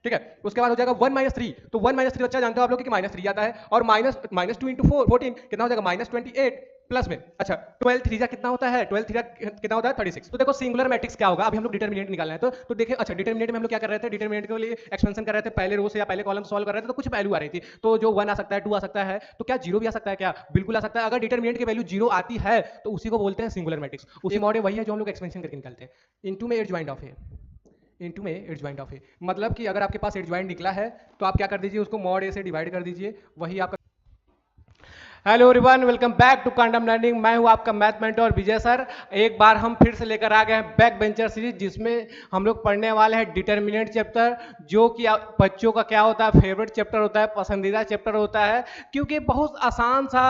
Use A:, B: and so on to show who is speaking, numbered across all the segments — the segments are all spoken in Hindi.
A: ठीक है। उसके बाद हो जाएगा 1 - 3, तो 1 - 3 बच्चा जानते हो आप लोग कि -3 आता है, और -2 × 4 14 कितना हो जाएगा -28 प्लस में। अच्छा 12 3 कितना होता है, 12 3 कितना होता है 36। तो देखो सिंगुलर मैट्रिक्स क्या होगा, अभी हम लोग डिटरमिनेंट निकालना है। तो देखिए, अच्छा डिटरमिनेंट में हम लोग क्या कर रहे थे, डिटरमिनेंट के लिए एक्सपेंशन कर रहे थे, पहले रो से या पहले कॉलम सॉल्व कर रहे थे, तो कुछ वैल्यू आ रही थी, तो जो 1 आ सकता है, 2 आ सकता है, तो क्या 0 भी आ सकता है, क्या बिल्कुल आ सकता है। अगर डिटरमिनेंट की वैल्यू 0 आती है तो उसी को बोलते हैं सिंगुलर मैट्रिक्स। उसी मॉडल वही है जो हम लोग एक्सपेंशन करके निकालते हैं। इनटू में एडजॉइंट ऑफ है, इनटू में एडजॉइंट ऑफ है, मतलब कि अगर आपके पास एडजॉइंट निकला है तो आप क्या कर दीजिए, उसको मॉड ए से डिवाइड कर दीजिए, वही आपका। Hello everyone, welcome back to quantum learning. मैं हूं आपका मैथ मेंटर विजय सर। एक बार हम फिर से लेकर आ गए हैं बैक बेंचर सीरीज, जिसमें हम लोग पढ़ने वाले हैं डिटरमिनेंट चैप्टर, जो कि बच्चों का क्या होता है, फेवरेट चैप्टर होता है, पसंदीदा चैप्टर होता है, क्योंकि बहुत आसान सा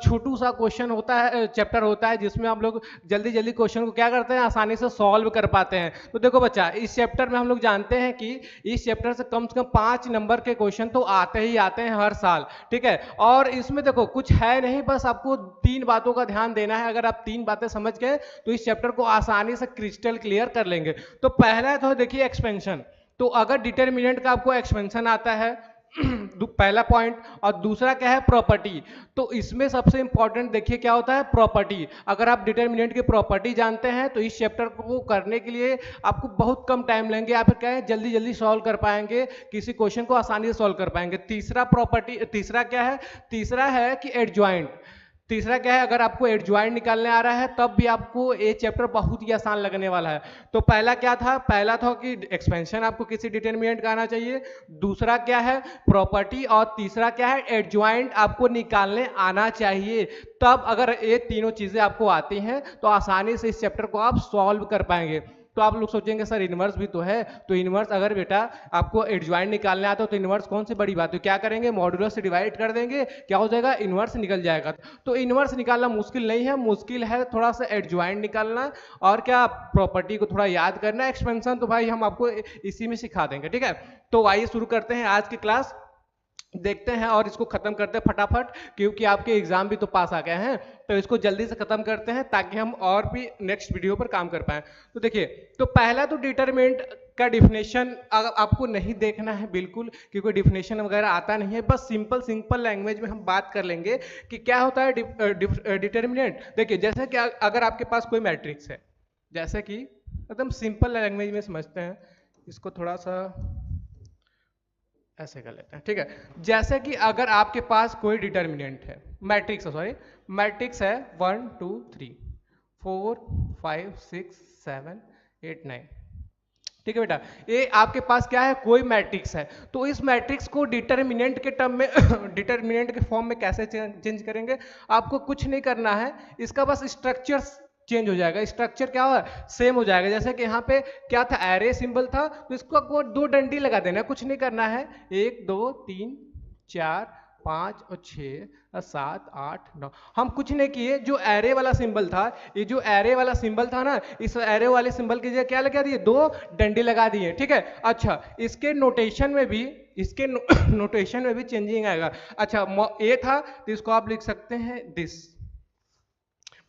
A: छोटू सा क्वेश्चन होता है, चैप्टर होता है, जिसमें हम लोग जल्दी जल्दी क्वेश्चन को क्या करते हैं, आसानी से सॉल्व कर पाते हैं। तो देखो बच्चा, इस चैप्टर में हम लोग जानते हैं कि इस चैप्टर से कम 5 नंबर के क्वेश्चन तो आते ही आते हैं हर साल, ठीक है। और इसमें देखो कुछ है नहीं, बस आपको 3 बातों का ध्यान देना है। अगर आप 3 बातें समझ गए तो इस चैप्टर को आसानी से क्रिस्टल क्लियर कर लेंगे। तो पहला तो देखिए एक्सपेंशन। तो अगर डिटरमिनेंट का आपको एक्सपेंशन आता है पहला पॉइंट, और दूसरा क्या है, प्रॉपर्टी। तो इसमें सबसे इंपॉर्टेंट देखिए क्या होता है, प्रॉपर्टी। अगर आप डिटरमिनेंट की प्रॉपर्टी जानते हैं तो इस चैप्टर को करने के लिए आपको बहुत कम टाइम लेंगे, आप क्या है जल्दी जल्दी सॉल्व कर पाएंगे, किसी क्वेश्चन को आसानी से सॉल्व कर पाएंगे। तीसरा क्या है, तीसरा है कि एडजॉइंट। तीसरा क्या है, अगर आपको एडजॉइंट निकालने आ रहा है तब भी आपको ये चैप्टर बहुत ही आसान लगने वाला है। तो पहला क्या था, पहला था कि एक्सपेंशन आपको किसी डिटरमिनेंट का आना चाहिए, दूसरा क्या है प्रॉपर्टी, और तीसरा क्या है एडजॉइंट आपको निकालने आना चाहिए। तब अगर ये तीनों चीजें आपको आती हैं तो आसानी से इस चैप्टर को आप सॉल्व कर पाएंगे। तो आप लोग सोचेंगे सर इनवर्स भी तो है, तो इनवर्स अगर बेटा आपको एडजॉइंट निकालने आता हो तो इनवर्स कौन सी बड़ी बात है, क्या करेंगे मॉड्यूलर से डिवाइड कर देंगे, क्या हो जाएगा इनवर्स निकल जाएगा। तो इनवर्स निकालना मुश्किल नहीं है, मुश्किल है थोड़ा सा एडजॉइंट निकालना, और क्या प्रॉपर्टी को थोड़ा याद करना। एक्सपेंशन तो भाई हम आपको इसी में सिखा देंगे, ठीक है। तो आइए शुरू करते हैं आज की क्लास, देखते हैं और इसको खत्म करते हैं फटाफट, क्योंकि आपके एग्जाम भी तो पास आ गए हैं। तो इसको जल्दी से खत्म करते हैं ताकि हम और भी नेक्स्ट वीडियो पर काम कर पाए। तो देखिए, तो पहला तो डिटरमिनेंट का डिफिनेशन आपको नहीं देखना है बिल्कुल, क्योंकि डिफिनेशन वगैरह आता नहीं है, बस सिंपल लैंग्वेज में हम बात कर लेंगे कि क्या होता है डिटरमिनेंट। देखिए, जैसे कि अगर आपके पास कोई मैट्रिक्स है, जैसे कि एकदम सिंपल लैंग्वेज में समझते हैं इसको, थोड़ा सा ऐसे कर लेते हैं, ठीक है। जैसे कि अगर आपके पास कोई डिटरमिनेंट है, मैट्रिक्स है, सॉरी मैट्रिक्स है 1 2 3 4 5 6 7 8 9, ठीक है बेटा। ये आपके पास क्या है, कोई मैट्रिक्स है। तो इस मैट्रिक्स को डिटरमिनेंट के टर्म में डिटरमिनेंट के फॉर्म में कैसे चेंज करेंगे, आपको कुछ नहीं करना है, इसका बस स्ट्रक्चर चेंज हो जाएगा। स्ट्रक्चर क्या होगा, सेम हो जाएगा। जैसे कि यहाँ पे क्या था, एरे सिंबल था, तो इसको आपको 2 डंडी लगा देना है, कुछ नहीं करना है। 1 2 3 4 5 और 6 और 7 8 9, हम कुछ नहीं किए। जो एरे वाला सिंबल था, ये जो एरे वाला सिंबल था ना, इस एरे वाले सिंबल की जगह क्या लगा दिए, 2 डंडी लगा दिए, ठीक है। अच्छा, इसके नोटेशन में भी नोटेशन में भी चेंजिंग आएगा। अच्छा, ए था तो इसको आप लिख सकते हैं दिस,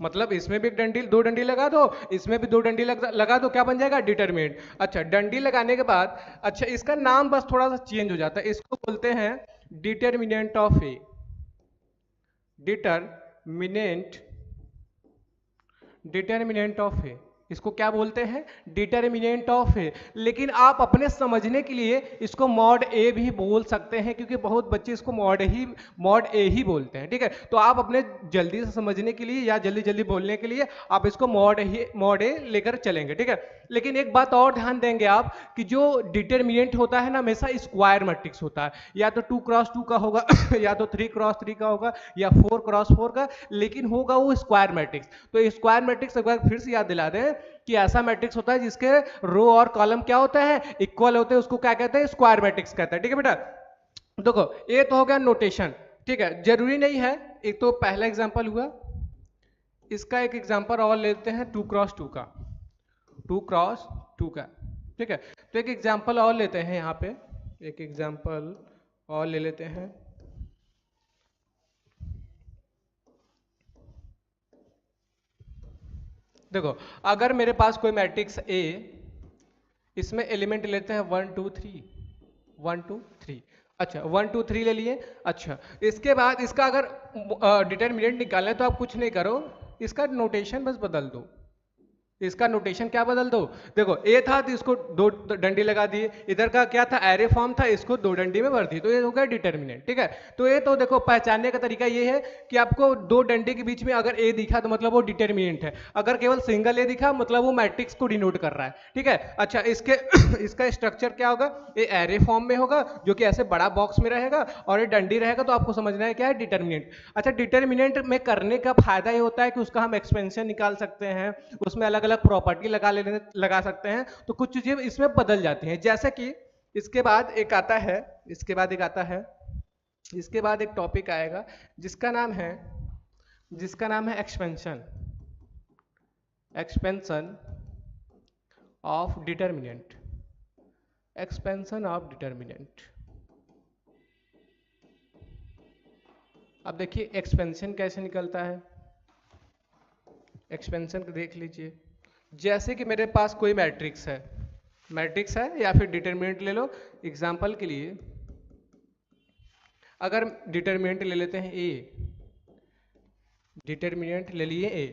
A: मतलब इसमें भी 2 डंडी लगा दो, इसमें भी 2 डंडी लगा दो, क्या बन जाएगा डिटरमिनेंट। अच्छा, डंडी लगाने के बाद अच्छा इसका नाम बस थोड़ा सा चेंज हो जाता है, इसको बोलते हैं determinant of A. Determinant determinant of A, इसको क्या बोलते हैं, डिटरमिनेंट ऑफ ए। लेकिन आप अपने समझने के लिए इसको मॉड ए भी बोल सकते हैं, क्योंकि बहुत बच्चे इसको मॉड ए ही बोलते हैं, ठीक है। तो आप अपने जल्दी से समझने के लिए या जल्दी जल्दी बोलने के लिए आप इसको मॉड ए लेकर चलेंगे, ठीक है। लेकिन एक बात और ध्यान देंगे आप कि जो डिटरमिनेंट होता है ना, हमेशा स्क्वायर मैट्रिक्स होता है, या तो 2x2 का होगा या तो 3x3 का होगा, या 4x4 का, लेकिन होगा वो स्क्वायर मैट्रिक्स। तो स्क्वायर मैट्रिक्स एक बार फिर से याद दिला दें कि ऐसा मैट्रिक्स होता है जिसके रो और कॉलम क्या होते हैं, इक्वल होते हैं, उसको क्या कहते हैं, स्क्वायर मैट्रिक्स कहते हैं, ठीक है बेटा। देखो, ये तो हो गया नोटेशन, ठीक है, जरूरी नहीं है। एक तो पहला एग्जांपल हुआ, इसका एक एग्जांपल और लेते हैं 2x2 का, 2x2 का, ठीक है। तो एक एग्जांपल और लेते हैं, यहाँ पे एक एग्जांपल और ले लेते हैं। देखो, अगर मेरे पास कोई मैट्रिक्स ए, इसमें एलिमेंट लेते हैं 1 2 3, 1 2 3। अच्छा 1 2 3 ले लिए। अच्छा इसके बाद इसका अगर डिटर्मिनेंट निकालना है तो आप कुछ नहीं करो, इसका नोटेशन बस बदल दो। इसका नोटेशन क्या बदल दो, देखो ए था तो इसको दो डंडी लगा दिए, इधर का क्या था एरे फॉर्म था, इसको दो डंडी में भर दी, तो ये हो गया डिटर्मिनेंट। ठीक है, तो ये तो देखो पहचानने का तरीका ये है कि आपको दो डंडे के बीच में अगर ए दिखा तो मतलब वो डिटर्मिनेंट है, अगर केवल सिंगल ए दिखा मतलब वो मैट्रिक्स को डिनोट कर रहा है। ठीक है, अच्छा इसके इसका स्ट्रक्चर क्या होगा, ये एरे फॉर्म में होगा जो कि ऐसे बड़ा बॉक्स में रहेगा और ये डंडी रहेगा, तो आपको समझना है क्या है डिटर्मिनेंट। अच्छा डिटर्मिनेंट में करने का फायदा ये होता है कि उसका हम एक्सपेंशन निकाल सकते हैं, उसमें अलग अलग प्रॉपर्टी लगा सकते हैं, तो कुछ चीजें इसमें बदल जाती हैं। जैसे कि इसके बाद एक आता है, इसके बाद एक टॉपिक आएगा जिसका नाम है एक्सपेंशन ऑफ डिटर्मिनेंट। अब देखिए एक्सपेंशन कैसे निकलता है, एक्सपेंशन को देख लीजिए। जैसे कि मेरे पास कोई मैट्रिक्स है या फिर डिटरमिनेंट ले लो एग्जांपल के लिए, अगर डिटरमिनेंट ले लेते हैं ए, डिटरमिनेंट ले लिए ए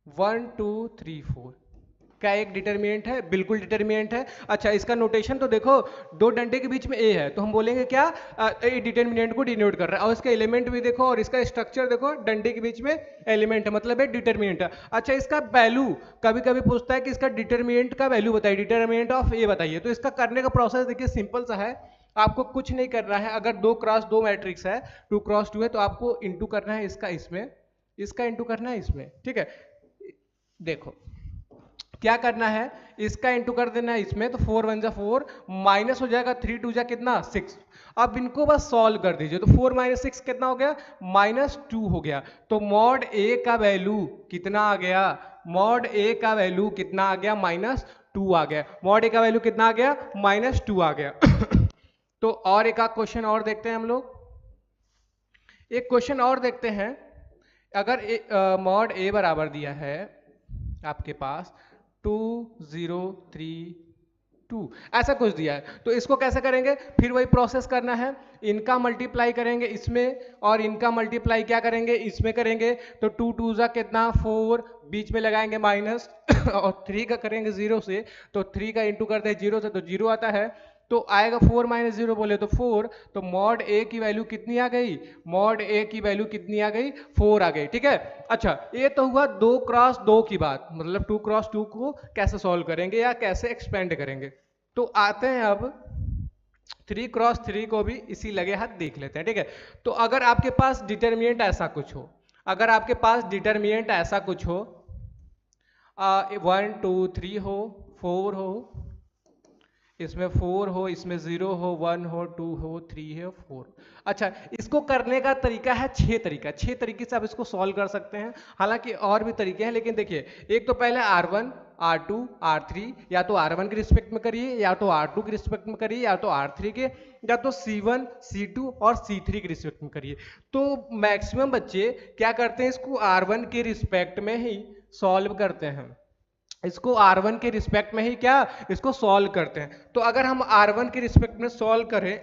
A: 1 2 3 4, क्या एक डिटरमिनेंट है, बिल्कुल डिटरमिनेंट है। अच्छा इसका नोटेशन तो देखो, दो डंडे के बीच में ए है तो हम बोलेंगे क्या, ए डिटरमिनेंट को डिनोट कर रहा है, और इसका एलिमेंट भी देखो और इसका स्ट्रक्चर देखो, डंडे के बीच में एलिमेंट है मतलब एक डिटरमिनेंट है। अच्छा इसका वैल्यू कभी कभी पूछता है कि इसका डिटरमिनेंट का वैल्यू बताइए, डिटरमिनेंट ऑफ ए बताइए, तो इसका करने का प्रोसेस देखिए सिंपल सा है, आपको कुछ नहीं करना है। अगर 2x2 मैट्रिक्स है, 2x2 है, तो आपको इंटू करना है इसका इसमें, इसका इंटू करना है इसमें। ठीक है, देखो क्या करना है, इसका इंटू कर देना है इसमें, तो 4 1 जा 4, माइनस हो जाएगा 3 2 जा कितना 6। अब इनको बस सॉल्व कर दीजिए, तो 4 - 6 कितना हो गया, -2 हो गया। तो मॉड ए का वैल्यू कितना आ गया, मॉड ए का वैल्यू कितना आ गया, -2 आ गया। मॉड ए का वैल्यू कितना आ गया, -2 आ गया। तो और एक क्वेश्चन और देखते हैं हम लोग, एक क्वेश्चन और देखते हैं। अगर मॉड ए बराबर दिया है आपके पास 2 0 3 2, ऐसा कुछ दिया है, तो इसको कैसे करेंगे, फिर वही प्रोसेस करना है, इनका मल्टीप्लाई करेंगे इसमें और इनका मल्टीप्लाई क्या करेंगे इसमें करेंगे, तो 2 2 जा कितना 4, बीच में लगाएंगे माइनस और 3 का करेंगे 0 से, तो 3 का इंटू करते हैं 0 से, तो 0 आता है, तो आएगा 4 - 0 बोले तो 4, तो मॉड ए की वैल्यू कितनी आ गई, मॉड ए की वैल्यू कितनी आ गई, 4 आ गई। ठीक है, अच्छा ये तो हुआ 2x2 की बात, मतलब 2x2 को कैसे सॉल्व करेंगे या कैसे एक्सपेंड करेंगे। तो आते हैं अब 3x3 को भी इसी लगे हाथ देख लेते हैं। ठीक है, तो अगर आपके पास डिटरमिनेंट ऐसा कुछ हो, अगर आपके पास डिटरमिनेंट ऐसा कुछ हो 1 2 3 हो, 4 हो, इसमें 4 हो, इसमें 0 हो, 1 हो, 2 हो, 3 है, 4। अच्छा इसको करने का तरीका है 6 तरीके से आप इसको सॉल्व कर सकते हैं, हालांकि और भी तरीके हैं, लेकिन देखिए एक तो पहले R1 R2 R3, या तो R1 के रिस्पेक्ट में करिए, या तो R2 के रिस्पेक्ट में करिए, या तो R3 के, या तो C1 C2 और C3 के रिस्पेक्ट में करिए। तो मैक्सिमम बच्चे क्या करते हैं, इसको R1 के रिस्पेक्ट में ही सॉल्व करते हैं, इसको R1 के रिस्पेक्ट में ही क्या इसको सॉल्व करते हैं। तो अगर हम R1 के रिस्पेक्ट में सॉल्व करें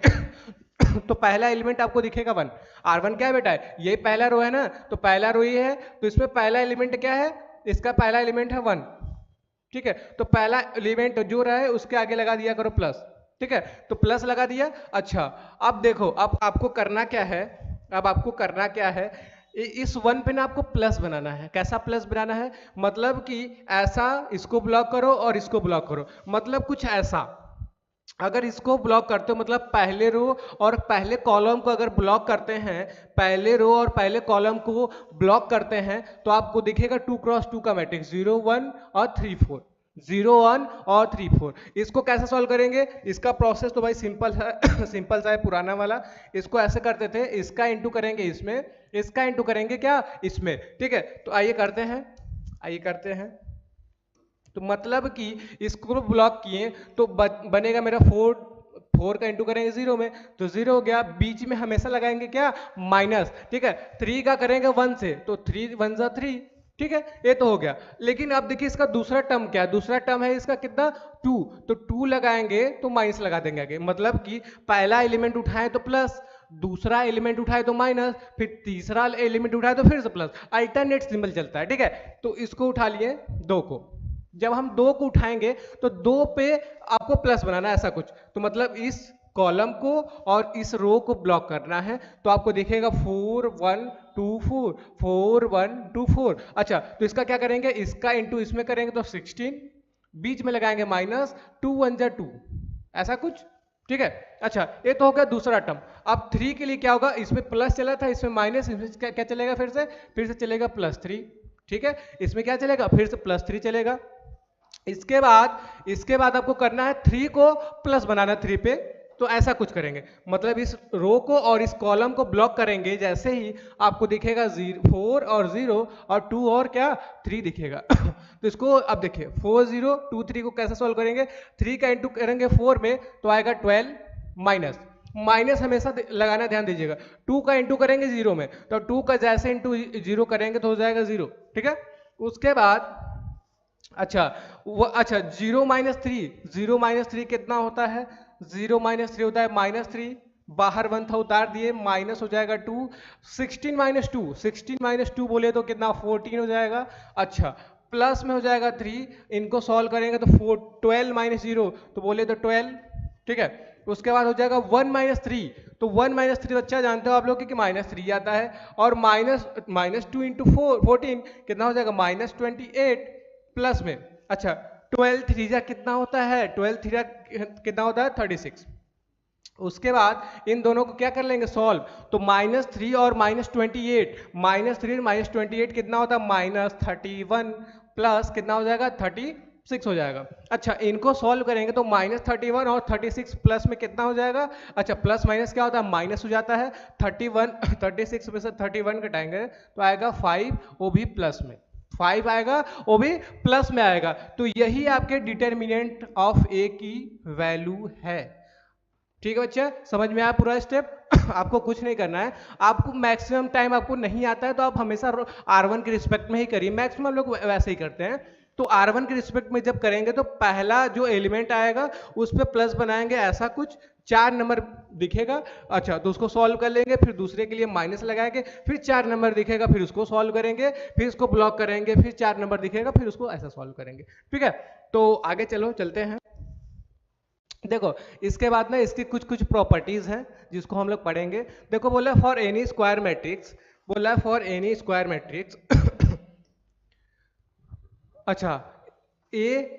A: तो पहला एलिमेंट आपको दिखेगा 1, R1 क्या है बेटा, ये पहला रो है ना, तो पहला रो ये है, तो इसमें पहला एलिमेंट क्या है, इसका पहला एलिमेंट है 1। ठीक है, तो पहला एलिमेंट जो रहा है उसके आगे लगा दिया करो प्लस। ठीक है, तो प्लस लगा दिया। अच्छा अब देखो, अब आपको करना क्या है, इस 1 पे ना आपको प्लस बनाना है। कैसा प्लस बनाना है, मतलब कि ऐसा इसको ब्लॉक करो और इसको ब्लॉक करो, मतलब कुछ ऐसा। अगर इसको ब्लॉक करते हो मतलब पहले रो और पहले कॉलम को अगर ब्लॉक करते हैं, पहले रो और पहले कॉलम को ब्लॉक करते हैं, तो आपको दिखेगा 2x2 का मैट्रिक्स 0 1 और 3 4, 0 1 और 3 4। इसको कैसे सॉल्व करेंगे, इसका प्रोसेस तो भाई सिंपल है सिंपल सा है पुराना वाला। इसको ऐसे करते थे, इसका इंटू करेंगे इसमें, इसका इंटू करेंगे क्या इसमें। ठीक है, तो आइए करते हैं। तो मतलब कि इसको ब्लॉक किए तो बनेगा मेरा 4 का इंटू करेंगे 0 में, तो 0 हो गया, बीच में हमेशा लगाएंगे क्या माइनस। ठीक है, 3 का करेंगे 1 से, तो 3 1 जा 3, ठीक है, ये तो हो गया। लेकिन अब देखिए इसका दूसरा टर्म क्या है, दूसरा टर्म है इसका कितना 2, तो 2 लगाएंगे तो माइनस लगा देंगे आगे, मतलब कि पहला एलिमेंट उठाए तो प्लस, दूसरा एलिमेंट उठाए तो माइनस, फिर तीसरा एलिमेंट उठाए तो फिर से प्लस, अल्टरनेट सिंबल चलता है। ठीक है, तो इसको उठा लिए 2 को, जब हम 2 को उठाएंगे तो 2 पे आपको प्लस बनाना है ऐसा कुछ, तो मतलब इस कॉलम को और इस रो को ब्लॉक करना है, तो आपको दिखेगा 4 1 2 4 4 1 2 4। अच्छा, तो इसका क्या करेंगे, इसका इंटू इसमें करेंगे तो 16, बीच में लगाएंगे माइनस, 2 1 जा 2, ऐसा कुछ। ठीक है, अच्छा ये तो हो गया दूसरा टर्म। अब 3 के लिए क्या होगा, इसमें प्लस चला था, इसमें माइनस, इसमें क्या चलेगा, फिर से चलेगा +3। ठीक है, इसमें क्या चलेगा, फिर से +3 चलेगा। इसके बाद आपको करना है 3 को प्लस बनाना 3 पे, तो ऐसा कुछ करेंगे, मतलब इस रो को और इस कॉलम को ब्लॉक करेंगे, जैसे ही आपको दिखेगा 4 और 0 और 2 और क्या 3 दिखेगा। तो इसको अब देखिए 4 0 2 3 को कैसे सॉल्व करेंगे, 3 का इंटू करेंगे 4 में तो आएगा 12, माइनस हमेशा लगाना ध्यान दीजिएगा। 2 का इंटू करेंगे 0 में तो 2 का जैसे इंटू 0 करेंगे तो हो जाएगा 0। ठीक है, उसके बाद अच्छा 0 - 3 कितना होता है, 0 - 3 होता है -3, बाहर 1 था उतार दिए, माइनस हो जाएगा 2, 16 - 2 बोले तो कितना 14 हो जाएगा। अच्छा, प्लस में हो जाएगा 3, इनको सॉल्व करेंगे तो 12 - 0 तो बोले तो 12। ठीक है, उसके बाद हो जाएगा 1 - 3, तो 1 - 3 अच्छा जानते हो आप लोग कि -3 आता है, और -2 × 14 कितना हो जाएगा -28 प्लस में। अच्छा 12 3 जा कितना होता है, 12 3 जा कितना होता है 36। उसके बाद इन दोनों को क्या कर लेंगे सॉल्व, तो -3 और -28, -3 -28 कितना होता है -31 प्लस कितना हो जाएगा 36 हो जाएगा। अच्छा, इनको सॉल्व करेंगे तो -31 और 36 प्लस में कितना हो जाएगा, अच्छा प्लस माइनस क्या होता है माइनस हो जाता है, 36 में से 31 घटाएंगे तो आएगा 5, वो भी प्लस में 5 आएगा, वो भी प्लस में आएगा। तो यही आपके डिटर्मिनेंट ऑफ ए की वैल्यू है। ठीक है बच्चा, समझ में आया पूरा स्टेप। आपको कुछ नहीं करना है, आपको मैक्सिमम टाइम आपको नहीं आता है तो आप हमेशा R1 के रिस्पेक्ट में ही करिए, मैक्सिमम लोग वैसे ही करते हैं। तो R1 के रिस्पेक्ट में जब करेंगे तो पहला जो एलिमेंट आएगा उस पर प्लस बनाएंगे, ऐसा कुछ 4 नंबर दिखेगा। अच्छा, तो उसको सॉल्व कर लेंगे, फिर दूसरे के लिए माइनस लगाएंगे, फिर 4 नंबर दिखेगा, फिर उसको सॉल्व करेंगे, फिर इसको ब्लॉक करेंगे, फिर 4 नंबर दिखेगा, फिर उसको ऐसा सॉल्व करेंगे। ठीक है, तो आगे चलते हैं। देखो इसके बाद ना इसकी कुछ प्रॉपर्टीज हैं जिसको हम लोग पढ़ेंगे। देखो बोला फॉर एनी स्क्वायर मैट्रिक्स, बोला फॉर एनी स्क्वायर मैट्रिक्स। अच्छा, ए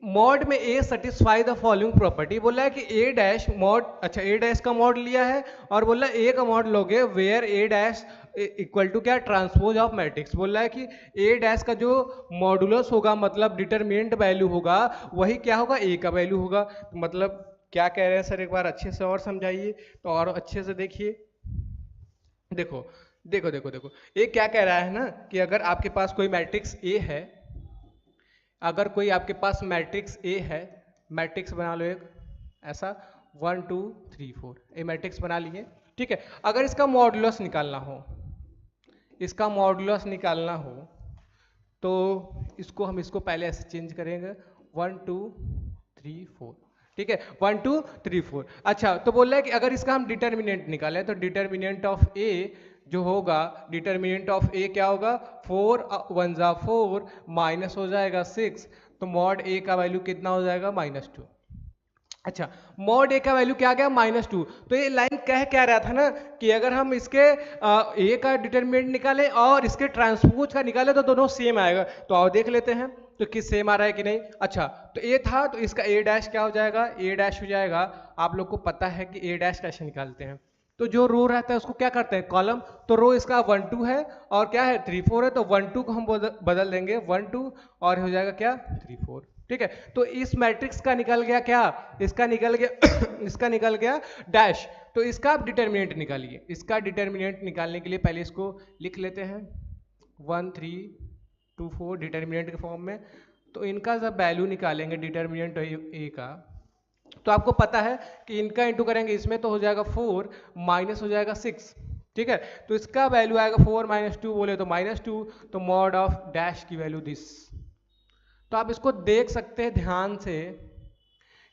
A: मॉड में ए सेटिस्फाई द फॉलोइंग प्रॉपर्टी, बोला है कि ए डैश मॉड, अच्छा ए डैश का मॉड लिया है और बोला ए का मॉड लोगे where A dash equal to क्या ट्रांसपोज ऑफ मैट्रिक्स। बोल रहा है कि ए डैश का जो मॉडुलस होगा मतलब डिटरमिनेंट वैल्यू होगा वही क्या होगा ए का वैल्यू होगा। तो मतलब क्या कह रहे हैं सर, एक बार अच्छे से और समझाइए, तो और अच्छे से देखिए। देखो देखो देखो देखो ये क्या कह रहा है ना कि अगर आपके पास कोई मैट्रिक्स ए है, अगर कोई आपके पास मैट्रिक्स ए है, मैट्रिक्स बना लो एक ऐसा 1 2 3 4, ये मैट्रिक्स बना लिए। ठीक है, अगर इसका मॉडुलस निकालना हो, इसका मॉडुलस निकालना हो तो इसको पहले ऐसे चेंज करेंगे 1 2 3 4। ठीक है, 1 2 3 4। अच्छा, तो बोल रहा है कि अगर इसका हम डिटर्मिनेंट निकालें तो डिटर्मिनेंट ऑफ ए जो होगा, डिटर्मिनेंट ऑफ ए क्या होगा 4 1 जा 4 माइनस हो जाएगा 6, तो मॉड ए का वैल्यू कितना हो जाएगा -2। अच्छा, मॉड ए का वैल्यू क्या आ गया -2। तो ये लाइन कह क्या रहा था ना कि अगर हम इसके ए का डिटरमिनेंट निकालें और इसके ट्रांसपोज का निकालें तो दोनों सेम आएगा। तो आओ देख लेते हैं तो किस सेम आ रहा है कि नहीं। अच्छा, तो ए था तो इसका ए डैश क्या हो जाएगा, ए डैश हो जाएगा, आप लोग को पता है कि ए डैश कैसे निकालते हैं। तो जो रो रहता है उसको क्या करते हैं कॉलम, तो रो इसका 1 2 है और क्या है 3 4 है, तो 1 2 को हम बदल देंगे 1 2 और हो जाएगा क्या 3 4। ठीक है, तो इस मैट्रिक्स का निकल गया क्या, इसका निकल गया इसका निकल गया डैश। तो इसका आप डिटर्मिनेंट निकालिए। इसका डिटर्मिनेंट निकालने के लिए पहले इसको लिख लेते हैं 1 3 2 4 डिटर्मिनेंट के फॉर्म में। तो इनका जब वैल्यू निकालेंगे डिटर्मिनेंट ए का, तो आपको पता है कि इनका इंटू करेंगे इसमें तो हो जाएगा 4 माइनस हो जाएगा 6। ठीक है। तो इसका वैल्यू आएगा 4 - 2 बोले तो -2, तो मॉड ऑफ डैश की वैल्यू दिस। तो आप इसको देख सकते हैं ध्यान से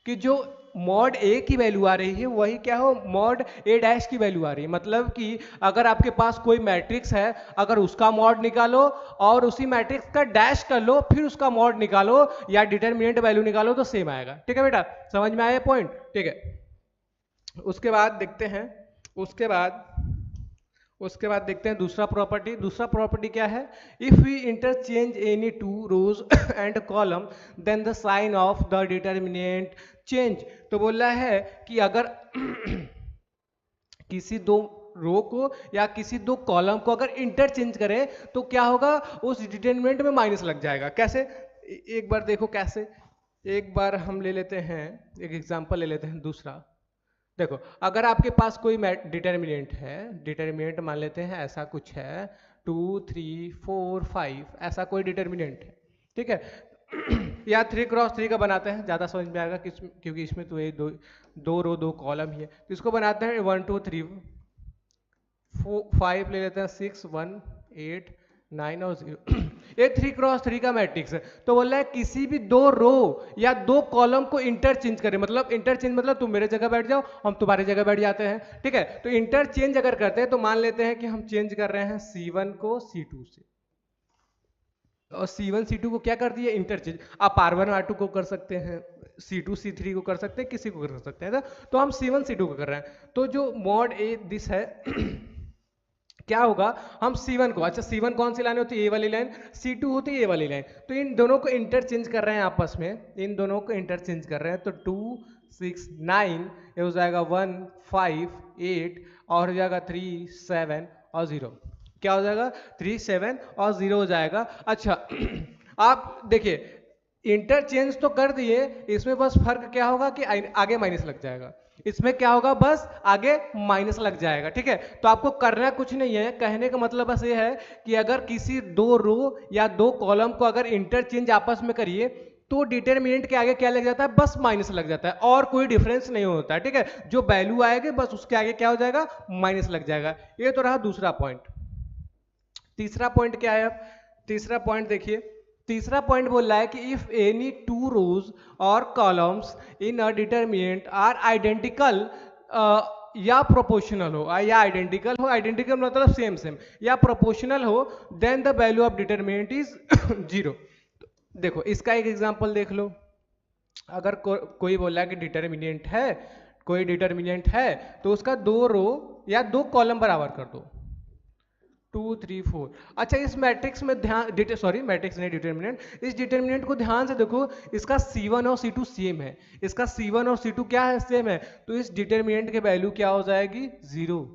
A: कि जो मॉड ए की वैल्यू आ रही है वही क्या हो मॉड ए डैश की वैल्यू आ रही है। मतलब कि अगर आपके पास कोई मैट्रिक्स है, अगर उसका मॉड निकालो और उसी मैट्रिक्स का डैश कर लो, फिर उसका मॉड निकालो या डिटरमिनेंट वैल्यू निकालो तो सेम आएगा। ठीक है बेटा, समझ में आया पॉइंट? ठीक है। उसके बाद देखते हैं, उसके बाद देखते हैं दूसरा प्रॉपर्टी। दूसरा प्रॉपर्टी क्या है? If we interchange any two rows and column then the sign of the determinant change. तो बोल रहा है कि अगर किसी दो रो को या किसी दो कॉलम को अगर इंटरचेंज करें तो क्या होगा, उस डिटरमिनेंट में माइनस लग जाएगा। कैसे? एक बार देखो कैसे। एक बार हम ले लेते हैं, एक एग्जांपल ले लेते हैं दूसरा। देखो, अगर आपके पास कोई डिटरमिनेंट है, डिटरमिनेंट मान लेते हैं ऐसा कुछ है 2 3 4 5, ऐसा कोई डिटरमिनेंट है। ठीक है। या 3x3 का बनाते हैं, ज़्यादा समझ में आएगा क्योंकि इसमें तो ये दो रो दो कॉलम ही है। तो इसको बनाते हैं 1 2 3 4 5 ले लेते हैं, 6 1 8 9 और 0। ये 3x3 का मैट्रिक्स है। तो बोल रहा है किसी भी दो रो या दो कॉलम को इंटरचेंज करें, मतलब इंटरचेंज मतलब तुम मेरे जगह बैठ जाओ, हम तुम्हारी जगह बैठ जाते हैं। ठीक है। तो इंटरचेंज अगर करते हैं तो मान लेते हैं कि हम चेंज कर रहे हैं C1 को C2 से, और C1 C2 को क्या कर दिए इंटरचेंज। आप R1 R2 को कर सकते हैं, C2 C3 को कर सकते हैं, किसी को कर सकते हैं। तो हम C1 C2 को कर रहे हैं। तो जो मॉड ए दिस है क्या होगा, हम C1 को, अच्छा C1 कौन सी लाइन होती है? ए वाली लाइन। C2 होती है ए वाली लाइन। तो इन दोनों को इंटरचेंज कर रहे हैं आपस में, इन दोनों को इंटरचेंज कर रहे हैं। तो 2 6 9 ये हो जाएगा 1 5 8 और हो जाएगा 3 7 और 0। क्या हो जाएगा? 3 7 और 0 हो जाएगा। अच्छा आप देखिए इंटरचेंज तो कर दिए, इसमें बस फर्क क्या होगा कि आगे माइनस लग जाएगा। इसमें क्या होगा, बस आगे माइनस लग जाएगा। ठीक है। तो आपको करना कुछ नहीं है, कहने का मतलब बस ये है कि अगर किसी दो रो या दो कॉलम को अगर इंटरचेंज आपस में करिए तो डिटरमिनेंट के आगे क्या लग जाता है, बस माइनस लग जाता है, और कोई डिफरेंस नहीं होता है। ठीक है। जो वैल्यू आएगी बस उसके आगे क्या हो जाएगा, माइनस लग जाएगा। ये तो रहा दूसरा पॉइंट। तीसरा पॉइंट क्या है? अब तीसरा पॉइंट देखिए, तीसरा पॉइंट बोल रहा है कि इफ एनी टू रोज और columns in a determinant are identical या प्रोपोर्शनल हो, या आइडेंटिकल हो, आइडेंटिकल मतलब सेम सेम, या प्रोपोर्शनल हो, then the value of determinant is 0। देखो इसका एक एग्जांपल देख लो। अगर कोई बोला कि डिटरमिनेंट है, कोई डिटरमिनेंट है तो उसका दो रो या दो कॉलम बराबर कर दो, 2 3 4। अच्छा इस मैट्रिक्स में ध्यान, सॉरी मैट्रिक्स नहीं डिटरमिनेंट, इस डिटरमिनेंट को ध्यान से देखो, इसका C1 और C2 सेम है, इसका C1 और C2 क्या है, सेम है। तो इस डिटरमिनेंट की वैल्यू क्या हो जाएगी, 0।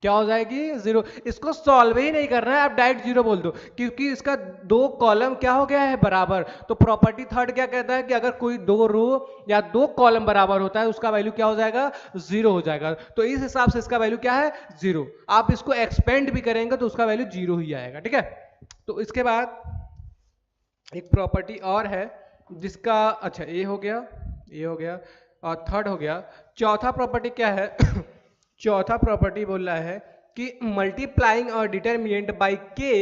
A: क्या हो जाएगी, 0। इसको सॉल्व ही नहीं करना है, आप डायरेक्ट 0 बोल दो, क्योंकि इसका दो कॉलम क्या हो गया है, बराबर। तो प्रॉपर्टी थर्ड क्या कहता है कि अगर कोई दो रो या दो कॉलम बराबर होता है उसका वैल्यू क्या हो जाएगा, 0 हो जाएगा। तो इस हिसाब से इसका वैल्यू क्या है, 0। आप इसको एक्सपेंड भी करेंगे तो उसका वैल्यू 0 ही आएगा। ठीक है। तो इसके बाद एक प्रॉपर्टी और है जिसका, अच्छा ये हो गया और थर्ड हो गया। चौथा प्रॉपर्टी क्या है? चौथा प्रॉपर्टी बोल रहा है कि मल्टीप्लाइंग और determinant by K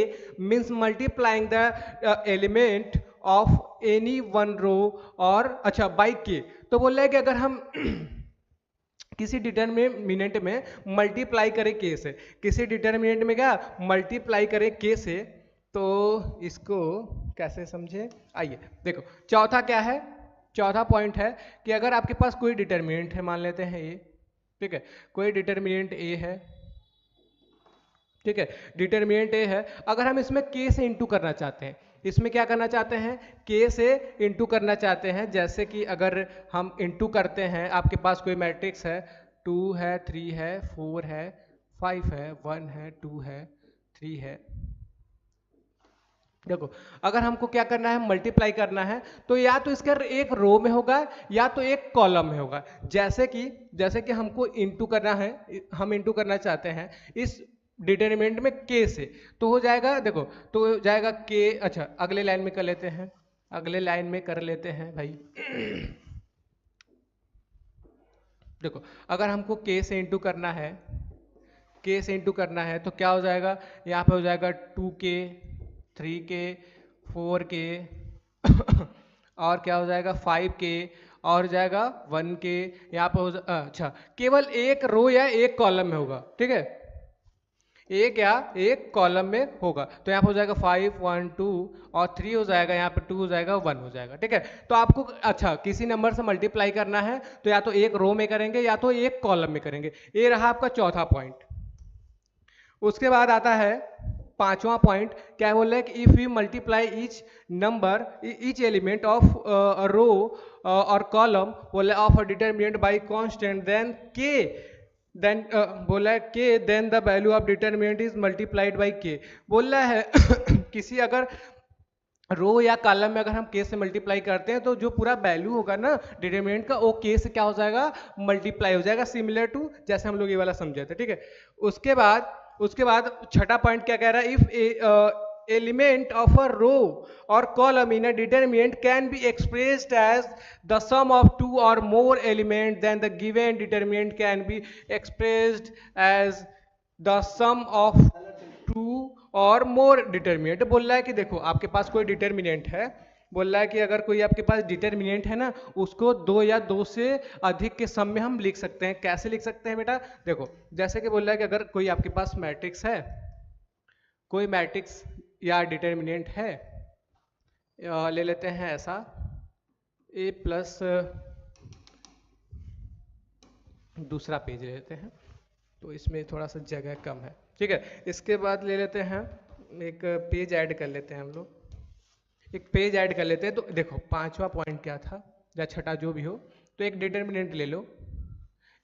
A: means multiplying the element of any one row और, अच्छा बाय के। तो बोल रहा है कि अगर हम किसी डिटरमिनेंट में मल्टीप्लाई करें के से, किसी डिटरमिनेंट में क्या मल्टीप्लाई करें के से, तो इसको कैसे समझे, आइए देखो। चौथा क्या है, चौथा पॉइंट है कि अगर आपके पास कोई डिटरमिनेंट है, मान लेते हैं ये, ठीक है, कोई डिटरमिनेंट ए है, ठीक है, डिटरमिनेंट ए है। अगर हम इसमें के से इंटू करना चाहते हैं, इसमें क्या करना चाहते हैं, के से इंटू करना चाहते हैं। जैसे कि अगर हम इंटू करते हैं, आपके पास कोई मैट्रिक्स है, 2 है 3 है 4 है 5 है 1 है 2 है 3 है। देखो अगर हमको क्या करना है, मल्टीप्लाई करना है, तो या तो इसका एक रो में होगा या तो एक कॉलम में होगा। जैसे कि हमको इंटू करना है, हम इंटू करना चाहते हैं इस डिटरमिनेंट में के से, तो हो जाएगा, देखो तो हो जाएगा के। अच्छा अगले लाइन में कर लेते हैं, अगले लाइन में कर लेते हैं भाई। देखो अगर हमको के से इंटू करना है, k से इंटू करना है तो क्या हो जाएगा, यहाँ पे हो जाएगा 2k, 3k, 4k और क्या हो जाएगा 5k और हो जाएगा 1k। यहाँ पे अच्छा केवल एक रो या एक कॉलम में होगा, ठीक है, एक या एक कॉलम में होगा। तो यहाँ पे हो जाएगा 5 1 2 और 3 हो जाएगा, यहाँ पे 2 हो जाएगा, 1 हो जाएगा, ठीक है। तो आपको अच्छा किसी नंबर से मल्टीप्लाई करना है तो या तो एक रो में करेंगे या तो एक कॉलम में करेंगे। ये रहा आपका चौथा पॉइंट। उसके बाद आता है पांचवा पॉइंट, क्या बोल रहा है कि if you multiply each number each element of row और कॉलम बोला of a determinant by constant then K then बोला है K then the value of determinant is multiplied by K. बोल रहा है किसी अगर रो या कॉलम में अगर हम के से मल्टीप्लाई करते हैं तो जो पूरा वैल्यू होगा ना डिटरमिनेंट का वो के से क्या हो जाएगा, मल्टीप्लाई हो जाएगा, सिमिलर टू जैसे हम लोग ये वाला समझे थे, ठीक है। उसके बाद छठा पॉइंट क्या कह रहा है, if element of a row और column in a determinant can be expressed as the sum of two और more element then the given determinant can be expressed as the sum of two और मोर डिटरमिनेंट। बोल रहा है कि देखो आपके पास कोई डिटरमिनेंट है, बोल रहा है कि अगर कोई आपके पास डिटरमिनेंट है ना उसको दो या दो से अधिक के सम में हम लिख सकते हैं। कैसे लिख सकते हैं बेटा, देखो जैसे कि बोल रहा है कि अगर कोई आपके पास मैट्रिक्स है, कोई मैट्रिक्स या डिटरमिनेंट है, ले लेते हैं ऐसा a प्लस दूसरा पेज ले लेते हैं तो इसमें थोड़ा सा जगह कम है, ठीक है। इसके बाद ले लेते हैं एक पेज ऐड कर लेते हैं, हम लोग एक पेज ऐड कर लेते हैं। तो देखो पांचवा पॉइंट क्या था या छठा जो भी हो, तो एक डिटरमिनेंट ले लो,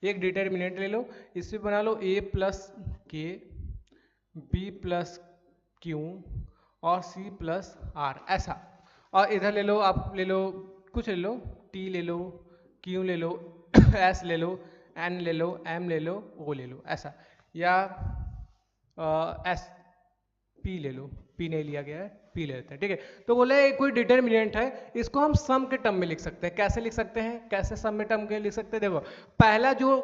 A: एक डिटरमिनेंट ले लो, इसमें बना लो a प्लस के, b प्लस क्यू और c प्लस आर ऐसा। और इधर ले लो, आप ले लो कुछ ले लो, t ले लो, q ले लो, s ले लो, n ले लो, m ले लो, o ले लो ऐसा, या s p ले लो, p नहीं लिया गया है, p ले लेते हैं, ठीक है। तो बोले कोई डिटरमिनेंट है, इसको हम सम के टर्म में लिख सकते हैं। कैसे लिख सकते हैं, कैसे सम में टर्म के लिख सकते हैं, देखो पहला जो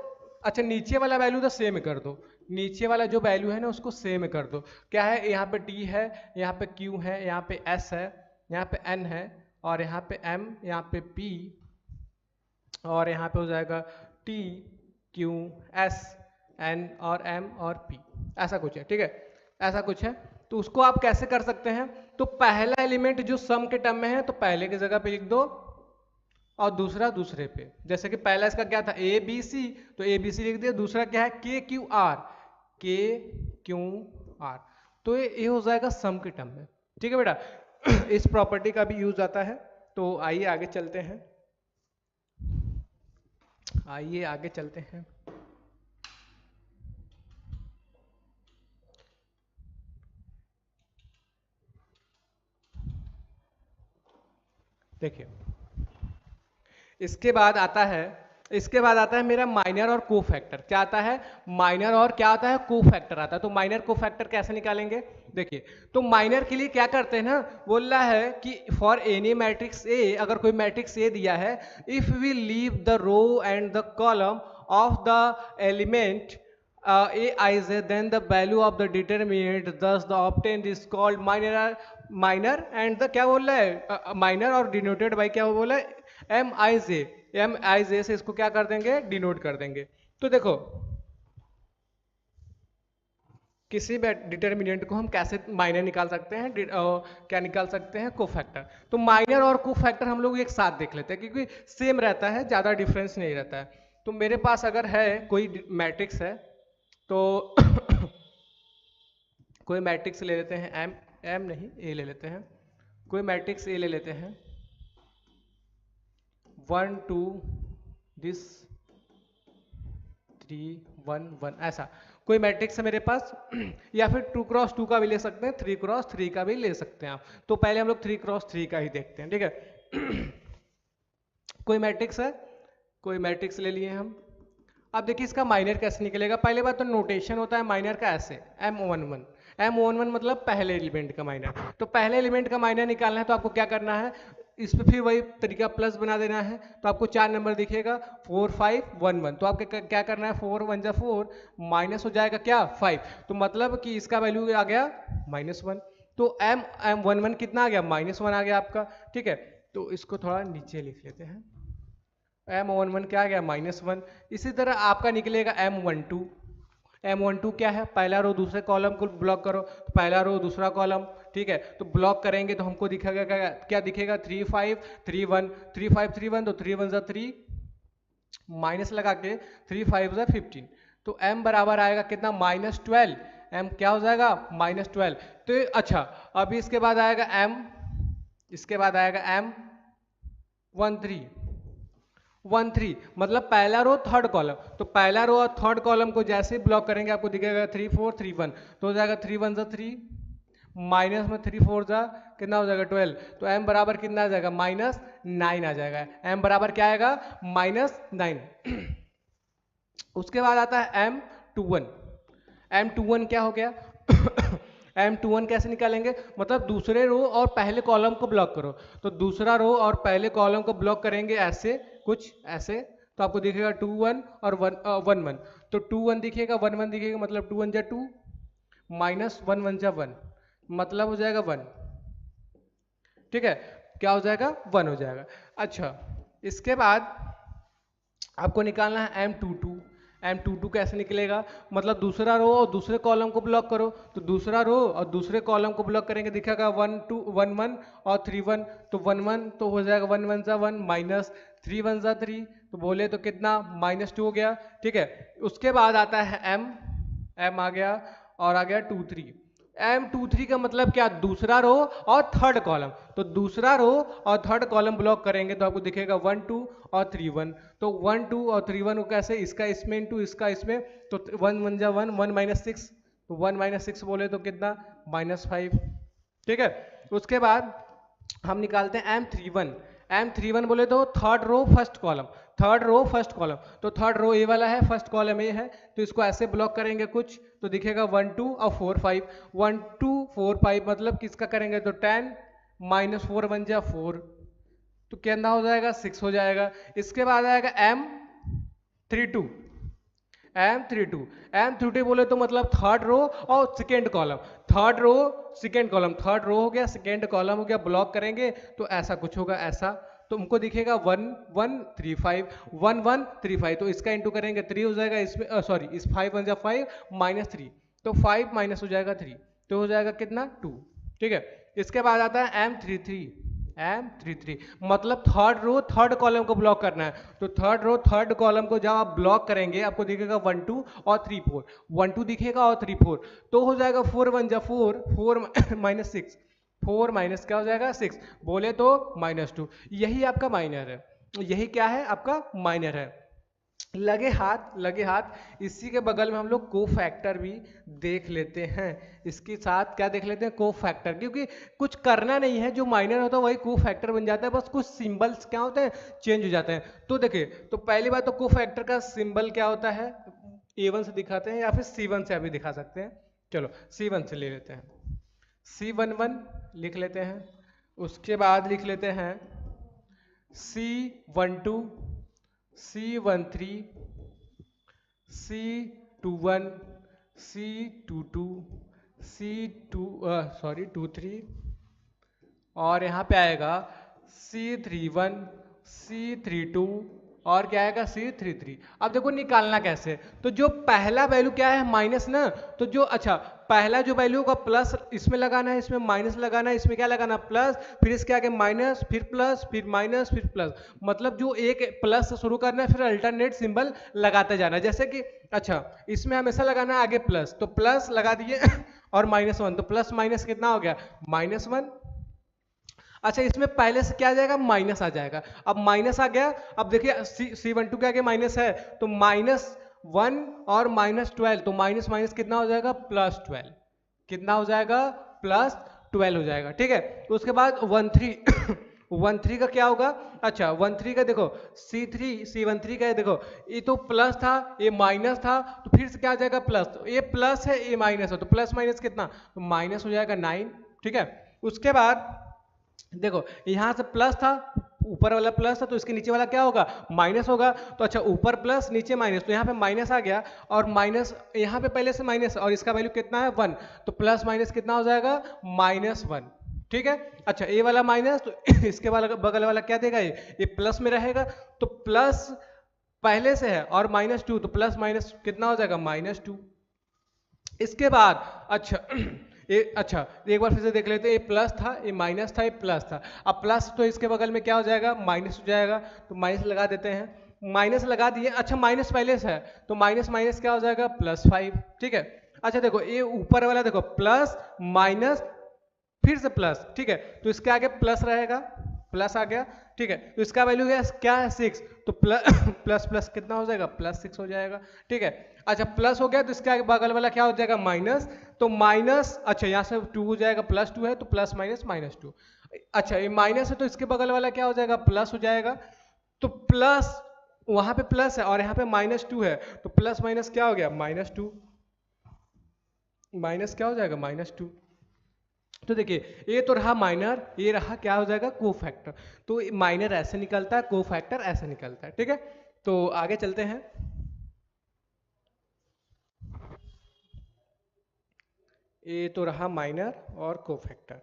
A: अच्छा नीचे वाला वैल्यू तो सेम कर दो, नीचे वाला जो वैल्यू है ना उसको सेम कर दो। क्या है, यहाँ पे t है, यहाँ पे q है, यहाँ पे s है, यहाँ पे n है और यहाँ पे m, यहाँ पे p और यहाँ पे हो जाएगा t q s n और m और p ऐसा कुछ है, ठीक है, ऐसा कुछ है। तो उसको आप कैसे कर सकते हैं, तो पहला एलिमेंट जो सम के टर्म में है तो पहले की जगह पे लिख दो और दूसरा दूसरे पे। जैसे कि पहला इसका क्या था ए बी सी, तो ए बी सी लिख दिया। दूसरा क्या है के क्यू आर, के क्यू आर, तो ये हो जाएगा सम के टर्म में, ठीक है बेटा। इस प्रॉपर्टी का भी यूज आता है। तो आइए आगे चलते हैं, आइए आगे चलते हैं। देखिए इसके बाद आता है मेरा माइनर और को फैक्टर। क्या आता है, माइनर और क्या आता है, को फैक्टर आता है। तो माइनर को फैक्टर कैसे निकालेंगे, देखिए तो माइनर के लिए क्या करते हैं ना, बोल रहा है कि फॉर एनी मैट्रिक्स ए, अगर कोई मैट्रिक्स ए दिया है, if we leave the row and the column of the element a is then the value of the determinant, thus the obtained is called minor and the क्या बोल रहा है, minor और denoted by क्या बोला है, mij से इसको क्या कर देंगे, डिनोट कर देंगे। तो देखो किसी भी डिटरमिनेंट को हम कैसे माइनर निकाल सकते हैं, क्या निकाल सकते हैं, कोफैक्टर। तो माइनर और कोफैक्टर हम लोग एक साथ देख लेते हैं क्योंकि सेम रहता है, ज्यादा डिफरेंस नहीं रहता है। तो मेरे पास अगर है कोई मैट्रिक्स है तो कोई मैट्रिक्स ले लेते हैं, एम नहीं ए ले लेते हैं, कोई मैट्रिक्स ए ले लेते हैं, 1 2 दिस 3 1 1 ऐसा कोई मैट्रिक्स है मेरे पास। या फिर 2 क्रॉस 2 का भी ले सकते हैं, 3 क्रॉस 3 का भी ले सकते हैं आप। तो पहले हम लोग 3 क्रॉस 3 का ही देखते हैं, ठीक है। कोई मैट्रिक्स है, कोई मैट्रिक्स ले लिए हम। अब देखिए इसका माइनर कैसे निकलेगा। पहले बात तो नोटेशन होता है माइनर का ऐसे, M11 मतलब पहले एलिमेंट का माइनर। तो पहले एलिमेंट का माइनर निकालना है तो आपको क्या करना है, इस पे फिर वही तरीका प्लस बना देना है, तो आपको 4 नंबर दिखेगा 4 5 1 1। तो आपको क्या करना है, 4 1 जा 4, माइनस हो जाएगा क्या 5, तो मतलब कि इसका वैल्यू आ गया -1। तो m m 1 1 कितना आ गया, -1 आ गया आपका। ठीक है, तो इसको थोड़ा नीचे लिख लेते हैं, m11 क्या आ गया -1। इसी तरह आपका निकलेगा m12। m12 क्या है, पहला रो दूसरे कॉलम को ब्लॉक करो, तो पहला रो दूसरा कॉलम, ठीक है, तो ब्लॉक करेंगे तो हमको दिखेगा क्या दिखेगा 3 5 3 1 3 5 3 1, तो 3 1 जा 3, माइनस लगा के 3 5 जा 15, तो m बराबर आएगा कितना -12। m क्या हो जाएगा -12। तो अच्छा, अभी इसके बाद आएगा m 13 मतलब पहला रो थर्ड कॉलम, तो पहला रो और थर्ड कॉलम को जैसे ही ब्लॉक करेंगे आपको दिखेगा 3 4 3 1, तो हो जाएगा 3 1 जा 3, माइनस में 3 4 जा कितना हो जाएगा 12, तो m बराबर कितना आ जाएगा -9 आ जाएगा। m बराबर क्या आएगा -9। उसके बाद आता है m21 क्या हो गया m21 कैसे निकालेंगे, मतलब दूसरे रो और पहले कॉलम को ब्लॉक करो, तो दूसरा रो और पहले कॉलम को ब्लॉक करेंगे ऐसे कुछ ऐसे, तो आपको दिखेगा 2 1 और 1 1, तो 2 1 दिखेगा 1 1 दिखेगा, मतलब 2 1 जा 2, माइनस 1 1 जा 1, मतलब हो जाएगा 1। ठीक है, क्या हो जाएगा 1 हो जाएगा। अच्छा, इसके बाद आपको निकालना है m22 कैसे निकलेगा, मतलब दूसरा रो और दूसरे कॉलम को ब्लॉक करो, तो दूसरा रो और दूसरे कॉलम को ब्लॉक करेंगे दिखेगा 1 2 1 1 और 3 1, तो 1 1 तो हो जाएगा 1 1 जा 1, माइनस 3 1 जा 3, तो बोले तो कितना -2 हो गया। ठीक है, उसके बाद आता है m आ गया और आ गया 2 3। m23 का मतलब क्या, दूसरा रो और थर्ड कॉलम, तो दूसरा रो और थर्ड कॉलम ब्लॉक करेंगे तो आपको दिखेगा 1 2 और 3 1, तो 1 2 और 3 1 को कैसे, इसका इसमें इंटू इसका इसमें, तो 1 1 जा 1 1 -6, तो 1 6 बोले तो कितना -5। ठीक है, उसके बाद हम निकालते हैं m31 बोले तो थर्ड रो फर्स्ट कॉलम, तो थर्ड रो ए वाला है, फर्स्ट कॉलम ए है, तो इसको ऐसे ब्लॉक करेंगे कुछ, तो दिखेगा 1 2 और 4 5, 1 2 4 5 मतलब किसका करेंगे तो 10 -4 1 जा 4, तो कितना हो जाएगा 6 हो जाएगा। इसके बाद आएगा m32 बोले तो मतलब थर्ड रो और सेकेंड कॉलम, थर्ड रो हो गया, सेकेंड कॉलम हो गया, ब्लॉक करेंगे तो ऐसा कुछ होगा ऐसा, तो हमको दिखेगा 1 1 3 5 तो इसका इंटू करेंगे 3 हो जाएगा, इसमें सॉरी इस 5 1 जा 5 -3, तो 5 माइनस हो जाएगा 3, तो हो जाएगा कितना 2। ठीक है, इसके बाद आता है m33 मतलब थर्ड रो थर्ड कॉलम को ब्लॉक करना है, तो थर्ड रो थर्ड कॉलम को जब आप ब्लॉक करेंगे आपको दिखेगा 1 2 और 3 4, 1 2 दिखेगा और 3 4, तो हो जाएगा 4 1 जा 4 4 -6, 4 माइनस क्या हो जाएगा 6, बोले तो -2। यही आपका माइनर है, यही क्या है आपका माइनर है। लगे हाथ इसी के बगल में हम लोग कोफैक्टर भी देख लेते हैं, इसके साथ क्या देख लेते हैं कोफैक्टर, क्योंकि कुछ करना नहीं है, जो माइनर होता है वही कोफैक्टर बन जाता है, बस कुछ सिंबल्स क्या होते हैं चेंज हो जाते हैं। तो देखिए, तो पहली बात तो कोफैक्टर का सिंबल क्या होता है, A1 से दिखाते हैं या फिर C1 से अभी दिखा सकते हैं। चलो C1 से ले लेते हैं, C11 लिख लेते हैं, उसके बाद लिख लेते हैं C12 C13 C21 C22 23 और यहाँ पे आएगा C31 C32 और क्या आएगा C33। अब देखो निकालना कैसे, तो जो पहला वैल्यू क्या है माइनस ना, तो जो अच्छा पहला जो वैल्यू का प्लस इसमें लगाना है, इसमें माइनस लगाना है, इसमें क्या लगाना प्लस, फिर इसके आगे माइनस, फिर प्लस, फिर माइनस, फिर प्लस, मतलब जो एक प्लस से शुरू करना है फिर अल्टरनेट सिंबल लगाते जाना है। जैसे कि अच्छा इसमें हमेशा लगाना है आगे प्लस, तो प्लस लगा दिए और -1, तो प्लस माइनस कितना हो गया -1। अच्छा इसमें पहले से क्या आ जाएगा माइनस आ जाएगा, अब माइनस आ गया, अब देखिए C12 के आगे माइनस है तो -1 और -12, तो माइनस माइनस कितना हो जाएगा +12, कितना हो जाएगा +12 हो जाएगा। ठीक है, तो उसके बाद 13 का क्या होगा, अच्छा 13 का देखो C13 का देखो, ये तो प्लस था ये माइनस था, तो फिर से क्या आ जाएगा प्लस, तो ये प्लस है ये माइनस है, तो प्लस माइनस कितना, तो माइनस हो जाएगा 9। ठीक है, उसके बाद देखो यहाँ से प्लस था, ऊपर वाला प्लस था, तो इसके नीचे वाला क्या होगा, माइनस होगा। तो अच्छा, ऊपर प्लस नीचे माइनस, तो यहाँ पे माइनस आ गया, और माइनस यहाँ पे पहले से माइनस, और इसका वैल्यू कितना है 1, तो प्लस माइनस कितना हो जाएगा, -1। ठीक है। अच्छा, ए वाला माइनस, तो इसके वाला बगल वाला क्या देगा, ये प्लस में रहेगा। तो प्लस पहले से है और -2, तो प्लस माइनस कितना हो जाएगा, -2। इसके बाद अच्छा अच्छा, एक बार फिर से देख लेते हैं, ये प्लस था, ये माइनस था, ये प्लस था। अब प्लस तो इसके बगल में क्या हो जाएगा, माइनस हो जाएगा, तो माइनस लगा देते हैं। माइनस लगा दिए। अच्छा, माइनस पहले से है, तो माइनस माइनस क्या हो जाएगा, +5। ठीक है। अच्छा देखो, ये ऊपर वाला देखो, प्लस माइनस फिर से प्लस, ठीक है, तो इसके आगे प्लस रहेगा, प्लस आ गया। ठीक है, तो इसका वैल्यू क्या है 6, तो प्लस प्लस प्लस कितना हो जाएगा, +6 हो जाएगा। ठीक है। अच्छा, प्लस हो गया, तो इसके आगे बगल वाला क्या हो जाएगा, माइनस, तो माइनस, अच्छा यहाँ से 2 हो जाएगा, +2 है, तो प्लस माइनस -2। अच्छा, ये माइनस है, तो इसके बगल वाला क्या हो जाएगा, प्लस हो जाएगा। तो प्लस, वहां पे प्लस है और यहाँ पे -2 है, तो प्लस माइनस क्या हो गया, -2, माइनस क्या हो जाएगा, -2। तो देखिए, ये तो रहा माइनर, ये रहा क्या हो जाएगा, कोफैक्टर। तो माइनर ऐसे निकलता है, कोफैक्टर ऐसे निकलता है। ठीक है, तो आगे चलते हैं। ये तो रहा माइनर और कोफैक्टर।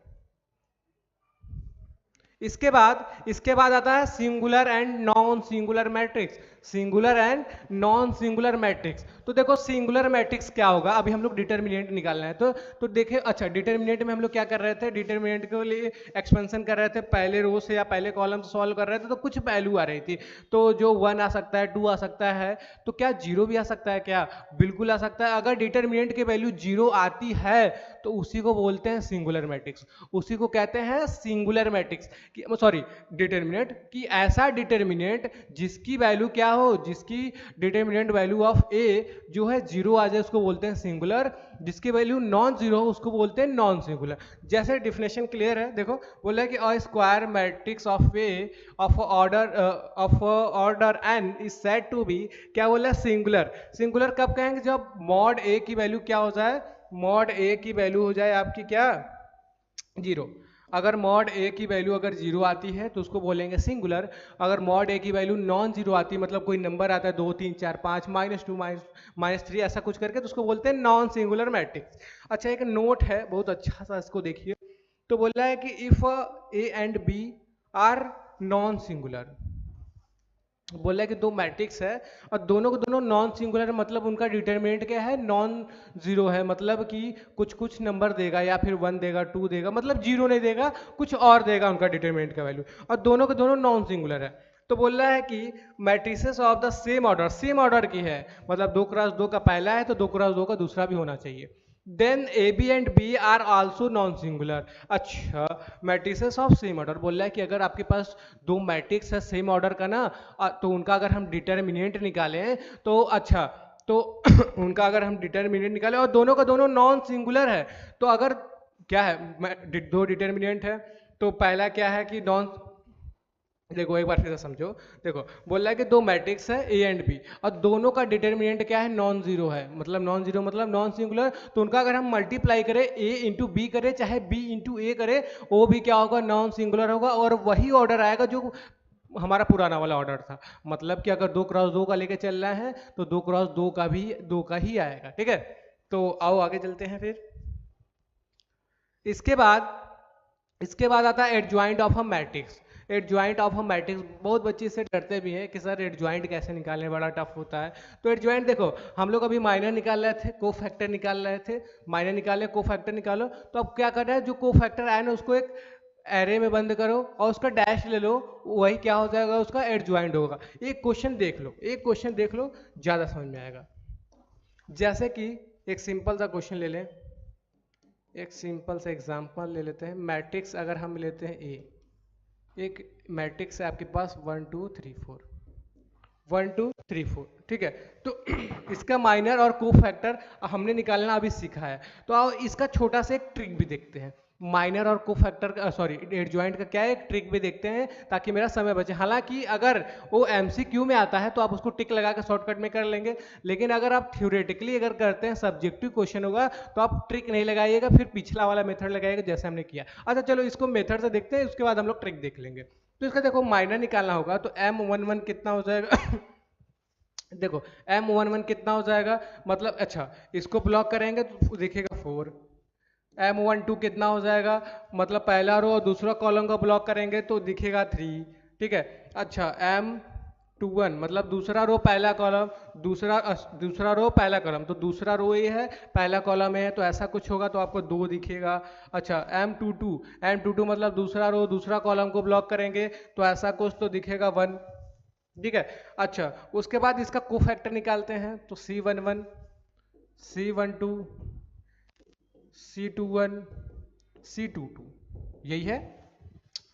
A: इसके बाद आता है singular and non singular matrix. Singular and non singular matrix. तो देखो, सिंगुलर मैट्रिक्स क्या होगा, अभी हम लोग डिटर्मिनेंट निकालना है। तो देखिए, अच्छा, डिटर्मिनेंट में हम लोग क्या कर रहे थे, डिटर्मिनेंट के लिए एक्सपेंशन कर रहे थे, पहले रो से या पहले कॉलम से सॉल्व कर रहे थे, तो कुछ वैल्यू आ रही थी। तो जो 1 आ सकता है, 2 आ सकता है, तो क्या 0 भी आ सकता है क्या, बिल्कुल आ सकता है। अगर डिटर्मिनेंट की वैल्यू 0 आती है तो उसी को बोलते हैं सिंगुलर मैट्रिक्स, उसी को कहते हैं सिंगुलर मैट्रिक्स, सॉरी, डिटर्मिनेंट, कि ऐसा डिटर्मिनेंट जिसकी वैल्यू क्या हो, जिसकी डिटर्मिनेंट वैल्यू ऑफ ए जो है 0 आ जाए, उसको बोलते हैं सिंगुलर। जिसकी वैल्यू नॉन जीरो हो उसको बोलते हैं नॉन सिंगुलर। जैसे डिफिनेशन क्लियर है, देखो बोला है कि a square matrix of A of order N is said to be, क्या बोला है, सिंगुलर। सिंगुलर कब कहेंगे, जब मॉड ए की वैल्यू क्या हो जाए, मॉड ए की वैल्यू हो जाए आपकी क्या, 0। अगर मॉड ए की वैल्यू अगर 0 आती है तो उसको बोलेंगे सिंगुलर। अगर मॉड ए की वैल्यू नॉन जीरो आती है, मतलब कोई नंबर आता है 2 3 4 5 -2 -3 ऐसा कुछ करके, तो उसको बोलते हैं नॉन सिंगुलर मैट्रिक्स। अच्छा, एक नोट है बहुत अच्छा सा, इसको देखिए। तो बोला है कि if A and B are non singular, बोला है कि दो मैट्रिक्स है और दोनों को दोनों नॉन सिंगुलर, मतलब उनका डिटरमिनेंट क्या है, नॉन जीरो है, मतलब कि कुछ कुछ नंबर देगा, या फिर 1 देगा, 2 देगा, मतलब 0 नहीं देगा, कुछ और देगा उनका डिटरमिनेंट का वैल्यू, और दोनों के दोनों नॉन सिंगुलर है। तो बोल रहा है कि matrices of the same order की है, मतलब 2x2 का पहला है तो 2x2 का दूसरा भी होना चाहिए। Then A B and B are also non singular. अच्छा, मैट्रिसेस ऑफ सेम ऑर्डर, बोल रहा है कि अगर आपके पास दो मैट्रिक्स है सेम ऑर्डर का ना, तो उनका अगर हम डिटर्मिनेंट निकालें तो अच्छा, तो उनका अगर हम डिटर्मिनेंट निकालें और दोनों का दोनों नॉन सिंगुलर है, तो अगर क्या है, दो डिटर्मिनेंट है, तो पहला क्या है कि नॉन, देखो एक बार फिर से समझो। देखो बोल रहा है कि दो मैट्रिक्स है ए एंड बी और दोनों का डिटर्मिनेंट क्या है, नॉन जीरो है, मतलब नॉन जीरो मतलब नॉन सिंगुलर। तो उनका अगर हम मल्टीप्लाई करें, ए इंटू बी करें चाहे बी इंटू ए करें, वो भी क्या होगा, नॉन सिंगुलर होगा, और वही ऑर्डर आएगा जो हमारा पुराना वाला ऑर्डर था। मतलब कि अगर 2x2 का लेके चल रहा है तो 2x2 का भी 2 का ही आएगा। ठीक है, तो आओ आगे चलते हैं फिर। इसके बाद इसके बाद आता है adjoint of a matrix. Adjoint of a matrix, बहुत बच्चे इससे डरते भी हैं कि सर एडजॉइंट कैसे निकालने, बड़ा टफ होता है। तो एडजॉइंट देखो, हम लोग अभी माइनर निकाल रहे थे, को फैक्टर निकाल रहे थे, माइनर निकाले को फैक्टर निकालो, तो अब क्या करना है, जो को फैक्टर आए ना उसको एक एरे में बंद करो और उसका डैश ले लो, वही क्या हो जाएगा, उसका एडजॉइंट होगा। एक क्वेश्चन देख लो, एक क्वेश्चन देख लो, ज्यादा समझ में आएगा। जैसे कि एक सिंपल सा क्वेश्चन ले लें, एक सिंपल सा एग्जांपल ले लेते हैं। मैट्रिक्स अगर हम लेते हैं ए, एक मैट्रिक्स है आपके पास 1 2 3 4, 1 2 3 4, ठीक है। तो इसका माइनर और को फैक्टर हमने निकालना अभी सीखा है, तो आओ इसका छोटा सा एक ट्रिक भी देखते हैं। माइनर और कोफैक्टर का सॉरी एडजॉइंट का क्या है, एक ट्रिक भी देखते हैं ताकि मेरा समय बचे। हालांकि अगर वो एमसीक्यू में आता है तो आप उसको टिक लगा के शॉर्टकट में कर लेंगे, लेकिन अगर आप थ्योरेटिकली अगर करते हैं, सब्जेक्टिव क्वेश्चन होगा, तो आप ट्रिक नहीं लगाइएगा, फिर पिछला वाला मेथड लगाइएगा जैसे हमने किया। अच्छा चलो इसको मेथड से देखते हैं, उसके बाद हम लोग ट्रिक देख लेंगे। तो इसका देखो माइनर निकालना होगा, तो M11 कितना हो जाएगा देखो M11 कितना हो जाएगा, मतलब अच्छा इसको ब्लॉक करेंगे तो दिखेगा 4। M12 कितना हो जाएगा, मतलब पहला रो और दूसरा कॉलम का ब्लॉक करेंगे तो दिखेगा 3। ठीक है। अच्छा M21 मतलब दूसरा रो पहला कॉलम, दूसरा रो पहला कॉलम, तो दूसरा रो ये है पहला कॉलम है, तो ऐसा कुछ होगा तो आपको 2 दिखेगा। अच्छा M22 मतलब दूसरा रो दूसरा कॉलम को ब्लॉक करेंगे तो ऐसा कुछ तो दिखेगा 1। ठीक है। अच्छा उसके बाद इसका कोफैक्टर निकालते हैं, तो C11 C12 C21 C22 यही है।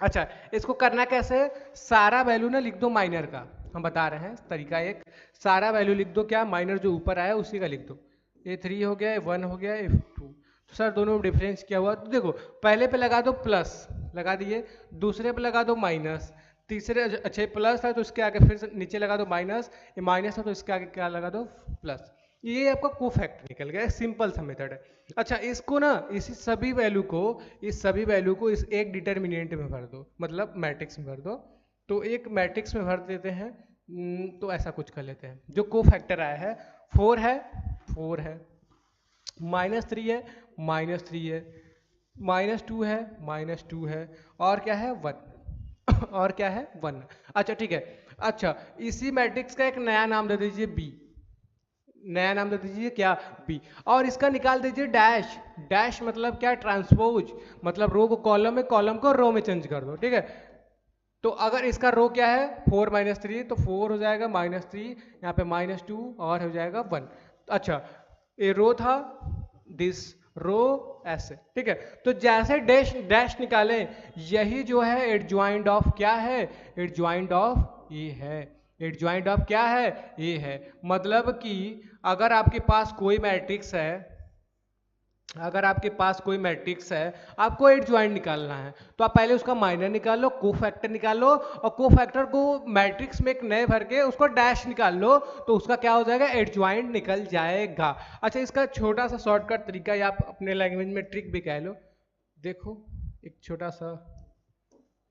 A: अच्छा इसको करना कैसे है, सारा वैल्यू ना लिख दो माइनर का, हम बता रहे हैं तरीका एक, सारा वैल्यू लिख दो, क्या माइनर जो ऊपर आया उसी का लिख दो। ये 3 हो गया, ये 1 हो गया, ये 2। तो सर दोनों में डिफरेंस क्या हुआ, तो देखो पहले पे लगा दो प्लस लगा दिए, दूसरे पे लगा दो माइनस, तीसरे अच्छा प्लस था तो इसके आगे फिर से नीचे लगा दो माइनस, ये माइनस था तो इसके आगे क्या लगा दो प्लस। ये आपका कोफैक्टर निकल गया, सिंपल सा मेथड है। अच्छा इसको ना इस सभी वैल्यू को इस एक डिटर्मिनेंट में भर दो, मतलब मैट्रिक्स में भर दो। तो एक मैट्रिक्स में भर देते हैं, तो ऐसा कुछ कर लेते हैं। जो कोफैक्टर आया है 4 है, -3 है, -3 है, -2 है, -2 है, और क्या है 1 और क्या है 1। अच्छा ठीक है। अच्छा इसी मैट्रिक्स का एक नया नाम दे दीजिए B, नया नाम दे दीजिए क्या B, और इसका निकाल दीजिए डैश। डैश मतलब क्या, ट्रांसपोज, मतलब रो को कॉलम में, कॉलम को रो में चेंज कर दो। ठीक है। तो अगर इसका रो क्या है 4 -3, तो 4 हो जाएगा -3, यहाँ पे -2 और हो जाएगा 1। अच्छा ये रो था, दिस रो ऐसे। ठीक है। तो जैसे डैश डैश निकालें, यही जो है एडजॉइंट ऑफ क्या है, एडजॉइंट ऑफ ये है, एडजॉइंट ऑफ क्या है ये है। मतलब कि अगर आपके पास कोई मैट्रिक्स है, अगर आपके पास कोई मैट्रिक्स है, आपको एडजॉइंट निकालना है, तो आप पहले उसका माइनर निकाल लो, कोफैक्टर निकाल लो, और कोफैक्टर को मैट्रिक्स में एक नए भर के उसको डैश निकाल लो, तो उसका क्या हो जाएगा, एडजॉइंट निकल जाएगा। अच्छा इसका छोटा सा शॉर्टकट तरीका, या आप अपने लैंग्वेज में ट्रिक भी कह लो, देखो एक छोटा सा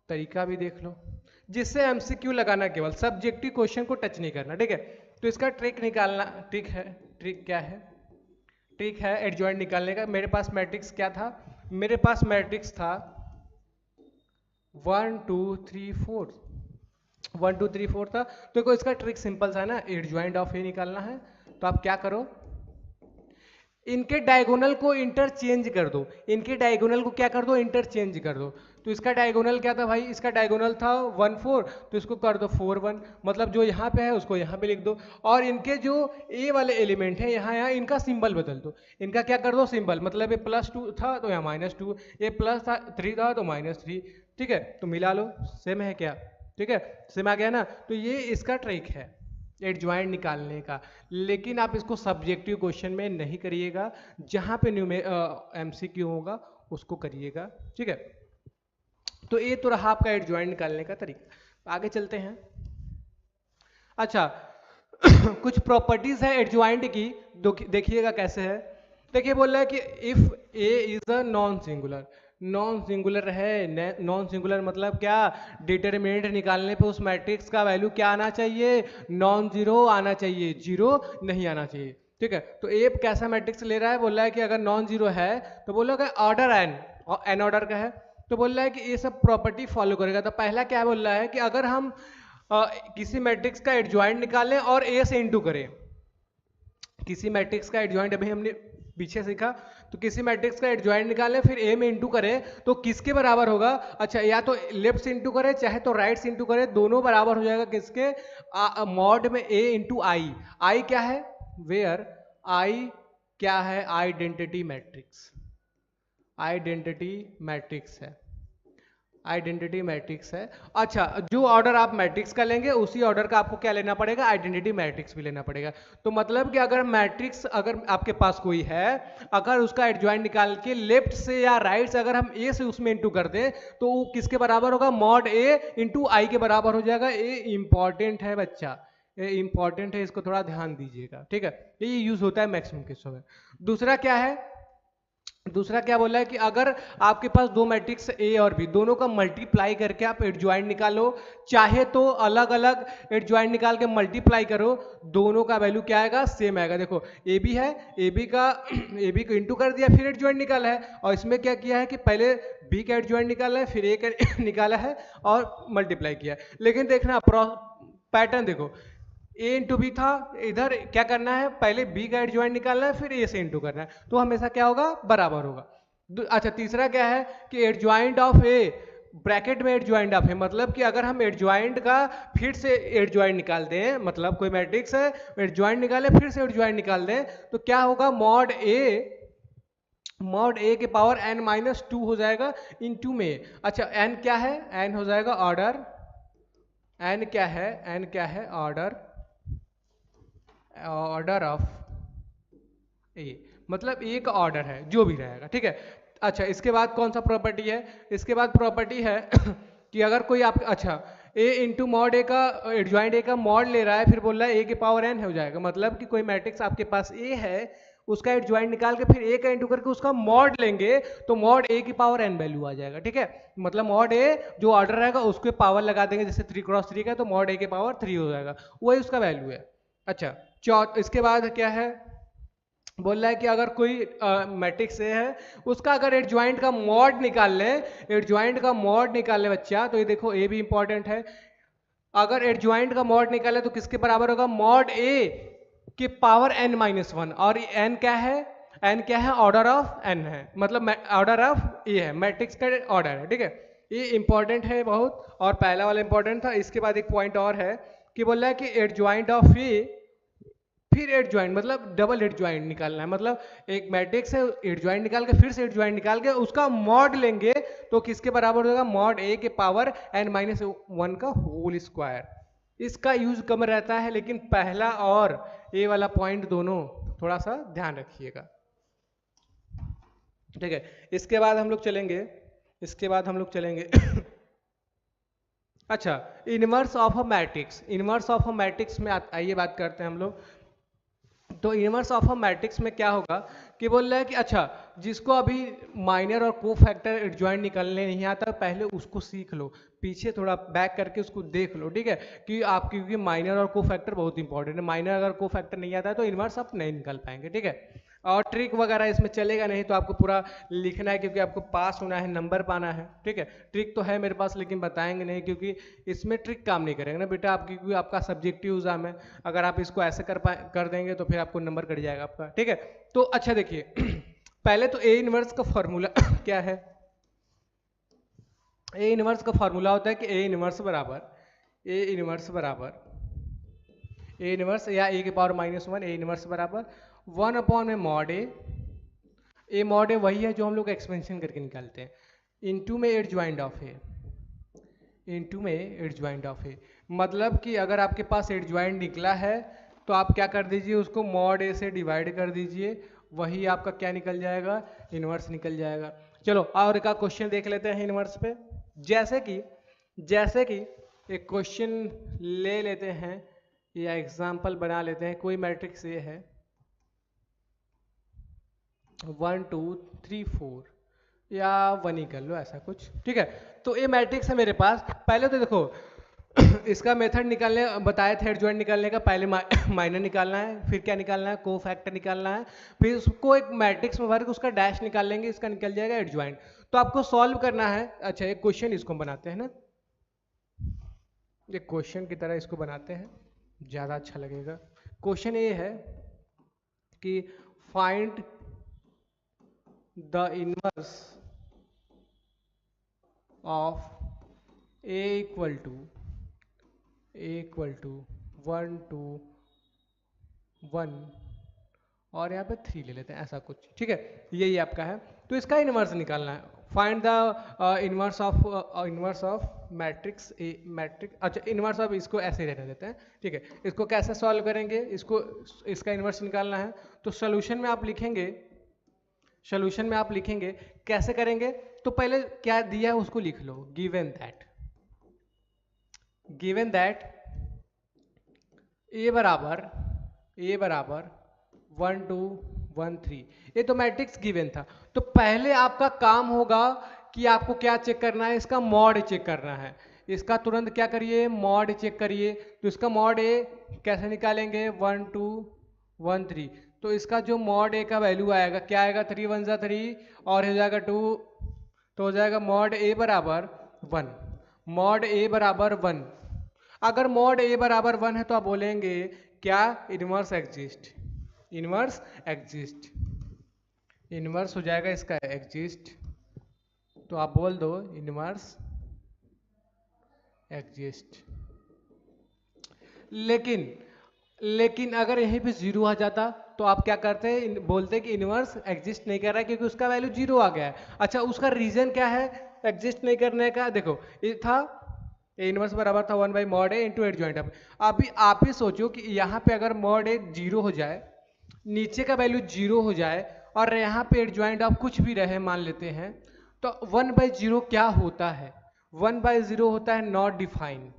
A: तरीका भी देख लो, जिससे एमसीक्यू लगाना, केवल सब्जेक्टिव क्वेश्चन को टच नहीं करना। ठीक है। तो इसका ट्रिक निकालना, ट्रिक है, ट्रिक क्या है, ट्रिक है एडजॉइंट निकालने का। मेरे पास मैट्रिक्स क्या था, मेरे पास मैट्रिक्स था 1 2 3 4, 1 2 3 4 था। तो देखो इसका ट्रिक सिंपल सा है ना, एडजॉइंट ऑफ ए निकालना है, तो आप क्या करो, इनके डायगोनल को इंटरचेंज कर दो, इनके डायगोनल को क्या कर दो, इंटरचेंज कर दो। तो इसका डायगोनल क्या था भाई, इसका डायगोनल था 1 4, तो इसको कर दो 4 1, मतलब जो यहाँ पे है उसको यहाँ पे लिख दो, और इनके जो ए वाले एलिमेंट है यहाँ यहाँ इनका सिंबल बदल दो, इनका क्या कर दो सिंबल, मतलब ये +2 था तो यहाँ -2, ये +3 था तो -3। ठीक है। तो मिला लो, सेम है क्या, ठीक है सेम आ गया ना। तो ये इसका ट्रिक है एडजॉइंट निकालने का, लेकिन आप इसको सब्जेक्टिव क्वेश्चन में नहीं करिएगा, जहां पे एमसीक्यू होगा उसको करिएगा। ठीक है। तो ये तो रहा आपका एडजॉइंट निकालने का तरीका। आगे चलते हैं। अच्छा कुछ प्रॉपर्टीज है एडजॉइंट की, देखिएगा कैसे है। देखिए बोल रहा है कि if A is a non singular, non singular है, नॉन सिंगुलर मतलब क्या, डिटरमिनेंट निकालने पे उस मैट्रिक्स का वैल्यू क्या आना चाहिए, नॉन जीरो आना चाहिए, जीरो नहीं आना चाहिए। ठीक है। तो ए कैसा मैट्रिक्स ले रहा है, बोल रहा है कि अगर नॉन जीरो है तो बोल रहा है ऑर्डर एन ऑर्डर का है, तो बोल रहा है कि ये सब प्रॉपर्टी फॉलो करेगा। तो पहला क्या बोल रहा है कि अगर हम किसी मैट्रिक्स का एडजॉइंट निकालें और ए से इंटू करें, किसी मैट्रिक्स का एडजॉइंट अभी हमने पीछे सीखा, तो किसी मैट्रिक्स का एडजॉइंट निकालें फिर ए में इंटू करें, तो किसके बराबर होगा, अच्छा या तो लेफ्ट से इंटू करें चाहे तो राइट से इंटू करें, दोनों बराबर हो जाएगा किसके, मॉड में ए इंटू आई। आई क्या है, वेयर आई क्या है, आइडेंटिटी मैट्रिक्स, आइडेंटिटी मैट्रिक्स है, आइडेंटिटी मैट्रिक्स है। अच्छा, जो ऑर्डर आप मैट्रिक्स का लेंगे उसी ऑर्डर का आपको क्या लेना पड़ेगा, आइडेंटिटी मैट्रिक्स भी लेना पड़ेगा। तो मतलब कि अगर मैट्रिक्स अगर आपके पास कोई है, अगर उसका एडजॉइंट निकाल के लेफ्ट से या राइट से अगर हम ए से उसमें इंटू कर दें तो वो किसके बराबर होगा, मॉड ए इंटू आई के बराबर हो जाएगा। ए इंपॉर्टेंट है बच्चा, ये इंपॉर्टेंट है, इसको थोड़ा ध्यान दीजिएगा, ठीक है। ये यूज होता है मैक्सिमम केसों में। दूसरा क्या है, दूसरा क्या बोला है कि अगर आपके पास दो मैट्रिक्स ए और बी दोनों का मल्टीप्लाई करके आप एडजॉइंट निकालो, चाहे तो अलग अलग एडजॉइंट निकाल के मल्टीप्लाई करो, दोनों का वैल्यू क्या आएगा, सेम आएगा। देखो ए बी है, ए बी का ए बी को इंटू कर दिया फिर एडजॉइंट निकाला है, और इसमें क्या किया है कि पहले बी का एडजॉइंट निकाला है फिर ए का निकाला है और मल्टीप्लाई किया है। लेकिन देखना पैटर्न देखो, ए इंटू बी था, इधर क्या करना है, पहले बी का एडजॉइंट निकालना है फिर ए से इंटू करना है, तो हमेशा क्या होगा, बराबर होगा। अच्छा, तीसरा क्या है कि एडजॉइंट ऑफ ए, ब्रैकेट में एडजॉइंट ऑफ ए, मतलब कि अगर हम एडजॉइंट का फिर से एडजॉइंट निकाल दें, मतलब कोई मैट्रिक्स है एडजॉइंट निकाले फिर से एडजॉइंट निकाल दें, तो क्या होगा, मॉड ए के पावर n माइनस टू हो जाएगा इन टू में। अच्छा, n क्या है, n हो जाएगा ऑर्डर, n क्या है, n क्या है, ऑर्डर ऑफ ए, मतलब ए का ऑर्डर है जो भी रहेगा, ठीक है। अच्छा, इसके बाद कौन सा प्रॉपर्टी है, इसके बाद प्रॉपर्टी है कि अगर कोई आप, अच्छा ए इंटू मॉड ए का एडजॉइंट ए का मॉड ले रहा है, फिर बोल रहा है ए के पावर एन हो जाएगा, मतलब कि कोई मैट्रिक्स आपके पास ए है, उसका एडजॉइंट निकाल के फिर ए का इंटू करके उसका मॉड लेंगे तो मॉड ए की पावर एन वैल्यू आ जाएगा, ठीक है। मतलब मॉड ए जो ऑर्डर रहेगा उसके पावर लगा देंगे, जैसे 3 × 3 का, तो मॉड ए के पावर 3 हो जाएगा, वही उसका वैल्यू है। अच्छा, इसके बाद क्या है, बोल रहा है कि अगर कोई मैट्रिक्स ए है उसका अगर एडजॉइंट का मॉड निकाल ले, एडजॉइंट का मॉड निकाल ले बच्चा, तो ये देखो ए भी इंपॉर्टेंट है, अगर एडजॉइंट का मॉड निकाले तो किसके बराबर होगा, मॉड ए के पावर n माइनस वन, और n क्या है, n क्या है, ऑर्डर ऑफ n है, मतलब ऑर्डर ऑफ ए है, मैट्रिक्स का ऑर्डर है, ठीक है। ये इंपॉर्टेंट है बहुत, और पहला वाला इंपॉर्टेंट था। इसके बाद एक पॉइंट और है कि बोल रहा है कि एडजॉइंट ऑफ ए फिर एडजॉइंट, मतलब डबल एडजॉइंट निकालना है, मतलब एक मैट्रिक्स है एडजॉइंट निकाल के फिर से एडजॉइंट निकाल के उसका मॉड लेंगे तो किसके बराबर होगा, मॉड ए के पावर n माइनस वन का होल स्क्वायर। इसका यूज कम रहता है, लेकिन पहला और ए वाला पॉइंट दोनों थोड़ा सा ध्यान रखिएगा, ठीक है। इसके बाद हम लोग चलेंगे, इसके बाद हम लोग चलेंगे अच्छा, inverse of a matrix, inverse of a matrix में आइए बात करते हैं हम लोग। तो इनवर्स ऑफ अ मैट्रिक्स में क्या होगा कि बोल रहा है कि अच्छा, जिसको अभी माइनर और को फैक्टर एडजॉइंट निकालने नहीं आता पहले उसको सीख लो, पीछे थोड़ा बैक करके उसको देख लो, ठीक है, कि आप, क्योंकि माइनर और को फैक्टर बहुत इंपॉर्टेंट है, माइनर अगर को फैक्टर नहीं आता है तो इनवर्स आप नहीं निकाल पाएंगे, ठीक है। और ट्रिक वगैरह इसमें चलेगा नहीं, तो आपको पूरा लिखना है क्योंकि आपको पास होना है, नंबर पाना है, ठीक है। ट्रिक तो है मेरे पास लेकिन बताएंगे नहीं, क्योंकि इसमें ट्रिक काम नहीं करेंगे ना बेटा आप, क्योंकि आपका सब्जेक्टिव एग्जाम है, अगर आप इसको ऐसे कर देंगे तो फिर आपको नंबर कट जाएगा आपका, ठीक है। तो अच्छा देखिए पहले तो ए इनवर्स का फॉर्मूला क्या है, ए इनवर्स का फॉर्मूला होता है कि ए इनवर्स बराबर ए इनवर्स या ए के power minus one, A inverse बराबर 1 में मॉड ए मॉड ए वही है जो हम लोग एक्सपेंशन करके निकालते हैं, इनटू में एडजॉइंट ऑफ ए, इनटू में एडजॉइंट ऑफ ए, मतलब कि अगर आपके पास एडजॉइंट निकला है तो आप क्या कर दीजिए, उसको मॉड ए से डिवाइड कर दीजिए, वही आपका क्या निकल जाएगा, इनवर्स निकल जाएगा। चलो और एक क्वेश्चन देख लेते हैं इनवर्स पे, जैसे कि एक क्वेश्चन ले लेते हैं या एग्जाम्पल बना लेते हैं, कोई मैट्रिक्स ये है 1 2 3 4 या 1 ही कर लो ऐसा कुछ, ठीक है। तो ये मैट्रिक्स है मेरे पास, पहले तो देखो इसका मेथड निकालने बताए थे, एडजॉइंट निकालने का, पहले माइनर निकालना है, फिर क्या निकालना है, को फैक्टर निकालना है, फिर उसको एक मैट्रिक्स में भर के उसका डैश निकाल लेंगे, इसका निकल जाएगा एडजॉइंट। तो आपको सॉल्व करना है। अच्छा, एक क्वेश्चन इसको बनाते हैं ना, एक क्वेश्चन की तरह इसको बनाते हैं, ज़्यादा अच्छा लगेगा। क्वेश्चन ये है कि find the inverse of A equal to 1 2 1 और यहाँ पे 3 ले लेते हैं, ऐसा कुछ, ठीक है। यही आपका है, तो इसका इनवर्स निकालना है। Find the inverse of matrix A matrix. अच्छा इनवर्स ऑफ, इसको ऐसे ही रहने देते हैं, ठीक है। इसको कैसे सॉल्व करेंगे, इसको इसका इनवर्स निकालना है तो सोल्यूशन में आप लिखेंगे, सोल्यूशन में आप लिखेंगे कैसे करेंगे, तो पहले क्या दिया है उसको लिख लो। गिवन दैट ए बराबर 1 2 1 3, ये तो मैट्रिक्स गिवन था। तो पहले आपका काम होगा कि आपको क्या चेक करना है, इसका मॉड चेक करना है। इसका तुरंत क्या करिए, मॉड चेक करिए। तो इसका मॉड ए कैसे निकालेंगे, 1 2 1 3। तो इसका जो मॉड ए का वैल्यू आएगा क्या आएगा, 3 1 जा 3 और हो जाएगा 2, तो हो जाएगा मॉड ए बराबर 1। मॉड ए बराबर 1, अगर मॉड ए बराबर 1 है तो आप बोलेंगे क्या, inverse exist. Inverse exist, inverse हो जाएगा इसका एग्जिस्ट, तो आप बोल दो इनवर्स एग्जिस्ट। लेकिन अगर यहीं पे जीरो आ जाता तो आप क्या करते हैं, बोलते कि इनवर्स एग्जिस्ट नहीं कर रहा है क्योंकि उसका वैल्यू जीरो आ गया है। अच्छा उसका रीजन क्या है एग्जिस्ट नहीं करने का, देखो ये था ए इनवर्स बराबर था 1 by mod A into adjoint of. अभी आप ही सोचो कि यहाँ पे अगर मॉड ए जीरो हो जाए, नीचे का वैल्यू जीरो हो जाए और यहाँ पे एडजॉइंट ऑफ कुछ भी रहे मान लेते हैं, तो 1 बाई जीरो क्या होता है, 1 बाई जीरो होता है नॉट डिफाइन।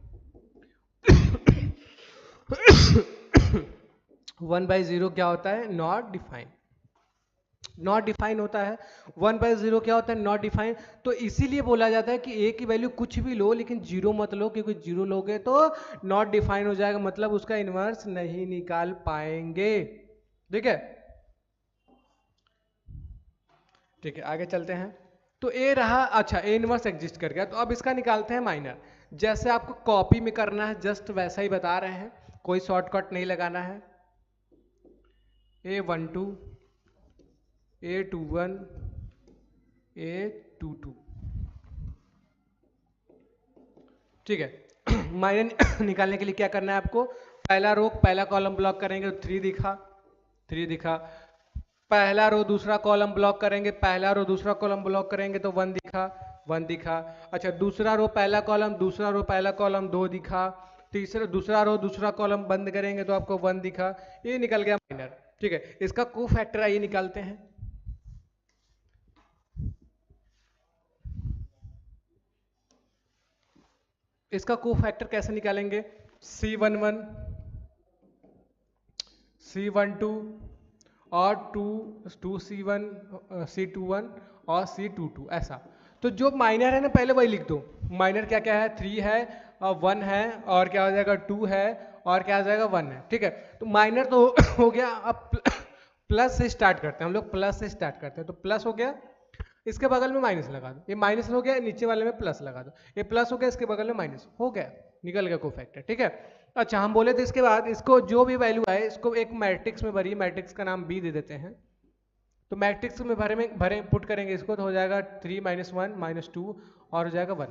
A: 1 बाई जीरो क्या होता है, नॉट डिफाइन। नॉट डिफाइन होता है 1 बाई जीरो, क्या होता है नॉट डिफाइन। तो इसीलिए बोला जाता है कि ए की वैल्यू कुछ भी लो लेकिन जीरो मत लो, क्योंकि जीरो लोगे तो नॉट डिफाइन हो जाएगा, मतलब उसका इनवर्स नहीं निकाल पाएंगे। ठीक है, ठीक है आगे चलते हैं। तो ए रहा, अच्छा ए इनवर्स एग्जिस्ट कर गया, तो अब इसका निकालते हैं माइनर। जैसे आपको कॉपी में करना है जस्ट वैसा ही बता रहे हैं, कोई शॉर्टकट नहीं लगाना है। A12 A21 A22, ठीक है। माइनर निकालने के लिए क्या करना है आपको, पहला रो पहला कॉलम ब्लॉक करेंगे तो 3 दिखा, 3 दिखा। पहला रो दूसरा कॉलम ब्लॉक करेंगे, पहला रो दूसरा कॉलम ब्लॉक करेंगे तो 1 दिखा, 1 दिखा। अच्छा दूसरा रो पहला कॉलम, दूसरा रो पहला कॉलम 2 दिखा। तीसरा दूसरा रो दूसरा कॉलम बंद करेंगे तो आपको 1 दिखा। ये निकल गया माइनर, ठीक है। इसका को फैक्टर आइए निकालते हैं। इसका को फैक्टर कैसे निकालेंगे, C11 C12 और 2C1 C21 और C22 ऐसा। तो जो माइनर है ना पहले वही लिख दो। माइनर क्या क्या है, 3 है और 1 है और क्या हो जाएगा 2 है और क्या आ जाएगा 1 है, ठीक है। तो माइनर तो हो गया। अब प्लस से स्टार्ट करते हैं हम लोग, प्लस से स्टार्ट करते हैं। तो प्लस हो गया, इसके बगल में माइनस लगा दो, ये माइनस हो गया, नीचे वाले में प्लस लगा दो, ये प्लस हो गया, इसके बगल में माइनस हो गया, निकल गया को फैक्टर, ठीक है। अच्छा हम बोले थे इसके बाद इसको जो भी वैल्यू आए इसको एक मैट्रिक्स में भरिए, मैट्रिक्स का नाम बी दे देते हैं। तो मैट्रिक्स में भरे पुट करेंगे इसको, तो हो जाएगा 3 -1 -2 और हो जाएगा 1।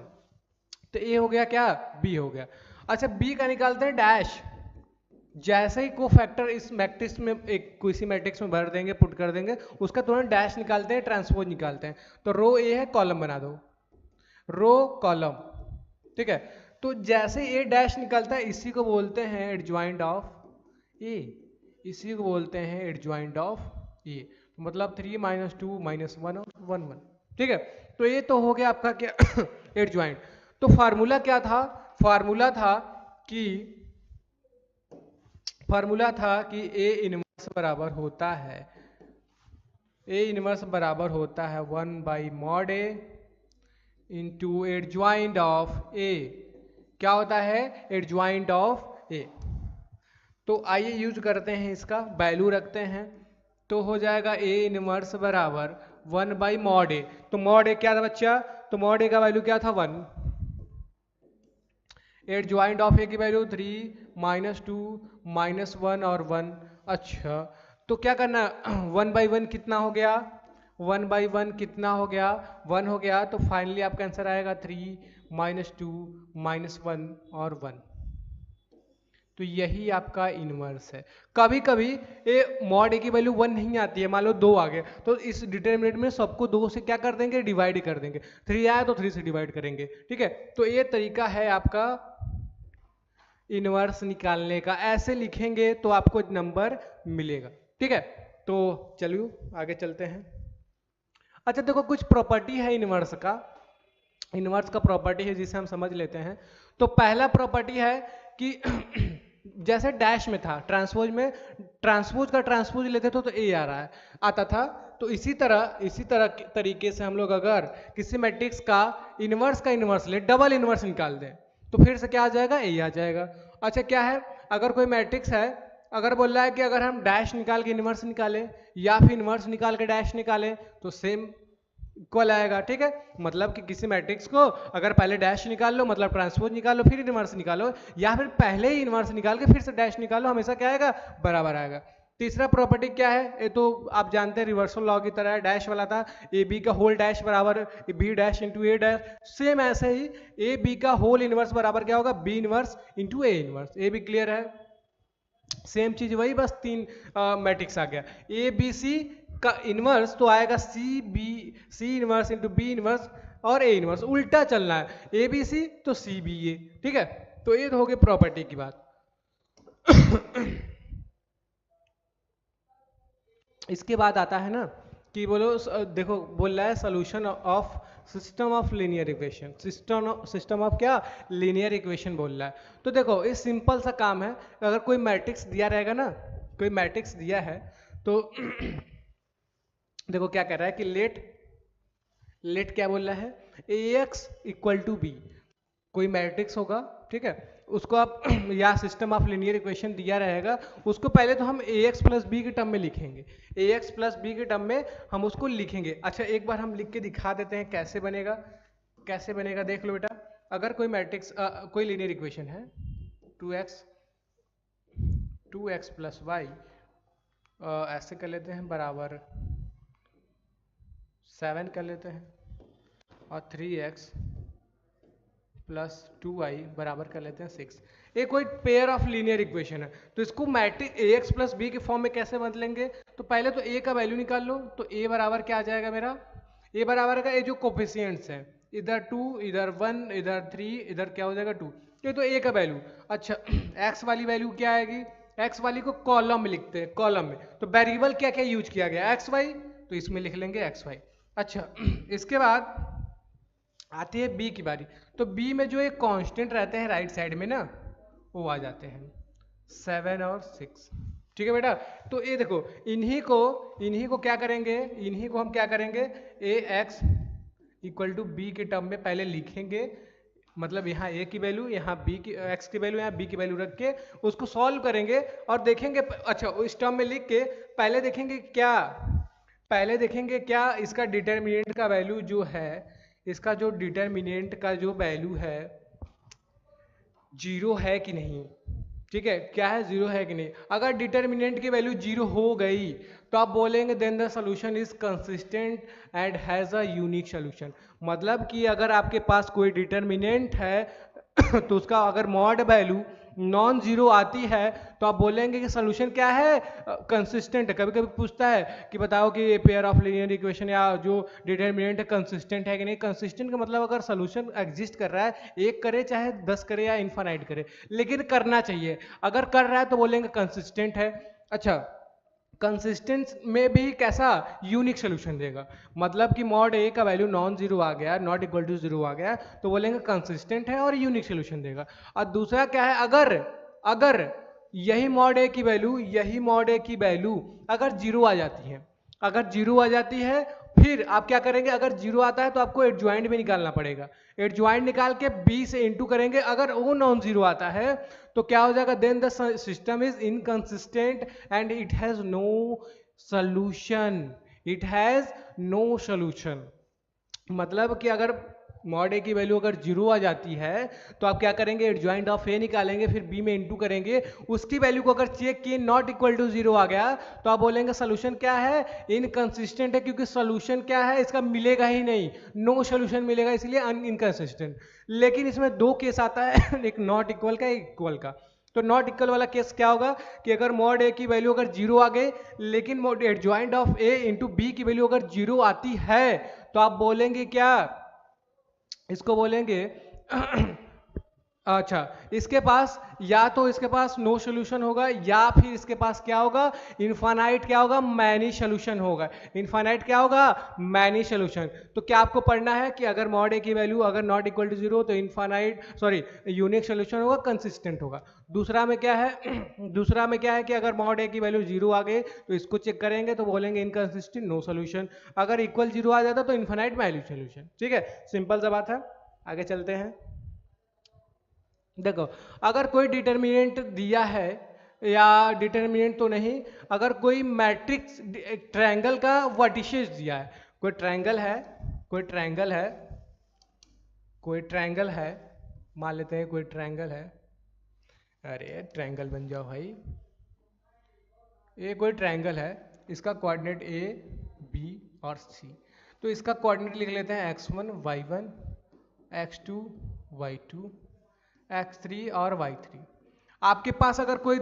A: तो ए हो गया क्या, बी हो गया। अच्छा बी का निकालते हैं डैश। जैसे ही को फैक्टर इस मैट्रिक्स में एक किसी मैट्रिक्स में भर देंगे, पुट कर देंगे, उसका तुरंत डैश निकालते हैं, ट्रांसपोज निकालते हैं। तो रो ए है, कॉलम बना दो, रो कॉलम, ठीक है। तो जैसे ए डैश निकलता है इसी को बोलते हैं एडजॉइंट ऑफ ए, इसी को बोलते हैं एडजॉइंट ऑफ ए। मतलब 3 -2 -1 और 1 1, ठीक है। तो ये तो हो गया आपका क्या एडजॉइंट। तो फार्मूला क्या था, फार्मूला था कि ए इनवर्स बराबर होता है, ए इनवर्स बराबर होता है 1 by mod A into adjoint of A. क्या होता है, एडजॉइंट ऑफ ए। तो आइए यूज करते हैं, इसका वैल्यू रखते हैं। तो हो जाएगा ए इनवर्स बराबर 1 बाई मॉड ए। तो मॉड ए क्या था बच्चा, तो मॉड ए का वैल्यू क्या था 1, एडजॉइंट ऑफ ए की वैल्यू 3 -2 -1 और 1। अच्छा तो क्या करना, 1 बाई 1 कितना हो गया, 1 बाई 1 कितना हो गया, 1 हो गया। तो फाइनली आपका आंसर आएगा 3 -2 -1 और 1। तो यही आपका इनवर्स है। कभी कभी ए मॉड ए की वैल्यू 1 नहीं आती है, मान लो 2 आ गए, तो इस डिटरमिनेंट में सबको 2 से क्या कर देंगे, डिवाइड कर देंगे। 3 आया तो 3 से डिवाइड करेंगे, ठीक है। तो ये तरीका है आपका इनवर्स निकालने का, ऐसे लिखेंगे तो आपको नंबर मिलेगा, ठीक है। तो चलिए आगे चलते हैं। अच्छा देखो, कुछ प्रॉपर्टी है इनवर्स का, इनवर्स का प्रॉपर्टी है जिसे हम समझ लेते हैं। तो पहला प्रॉपर्टी है कि जैसे डैश में था, ट्रांसपोज में, ट्रांसपोज का ट्रांसपोज लेते थे तो ए आ रहा है, आता था। तो इसी तरह तरीके से हम लोग अगर किसी मैट्रिक्स का इनवर्स ले, डबल इनवर्स निकाल दें, तो फिर से क्या आ जाएगा, ए आ जाएगा। अच्छा क्या है, अगर कोई मैट्रिक्स है, अगर बोल रहा है कि अगर हम डैश निकाल के इनवर्स निकालें या फिर इनवर्स निकाल के डैश निकालें तो सेम इक्वल आएगा, ठीक है। मतलब कि किसी मैट्रिक्स को अगर पहले डैश निकाल लो, मतलब ट्रांसपोज निकालो, फिर इनवर्स निकालो, या फिर पहले ही इनवर्स निकाल के फिर से डैश निकालो, हमेशा क्या आएगा, बराबर आएगा। तीसरा प्रॉपर्टी क्या है, ये तो आप जानते हैं रिवर्सल लॉ की तरह है, डैश वाला था, ए बी का होल डैश बराबर B dash into A dash, same ऐसे ही ए बी का होल इनवर्स बराबर क्या होगा, B inverse into A inverse. ये भी क्लियर है, सेम चीज वही, बस 3 मैट्रिक्स आ गया। ए बी सी का इनवर्स तो आएगा C inverse into B inverse और ए इनवर्स, उल्टा चलना है, ए बी सी तो सी बी ए, ठीक है। तो ये हो गई प्रॉपर्टी की बात। इसके बाद आता है ना कि बोलो, देखो बोल रहा है solution of system of linear equation, system of क्या, लीनियर इक्वेशन बोल रहा है। तो देखो ये सिंपल सा काम है, अगर कोई मैट्रिक्स दिया रहेगा ना, कोई मैट्रिक्स दिया है तो देखो क्या कह रहा है कि लेट क्या बोल रहा है, ax इक्वल टू बी, कोई मैट्रिक्स होगा, ठीक है, उसको आप या सिस्टम ऑफ लीनियर इक्वेशन दिया रहेगा, उसको पहले तो हम ax प्लस बी के टर्म में लिखेंगे, ax प्लस बी के टर्म में हम उसको लिखेंगे। अच्छा एक बार हम लिख के दिखा देते हैं कैसे बनेगा, कैसे बनेगा देख लो बेटा। अगर कोई मैट्रिक्स कोई लीनियर इक्वेशन है 2x प्लस वाई, ऐसे कर लेते हैं बराबर 7 कर लेते हैं, और 3x प्लस 2y बराबर कर लेते हैं 6। ये कोई पेयर ऑफ लीनियर इक्वेशन है, तो इसको मैट्रिक्स ax प्लस बी के फॉर्म में कैसे बदलेंगे, तो पहले तो a का वैल्यू निकाल लो, तो a बराबर क्या आ जाएगा मेरा, a बराबर का ये जो कोफिशिएंट्स हैं, इधर 2 इधर 1 इधर 3 इधर क्या हो जाएगा 2, ये तो a का वैल्यू। अच्छा x वाली वैल्यू क्या आएगी, x वाली को कॉलम में लिखते हैं, कॉलम में, तो वेरिएबल क्या क्या यूज किया गया, एक्स वाई, तो इसमें लिख लेंगे एक्स वाई। अच्छा इसके बाद आती है बी की बारी, तो बी में जो एक कांस्टेंट रहते हैं राइट साइड में ना, वो आ जाते हैं 7 और 6, ठीक है बेटा। तो ये देखो इन्हीं को क्या करेंगे, इन्हीं को हम क्या करेंगे, ए एक्स इक्वल टू बी के टर्म में पहले लिखेंगे, मतलब यहाँ a की वैल्यू, यहाँ b की x की वैल्यू, यहाँ b की वैल्यू रख के उसको सॉल्व करेंगे और देखेंगे। अच्छा इस टर्म में लिख के पहले देखेंगे क्या इसका डिटरमिनेंट का वैल्यू जो है, इसका जो डिटरमिनेंट का जो वैल्यू है 0 है कि नहीं, ठीक है, क्या है 0 है कि नहीं। अगर डिटरमिनेंट की वैल्यू 0 हो गई तो आप बोलेंगे then the solution is consistent and has a unique solution. मतलब कि अगर आपके पास कोई डिटरमिनेंट है तो उसका अगर मॉड वैल्यू नॉन जीरो आती है तो आप बोलेंगे कि सोल्यूशन क्या है, कंसिस्टेंट है। कभी कभी पूछता है कि बताओ कि पेयर ऑफ लीनियर इक्वेशन या जो डिटरमिनेंट है कंसिस्टेंट है कि नहीं। कंसिस्टेंट का मतलब अगर सोल्यूशन एग्जिस्ट कर रहा है, एक करे चाहे 10 करे या इन्फानाइट करे, लेकिन करना चाहिए। अगर कर रहा है तो बोलेंगे कंसिस्टेंट है। अच्छा कंसिस्टेंट में भी कैसा, यूनिक सोल्यूशन देगा। मतलब कि मॉड ए का वैल्यू नॉन जीरो आ गया, नॉट इक्वल टू जीरो आ गया, तो बोलेंगे कंसिस्टेंट है और यूनिक सोल्यूशन देगा। और दूसरा क्या है, अगर यही मॉड ए की वैल्यू अगर जीरो आ जाती है, अगर जीरो आ जाती है फिर आप क्या करेंगे, अगर जीरो आता है तो आपको एडजॉइंट भी निकालना पड़ेगा। एडजॉइंट निकाल के बी से इंटू करेंगे, अगर वो नॉन जीरो आता है तो क्या हो जाएगा, then the system is inconsistent and it has no solution. मतलब कि अगर मॉड ए की वैल्यू अगर जीरो आ जाती है तो आप क्या करेंगे, एडजॉइंट ऑफ ए निकालेंगे, फिर बी में इंटू करेंगे, उसकी वैल्यू को अगर चेक किए नॉट इक्वल टू जीरो आ गया तो आप बोलेंगे सोल्यूशन क्या है, इनकंसिस्टेंट है, क्योंकि सोल्यूशन क्या है इसका मिलेगा ही नहीं, नो सोल्यूशन मिलेगा, इसलिए इनकंसिस्टेंट। लेकिन इसमें दो केस आता है एक नॉट इक्वल का, एक इक्वल का। तो नॉट इक्वल वाला केस क्या होगा कि अगर मॉड ए की वैल्यू अगर 0 आ गई लेकिन mod adjoint of A into B की वैल्यू अगर 0 आती है तो आप बोलेंगे क्या, इसको बोलेंगे अच्छा इसके पास या तो इसके पास नो सोल्यूशन होगा या फिर इसके पास क्या होगा, इनफाइनाइट क्या होगा, मैनी सोल्यूशन होगा। इनफाइनाइट क्या होगा, मैनी सोल्यूशन। तो क्या आपको पढ़ना है कि अगर मॉड ए की वैल्यू अगर नॉट इक्वल टू 0 तो इनफाइनाइट यूनिक सोल्यूशन होगा, कंसिस्टेंट होगा। दूसरा में क्या है दूसरा में क्या है कि अगर मॉड ए की वैल्यू 0 आ गई तो इसको चेक करेंगे तो बोलेंगे इनकंसिस्टेंट, नो सोल्यूशन। अगर इक्वल 0 आ जाता तो इनफाइनाइट मैनी सोल्यूशन। ठीक है, सिंपल सा बात है। आगे चलते हैं। देखो अगर कोई डिटर्मिनेंट दिया है या डिटर्मिनेंट तो नहीं, अगर कोई मैट्रिक्स ट्रायंगल का वर्टिसेस दिया है, कोई ट्रायंगल है कोई ट्रायंगल है कोई ट्रायंगल है मान लेते हैं कोई ट्रायंगल है, अरे ट्रायंगल बन जाओ भाई। ये कोई ट्रायंगल है, इसका कोऑर्डिनेट ए बी और सी। तो इसका कोऑर्डिनेट लिख लेते हैं x1 y1 x2 y2 x3 और y3। आपके पास अगर कोई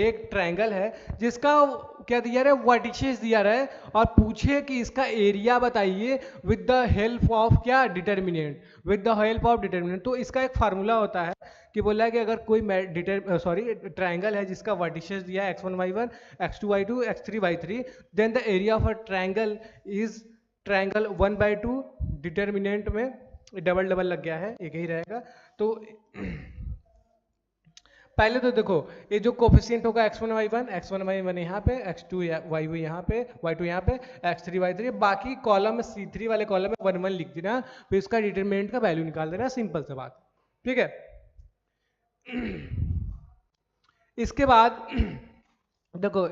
A: एक ट्रायंगल है जिसका क्या दिया रहा है, वर्टिसेस दिया रहा है, और पूछे कि इसका एरिया बताइए विद द हेल्प ऑफ क्या, determinant, with the help of determinant. तो इसका एक फार्मूला होता है कि बोला है कि अगर कोई ट्रायंगल है जिसका वर्टिसेस दिया है x1 y1 x2 y2 x3 y3, then the area of a triangle is triangle 1/2, determinant में डबल डबल लग गया है, एक ही रहेगा। तो पहले तो देखो ये जो कोफिशिएंट होगा x1 y1 यहाँ पे, x2 y2 यहाँ पे, y2 यहाँ पे, x3 y3, बाकी कॉलम में C3 वाले कॉलम में 1 1 लिख देना, फिर इसका डिटरमिनेंट का वैल्यू निकाल देना, सिंपल सा बात। ठीक है, इसके बाद देखो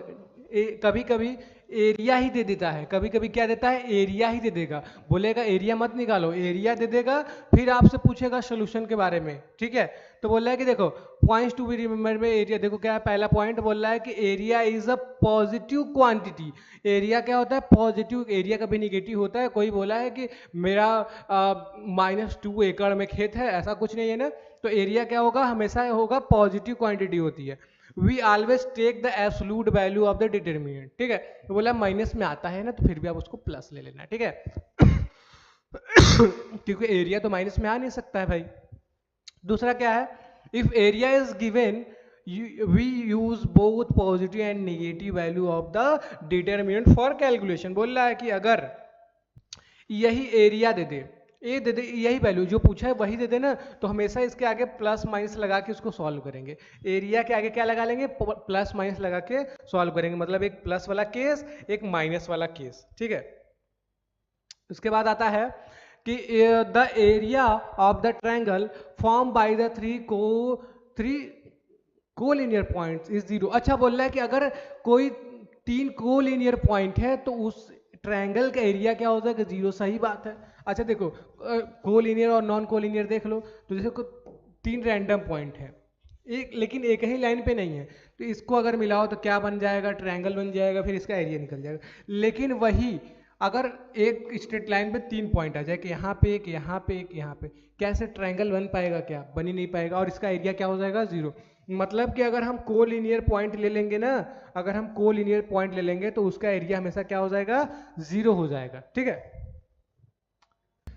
A: कभी कभी एरिया ही दे देता है, कभी कभी क्या देता है, एरिया ही दे देगा, बोलेगा एरिया मत निकालो, एरिया दे देगा, फिर आपसे पूछेगा सोल्यूशन के बारे में। ठीक है, तो बोल रहा है कि देखो पॉइंट्स टू बी रिमेंबर में एरिया, देखो क्या है, पहला पॉइंट बोल रहा है कि area is a positive quantity. Area क्या होता है, पॉजिटिव। एरिया कभी निगेटिव होता है? कोई बोला है कि मेरा -2 एकड़ में खेत है, ऐसा कुछ नहीं है ना। तो एरिया क्या होगा, हमेशा होगा पॉजिटिव क्वांटिटी होती है। We always take the absolute value of the determinant. ठीक है, तो बोला माइनस में आता है ना, तो फिर भी आप उसको प्लस ले लेना। ठीक है क्योंकि एरिया तो माइनस में आ नहीं सकता है भाई। दूसरा क्या है, if area is given we use both positive and negative value of the determinant for calculation. बोल रहा है कि अगर यही एरिया दे दे, ए दे दे, यही वैल्यू जो पूछा है वही दे देना, तो हमेशा इसके आगे प्लस माइनस लगा के उसको सॉल्व करेंगे। एरिया के आगे क्या लगा लेंगे, प्लस माइनस लगा के सॉल्व करेंगे, मतलब एक प्लस वाला केस एक माइनस वाला केस। ठीक है, उसके बाद आता है कि the area of the triangle form by the three collinear points is 0। अच्छा, बोल रहा है कि अगर कोई 3 कोलिनियर पॉइंट है तो उस ट्रायंगल का एरिया क्या होता है, 0। सही बात है। अच्छा देखो, कोलिनियर और नॉन कोलिनियर देख लो, तो जैसे 3 रैंडम पॉइंट है, लेकिन एक ही लाइन पे नहीं है, तो इसको अगर मिलाओ तो क्या बन जाएगा, ट्रायंगल बन जाएगा, फिर इसका एरिया निकल जाएगा। लेकिन वही अगर एक स्ट्रेट लाइन पे 3 पॉइंट आ जाए कि यहाँ पे एक, यहाँ पे एक, यहाँ पे, कैसे ट्रायंगल बन पाएगा, क्या बन ही नहीं पाएगा, और इसका एरिया क्या हो जाएगा, 0। मतलब कि अगर हम कोलिनियर पॉइंट ले लेंगे ना, अगर हम कोलिनियर पॉइंट ले लेंगे तो उसका एरिया हमेशा क्या हो जाएगा, 0 हो जाएगा। ठीक है,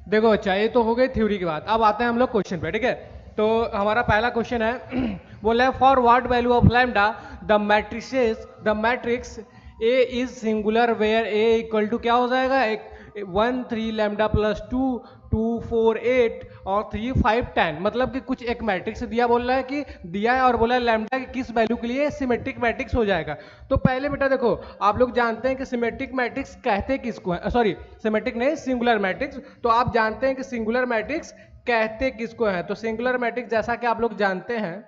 A: देखो अच्छा ये तो हो गई थ्योरी की बात। अब आते हैं हम लोग क्वेश्चन पे। ठीक है, तो हमारा पहला क्वेश्चन है बोला है for what value of lambda the matrix A is singular where A equal to क्या हो जाएगा, 1 3 लैम्डा प्लस 2 2 4 8 और 3 5 10। मतलब कि कुछ एक मैट्रिक्स दिया, बोल रहा है कि दिया है और बोला है लैम्डा की किस वैल्यू के लिए सिमेट्रिक मैट्रिक्स हो जाएगा। तो पहले बेटा देखो, आप लोग जानते हैं कि सिमेट्रिक मैट्रिक्स कहते किसको है, सॉरी सिमेट्रिक नहीं, सिंगुलर मैट्रिक्स। तो आप जानते हैं कि सिंगुलर मैट्रिक्स कहते किसको है। तो सिंगुलर मैट्रिक्स जैसा कि आप लोग जानते हैं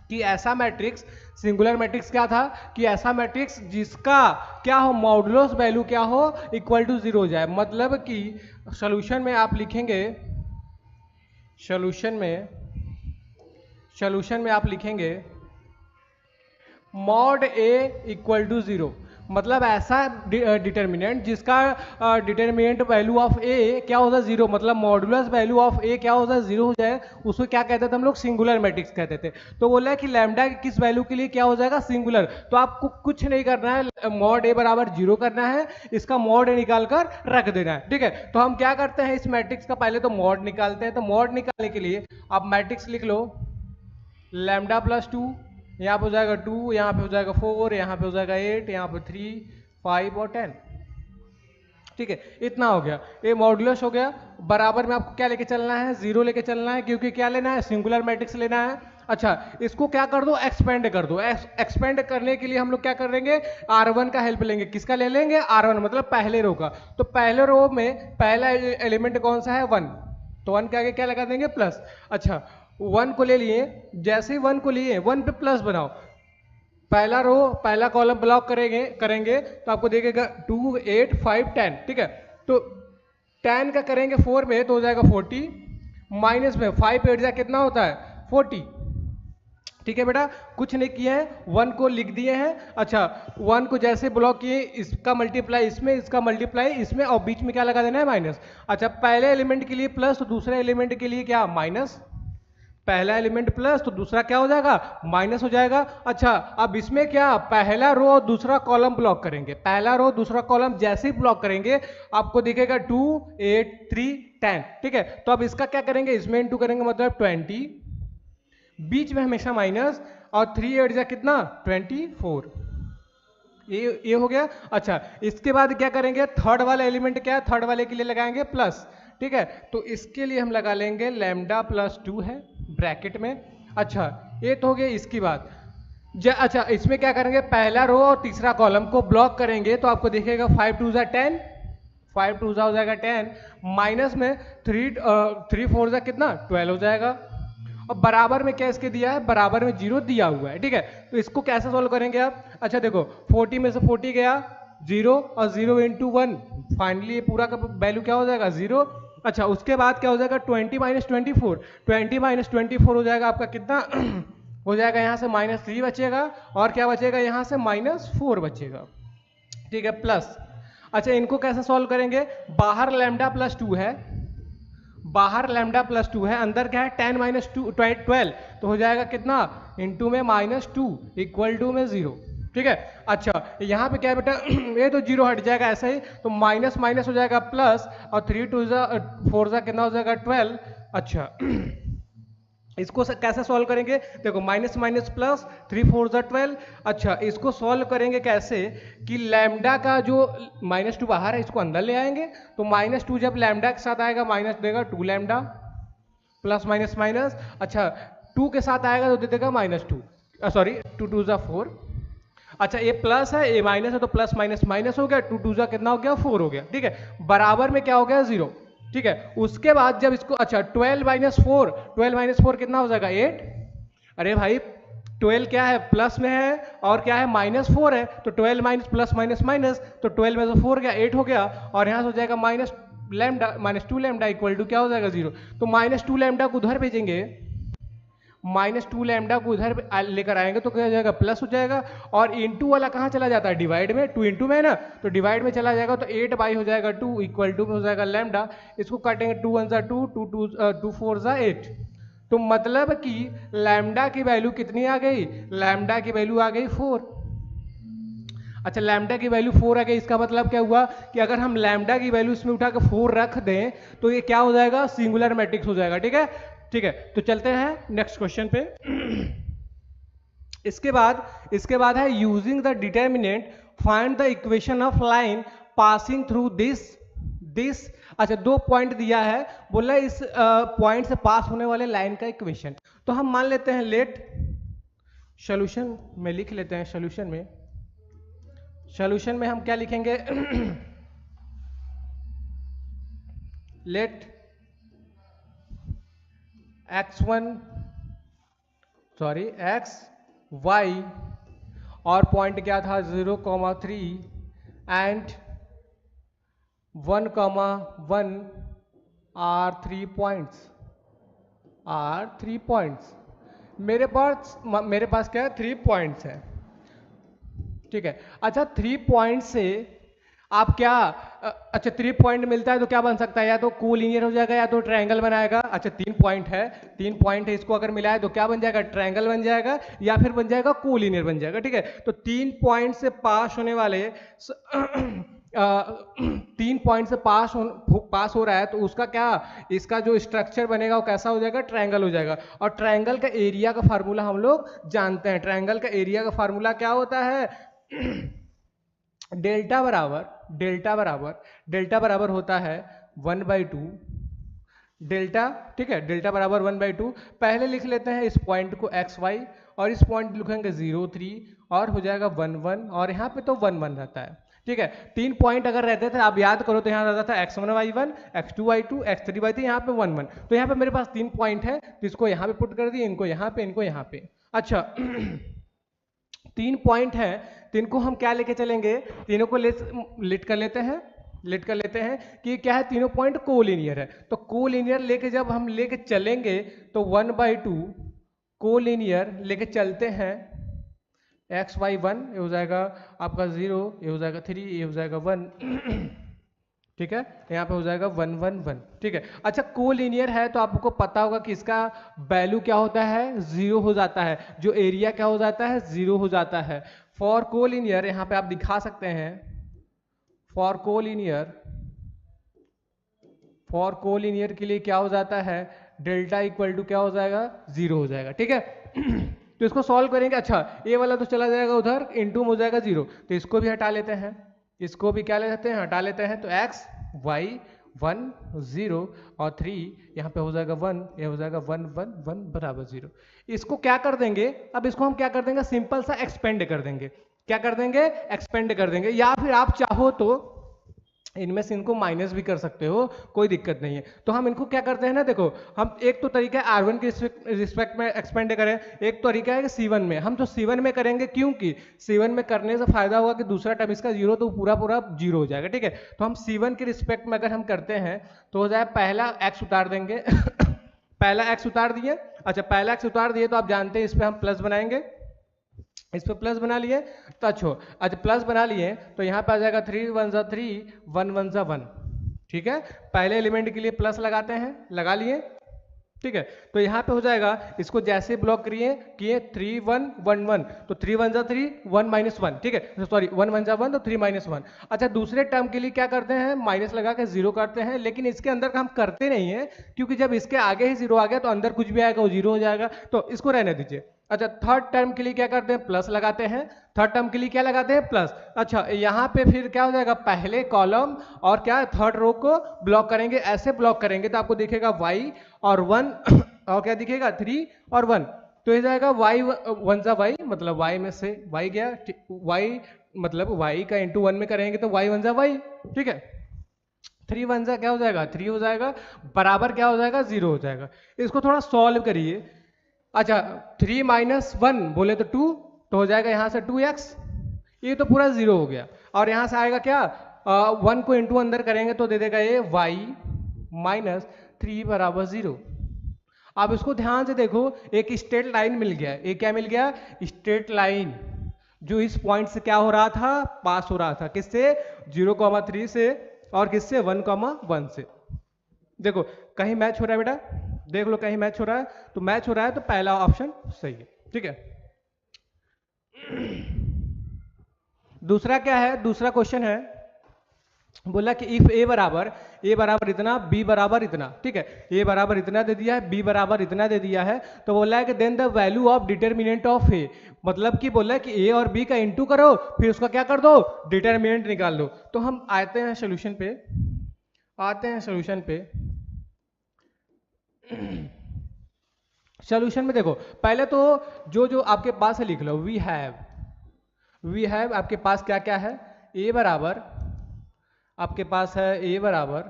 A: कि ऐसा मैट्रिक्स, सिंगुलर मैट्रिक्स क्या था कि ऐसा मैट्रिक्स जिसका क्या हो, मॉडुलस वैल्यू क्या हो, इक्वल टू 0 हो जाए। मतलब कि सॉल्यूशन में आप लिखेंगे, सॉल्यूशन में आप लिखेंगे मॉड ए इक्वल टू 0। मतलब ऐसा डिटर्मिनेंट जिसका डिटर्मिनेंट वैल्यू ऑफ ए क्या होता है जीरो, मतलब मॉडुलस वैल्यू ऑफ ए क्या होता है जीरो हो जाए, उसको क्या कहते थे हम लोग, सिंगुलर मैट्रिक्स कहते थे। तो बोला है कि लैम्डा किस वैल्यू के लिए क्या हो जाएगा, सिंगुलर। तो आपको कुछ नहीं करना है, मॉड ए बराबर जीरो करना है, इसका मॉड ए निकाल कर रख देना है, ठीक है। तो हम क्या करते हैं, इस मैट्रिक्स का पहले तो मॉड निकालते हैं। तो मॉड निकालने के लिए आप मैट्रिक्स लिख लो, लैम्डा प्लस 2, यहाँ पे हो जाएगा 2, यहाँ पे हो जाएगा 4, यहाँ पे हो जाएगा 8, यहाँ पे 3, 5 और 10, ठीक है। इतना हो गया, ये मॉडुलस हो गया। बराबर में आपको क्या लेके चलना है, जीरो लेके चलना है, क्योंकि क्या लेना है, सिंगुलर मैट्रिक्स लेना है। अच्छा, इसको क्या कर दो, एक्सपेंड कर दो। एक्सपेंड करने के लिए हम लोग क्या करेंगे, R1 का हेल्प लेंगे। किसका ले लेंगे, R1, मतलब पहले रो का। तो पहले रो में पहला एलिमेंट कौन सा है, 1, तो 1 के आगे क्या लगा देंगे, प्लस। अच्छा, 1 को ले लिए, जैसे ही 1 को लिए 1 पे प्लस बनाओ, पहला रो पहला कॉलम ब्लॉक करेंगे तो आपको देखेगा 2, 8, 5, 10, ठीक है। तो 10 का करेंगे 4 में तो हो जाएगा 40, माइनस में 5 8 जा कितना होता है, 40, ठीक है बेटा। कुछ नहीं किए हैं, 1 को लिख दिए हैं। अच्छा, 1 को जैसे ब्लॉक किए, इसका मल्टीप्लाई इसमें, इसका मल्टीप्लाई इसमें, और बीच में क्या लगा देना है, माइनस। अच्छा, पहले एलिमेंट के लिए प्लस तो दूसरे एलिमेंट के लिए क्या, माइनस। पहला एलिमेंट प्लस तो दूसरा क्या हो जाएगा, माइनस हो जाएगा। अच्छा, अब इसमें क्या, पहला रो और दूसरा कॉलम ब्लॉक करेंगे। पहला रो दूसरा कॉलम जैसे ही ब्लॉक करेंगे आपको दिखेगा 2, 8, 3, 10, ठीक है। तो अब इसका क्या करेंगे, इसमें इंटू करेंगे, मतलब 20, बीच में हमेशा माइनस, और 3 8 जा कितना, 24, ये हो गया। अच्छा, इसके बाद क्या करेंगे, थर्ड वाला एलिमेंट क्या है, थर्ड वाले के लिए लगाएंगे प्लस, ठीक है। तो इसके लिए हम लगा लेंगे लैम्डा प्लस 2 है ब्रैकेट में। अच्छा, ये तो हो गया इसकी बात। अच्छा, इसमें क्या करेंगे, पहला रो और तीसरा कॉलम को ब्लॉक करेंगे तो आपको दिखेगा 5 2 जा 10, 5 2 जा हो जाएगा 10, माइनस में 3 4 जा कितना, 12 हो जाएगा। और बराबर में क्या इसके दिया है, बराबर में 0 दिया हुआ है, ठीक है। तो इसको कैसे सोल्व करेंगे आप, अच्छा देखो, 40 में से 40 गया 0, और 0 इंटू 1, फाइनली पूरा का वैल्यू क्या हो जाएगा, 0। अच्छा, उसके बाद क्या हो जाएगा, 20 माइनस 24, 20 माइनस 24 हो जाएगा आपका कितना हो जाएगा, यहाँ से -3 बचेगा, और क्या बचेगा, यहाँ से -4 बचेगा, ठीक है, प्लस। अच्छा, इनको कैसे सॉल्व करेंगे, बाहर लैम्डा प्लस 2 है, बाहर लैम्डा प्लस 2 है, अंदर क्या है, 10 माइनस 2 12, तो हो जाएगा कितना, इंटू में -2 इक्वल टू में 0, ठीक है। अच्छा, यहाँ पे क्या है बेटा ये तो 0 हट जाएगा ऐसा ही, तो माइनस माइनस हो जाएगा प्लस, और 3 2 4 जा कितना हो जाएगा, 12। अच्छा इसको कैसे सॉल्व करेंगे, देखो माइनस माइनस प्लस, 3 4 जा 12। अच्छा, इसको सॉल्व करेंगे कैसे, कि लैम्डा का जो -2 बाहर है इसको अंदर ले आएंगे, तो -2 जब लैम्डा के साथ आएगा माइनस देगा 2 लैम्डा, प्लस माइनस माइनस। अच्छा, 2 के साथ आएगा तो दे देगा -2, सॉरी 2 2 जा 4। अच्छा, ये प्लस है, ये माइनस है, तो प्लस माइनस माइनस हो गया, 2 2 जा कितना हो गया, 4 हो गया, ठीक है। बराबर में क्या हो गया, 0, ठीक है। उसके बाद जब इसको, अच्छा 12 माइनस 4 कितना हो जाएगा, 8। अरे भाई 12 क्या है, प्लस में है, और क्या है, -4 है, तो 12 माइनस प्लस माइनस माइनस, तो 12 में से 4 गया, 8 हो गया, और यहाँ से हो जाएगा -2 लैम्डा इक्वल टू क्या हो जाएगा, 0। तो -2 लैम्डा को उधर भेजेंगे, -2 लैम्डा को उधर लेकर आएंगे तो क्या हो जाएगा, प्लस हो जाएगा, और इंटू वाला कहाँ चला जाता है, डिवाइड में, 2 इंटू में है ना, तो डिवाइड में चला जाएगा, तो 8 बाई हो जाएगा 2 इक्वल टू में हो जाएगा लैम्डा। इसको काटेंगे, 2 1 जा 2, 2 4 जा 8, तो मतलब कि लैम्डा की वैल्यू कितनी आ गई, लैम्डा की वैल्यू आ गई 4। अच्छा, लैम्डा की वैल्यू 4 आ गई, इसका मतलब क्या हुआ कि अगर हम लैम्डा की वैल्यू इसमें उठा के 4 रख दें तो ये क्या हो जाएगा, सिंगुलर मैट्रिक्स हो जाएगा, ठीक है। ठीक है, तो चलते हैं नेक्स्ट क्वेश्चन पे। इसके बाद है using the determinant find the equation of line passing through this. अच्छा, 2 पॉइंट दिया है, बोला इस पॉइंट से पास होने वाले लाइन का इक्वेशन। तो हम मान लेते हैं, लेट सॉल्यूशन में लिख लेते हैं, सॉल्यूशन में हम क्या लिखेंगे लेट x y, और पॉइंट क्या था 0,3 एंड 1,1 आर 3 पॉइंट्स। मेरे पास क्या है, 3 पॉइंट्स है, ठीक है। अच्छा 3 पॉइंट से आप क्या अच्छा 3 पॉइंट मिलता है तो क्या बन सकता है, या तो कोलिनियर हो जाएगा या तो ट्रायंगल बनाएगा। अच्छा 3 पॉइंट है, 3 पॉइंट है, इसको अगर मिलाए तो क्या बन जाएगा, ट्रायंगल बन जाएगा या फिर बन जाएगा कोलिनियर बन जाएगा। ठीक है, तो 3 पॉइंट से पास होने वाले 3 पॉइंट से पास हो रहा है तो उसका क्या, इसका जो स्ट्रक्चर बनेगा वो कैसा हो जाएगा, ट्रायंगल हो जाएगा। और ट्रायंगल का एरिया का फार्मूला हम लोग जानते हैं। ट्रायंगल का एरिया का फार्मूला क्या होता है, डेल्टा बराबर होता है 1/2 डेल्टा। ठीक है, डेल्टा बराबर 1/2। पहले लिख लेते हैं इस पॉइंट को एक्स वाई, और इस पॉइंट लिखेंगे 0 3 और हो जाएगा 1 1, और यहाँ पे तो 1 1 रहता है। ठीक है, 3 पॉइंट अगर रहते थे आप याद करो तो यहाँ रहता था x1 y1 x2 y2 x3 y3, यहाँ पे 1 1। तो यहाँ पे मेरे पास 3 पॉइंट है तो इसको यहाँ पे पुट कर दिए, इनको यहाँ पे, इनको यहाँ पे। अच्छा 3 पॉइंट है तो इनको हम क्या लेके चलेंगे, तीनों को लेट कर लेते हैं कि क्या है, तीनों पॉइंट कोलिनियर है। तो कोलिनियर लेके जब हम लेके चलेंगे तो 1/2 कोलिनियर लेके चलते हैं, एक्स वाई 1 ये हो जाएगा आपका 0, ये हो जाएगा 3, ये हो जाएगा 1। ठीक है, यहाँ पे हो जाएगा 1 1 1। ठीक है, अच्छा कोलिनियर है तो आपको पता होगा कि इसका वैल्यू क्या होता है, 0 हो जाता है। जो एरिया क्या हो जाता है, 0 हो जाता है। फॉर कोलिनियर यहाँ पे आप दिखा सकते हैं, फॉर कोलिनियर के लिए क्या हो जाता है, डेल्टा इक्वल टू क्या हो जाएगा, 0 हो जाएगा। ठीक है, तो इसको सॉल्व करेंगे। अच्छा ये वाला तो चला जाएगा उधर, इनटू हो जाएगा 0, तो इसको भी हटा लेते हैं, इसको भी क्या ले लेते हैं, हटा लेते हैं। तो x y 1 0 और 3 यहाँ पे हो जाएगा 1, ये हो जाएगा 1 1 1 बराबर 0। इसको क्या कर देंगे, अब इसको हम क्या कर देंगे, सिंपल सा एक्सपेंड कर देंगे। क्या कर देंगे, एक्सपेंड कर देंगे, या फिर आप चाहो तो इनमें से इनको माइनस भी कर सकते हो, कोई दिक्कत नहीं है। तो हम इनको क्या करते हैं ना, देखो हम एक तो तरीका है R1 के रिस्पेक्ट में एक्सपेंड करें, एक तरीका है कि C1 में। हम तो C1 में करेंगे क्योंकि C1 में करने से फायदा होगा कि दूसरा टर्म इसका 0 तो पूरा 0 हो जाएगा। ठीक है, तो हम C1 के रिस्पेक्ट में अगर हम करते हैं तो हो जाए पहला x उतार देंगे पहला x उतार दिए। अच्छा पहला x उतार दिए तो आप जानते हैं इस पर हम प्लस बनाएंगे, इस पे प्लस बना लिए तो अच्छा प्लस बना लिए तो यहाँ पे आ जाएगा 3 1 जा 3 1 1 जा 1। ठीक है, पहले एलिमेंट के लिए प्लस लगाते हैं, लगा लिए। ठीक है, तो यहाँ पे हो जाएगा, इसको जैसे ब्लॉक किए 3 1 1 1, तो 3 1 जा 3 1 -1। ठीक है, सॉरी 1 1 जा 1 तो 3 -1। अच्छा दूसरे टर्म के लिए क्या करते हैं, माइनस लगा के 0 करते हैं, लेकिन इसके अंदर का हम करते नहीं है क्योंकि जब इसके आगे ही 0 आ गया तो अंदर कुछ भी आएगा वो 0 हो जाएगा, तो इसको रहने दीजिए। अच्छा थर्ड टर्म के लिए क्या करते हैं, प्लस लगाते हैं, थर्ड टर्म के लिए क्या लगाते हैं, प्लस। अच्छा यहाँ पे फिर क्या हो जाएगा, पहले कॉलम और क्या थर्ड रो को ब्लॉक करेंगे, ऐसे ब्लॉक करेंगे तो आपको दिखेगा y और 1 और क्या दिखेगा 3 और 1, तो ये जाएगा y 1 जा y, मतलब y में से y गया, y मतलब y का इंटू 1 में करेंगे तो y 1 जा y। ठीक है, 3 1 जा क्या हो जाएगा, 3 हो जाएगा, बराबर क्या हो जाएगा, 0 हो जाएगा। इसको थोड़ा सॉल्व करिए। अच्छा 3 -1 बोले तो 2, तो हो जाएगा यहाँ से 2x, ये तो पूरा 0 हो गया। और यहाँ से आएगा क्या, 1 को इंटू अंदर करेंगे तो दे देगा ये y -3 बराबर 0। अब इसको ध्यान से देखो, एक स्ट्रेट लाइन मिल गया, एक क्या मिल गया, स्ट्रेट लाइन, जो इस पॉइंट से क्या हो रहा था, पास हो रहा था, किससे 0,3 से और किससे 1,1 से। देखो कहीं मैच हो रहा है बेटा, देख लो कहीं मैच हो रहा है, तो मैच हो रहा है तो पहला ऑप्शन सही है। ठीक है, दूसरा क्या है, दूसरा क्वेश्चन है, बोला कि इफ ए बराबर इतना, बी बराबर इतना। ठीक है, ए बराबर इतना दे दिया है, बी बराबर इतना दे दिया है, तो बोला है कि then the value of determinant of A, मतलब कि बोला है कि ए और बी का इंटू करो फिर उसका क्या कर दो, डिटर्मिनेंट निकाल दो। तो हम आते हैं सोल्यूशन पे, सॉल्यूशन में देखो पहले तो जो आपके पास है लिख लो, वी हैव आपके पास क्या क्या है, ए बराबर आपके पास है a बराबर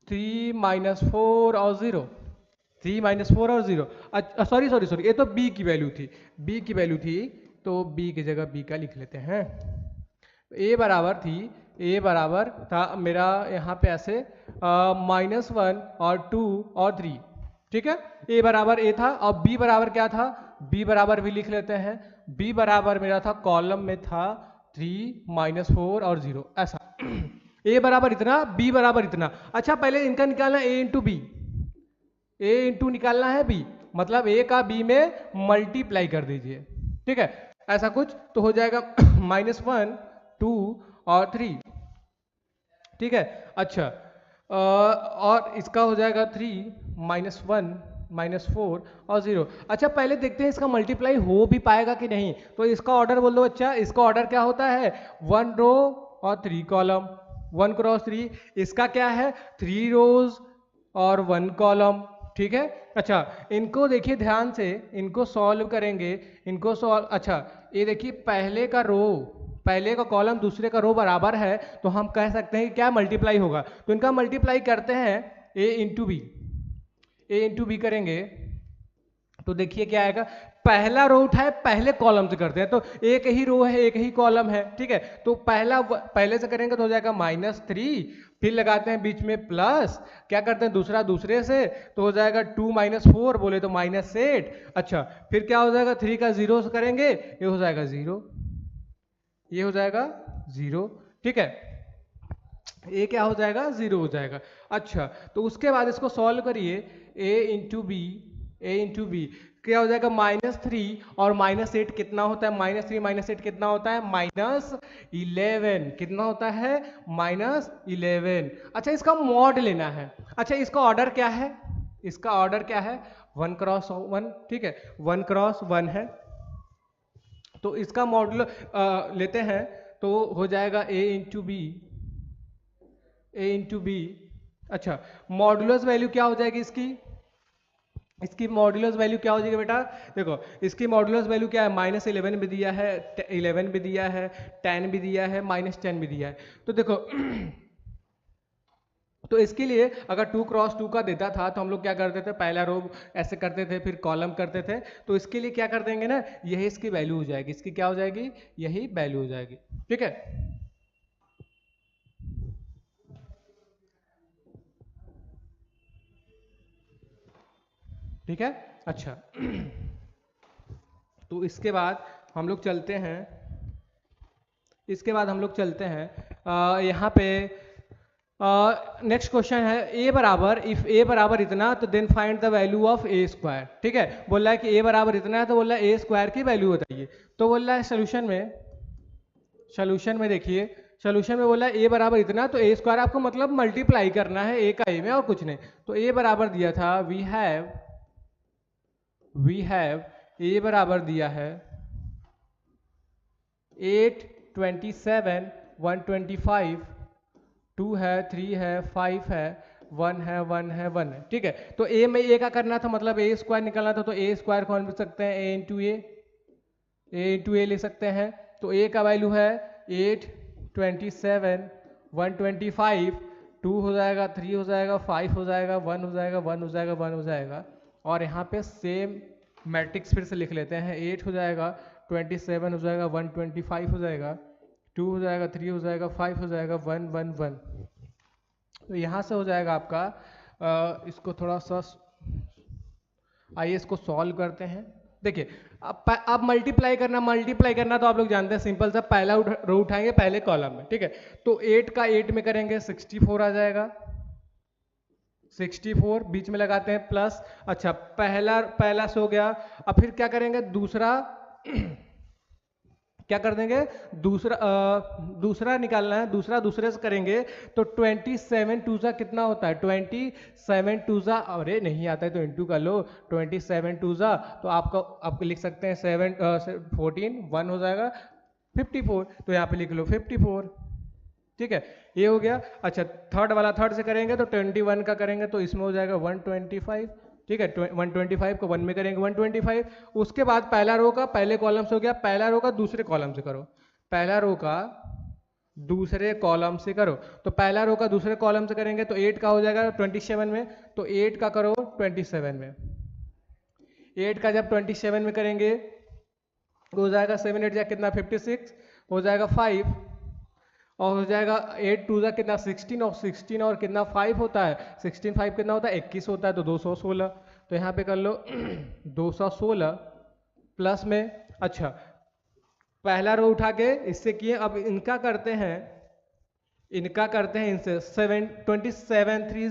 A: 3 -4 और 0, 3 -4 और 0। सॉरी ये तो b की वैल्यू थी, तो b की जगह b का लिख लेते हैं। a बराबर था मेरा यहाँ पे ऐसे -1 और 2 और 3, ठीक है, ए बराबर ए था और बी बराबर क्या था, बी बराबर भी लिख लेते हैं, बी बराबर मेरा था कॉलम में था 3 -4 और 0 ऐसा। ए बराबर इतना, बी बराबर इतना। अच्छा पहले इनका निकालना ए इंटू बी, ए इंटू निकालना है बी, मतलब ए का बी में मल्टीप्लाई कर दीजिए, ठीक है, ऐसा कुछ तो हो जाएगा -1 2 और 3, ठीक है। अच्छा और इसका हो जाएगा 3 -1 -4 और 0। अच्छा पहले देखते हैं इसका मल्टीप्लाई हो भी पाएगा कि नहीं, तो इसका ऑर्डर बोल दो बच्चा, इसका ऑर्डर क्या होता है 1 रो और 3 कॉलम, 1 क्रॉस 3, इसका क्या है 3 रोज और 1 कॉलम, ठीक है। अच्छा इनको देखिए ध्यान से, इनको सॉल्व करेंगे, इनको सॉल्व, अच्छा ये देखिए पहले का रो, पहले का कॉलम दूसरे का रो बराबर है, तो हम कह सकते हैं कि क्या मल्टीप्लाई होगा, तो इनका मल्टीप्लाई करते हैं ए इंटू बी, ए इंटू बी करेंगे तो देखिए क्या आएगा, पहला रो उठाए पहले कॉलम से करते हैं, तो एक ही रो है एक ही कॉलम है, ठीक है, तो पहले से करेंगे तो हो जाएगा -3, फिर लगाते हैं बीच में प्लस, क्या करते हैं दूसरा दूसरे से, तो हो जाएगा 2 -4 बोले तो -8। अच्छा फिर क्या हो जाएगा 3 का 0 से करेंगे, ये हो जाएगा 0, ये हो जाएगा 0, ठीक है, ये क्या हो जाएगा 0 हो जाएगा। अच्छा तो उसके बाद इसको सॉल्व करिए, ए इंटू बी, ए इंटू बी क्या हो जाएगा -3 और -8 कितना होता है, -3 -8 कितना होता है -11, कितना होता है -11। अच्छा इसका मॉड लेना है, अच्छा इसका ऑर्डर क्या है, इसका ऑर्डर क्या है 1 क्रॉस 1, ठीक है 1 क्रॉस 1 है, तो इसका मॉडुलो लेते हैं तो हो जाएगा ए इंटू बी, ए इंटू बी। अच्छा मॉडुलस वैल्यू क्या हो जाएगी इसकी, इसकी मॉडुलस वैल्यू क्या हो जाएगी बेटा, देखो इसकी मॉडुलस वैल्यू क्या है -11 भी दिया है, 11 भी दिया है, 10 भी दिया है, -10 भी दिया है, तो देखो तो इसके लिए अगर 2 क्रॉस 2 का देता था तो हम लोग क्या करते थे, पहला रो ऐसे करते थे फिर कॉलम करते थे, तो इसके लिए क्या कर देंगे ना, यही इसकी वैल्यू हो जाएगी, इसकी क्या हो जाएगी, यही वैल्यू हो जाएगी, ठीक है। ठीक है अच्छा तो इसके बाद हम लोग चलते हैं, इसके बाद हम लोग चलते हैं यहाँ पे नेक्स्ट क्वेश्चन है, ए बराबर, इफ ए बराबर इतना तो then find the value of A square, ठीक है, बोल रहा है कि ए बराबर इतना है तो बोल रहा है ए स्क्वायर की वैल्यू बताइए, तो बोल रहा है सोल्यूशन में देखिए, सोल्यूशन में बोला है ए बराबर इतना, तो ए स्क्वायर आपको मतलब मल्टीप्लाई करना है ए का ए में और कुछ नहीं, तो ए बराबर दिया था वी हैव ए बराबर दिया है 8 27 125, 2 है 3 है 5 है 1 है 1 है 1 है, ठीक है, तो ए में ए का करना था मतलब ए स्क्वायर निकालना था, तो ए स्क्वायर कौन लिख सकते हैं, ए इंटू ए ले सकते हैं, तो ए का वैल्यू है 8 27 125, 2 हो जाएगा 3 हो जाएगा 5 हो जाएगा 1 हो जाएगा 1 हो जाएगा 1 हो जाएगा, और यहाँ पे सेम मैट्रिक्स फिर से लिख लेते हैं, 8 हो जाएगा 27 हो जाएगा 125 हो जाएगा 2 हो जाएगा 3 हो जाएगा 5 हो जाएगा 1 1 1, तो यहाँ से हो जाएगा आपका इसको थोड़ा सा आइए इसको सॉल्व करते हैं। देखिए अब मल्टीप्लाई करना तो आप लोग जानते हैं, सिंपल सा पहला रो उठाएंगे पहले कॉलम में, ठीक है, तो 8 का 8 में करेंगे 64 आ जाएगा, 64 बीच में लगाते हैं प्लस, अच्छा पहला से हो गया, अब फिर क्या करेंगे दूसरा क्या कर देंगे, दूसरा निकालना है, दूसरा दूसरे से करेंगे, तो 27 टू सा कितना होता है 27 टू सा, अरे नहीं आता है तो इंटू कर लो, 27 टू सा तो आपको लिख सकते हैं 14 1 हो जाएगा 54, तो यहाँ पे लिख लो 54, ठीक है, ये हो गया। अच्छा थर्ड से करेंगे तो 21 का करेंगे तो इसमें हो जाएगा 125, ठीक है, 125 को 1 में करेंगे 125, उसके बाद पहला रो का पहले कॉलम से हो गया, पहला रो का दूसरे कॉलम से करो, पहला रो का दूसरे कॉलम से करो, तो पहला रो का दूसरे कॉलम से करेंगे तो 8 का हो जाएगा 27 में, तो 8 का करो 27 में, 8 का जब 27 में करेंगे हो जाएगा 7 8 जा कितना 56 हो जाएगा 5, और हो जाएगा 8 टू जा कितना 16, और 16 और कितना 5 होता है 16 5 कितना होता है 21 होता है, तो 216, तो यहाँ पे कर लो 216 प्लस में, अच्छा पहला रो उठा के इससे किए, अब इनका करते हैं इनसे 27 थ्री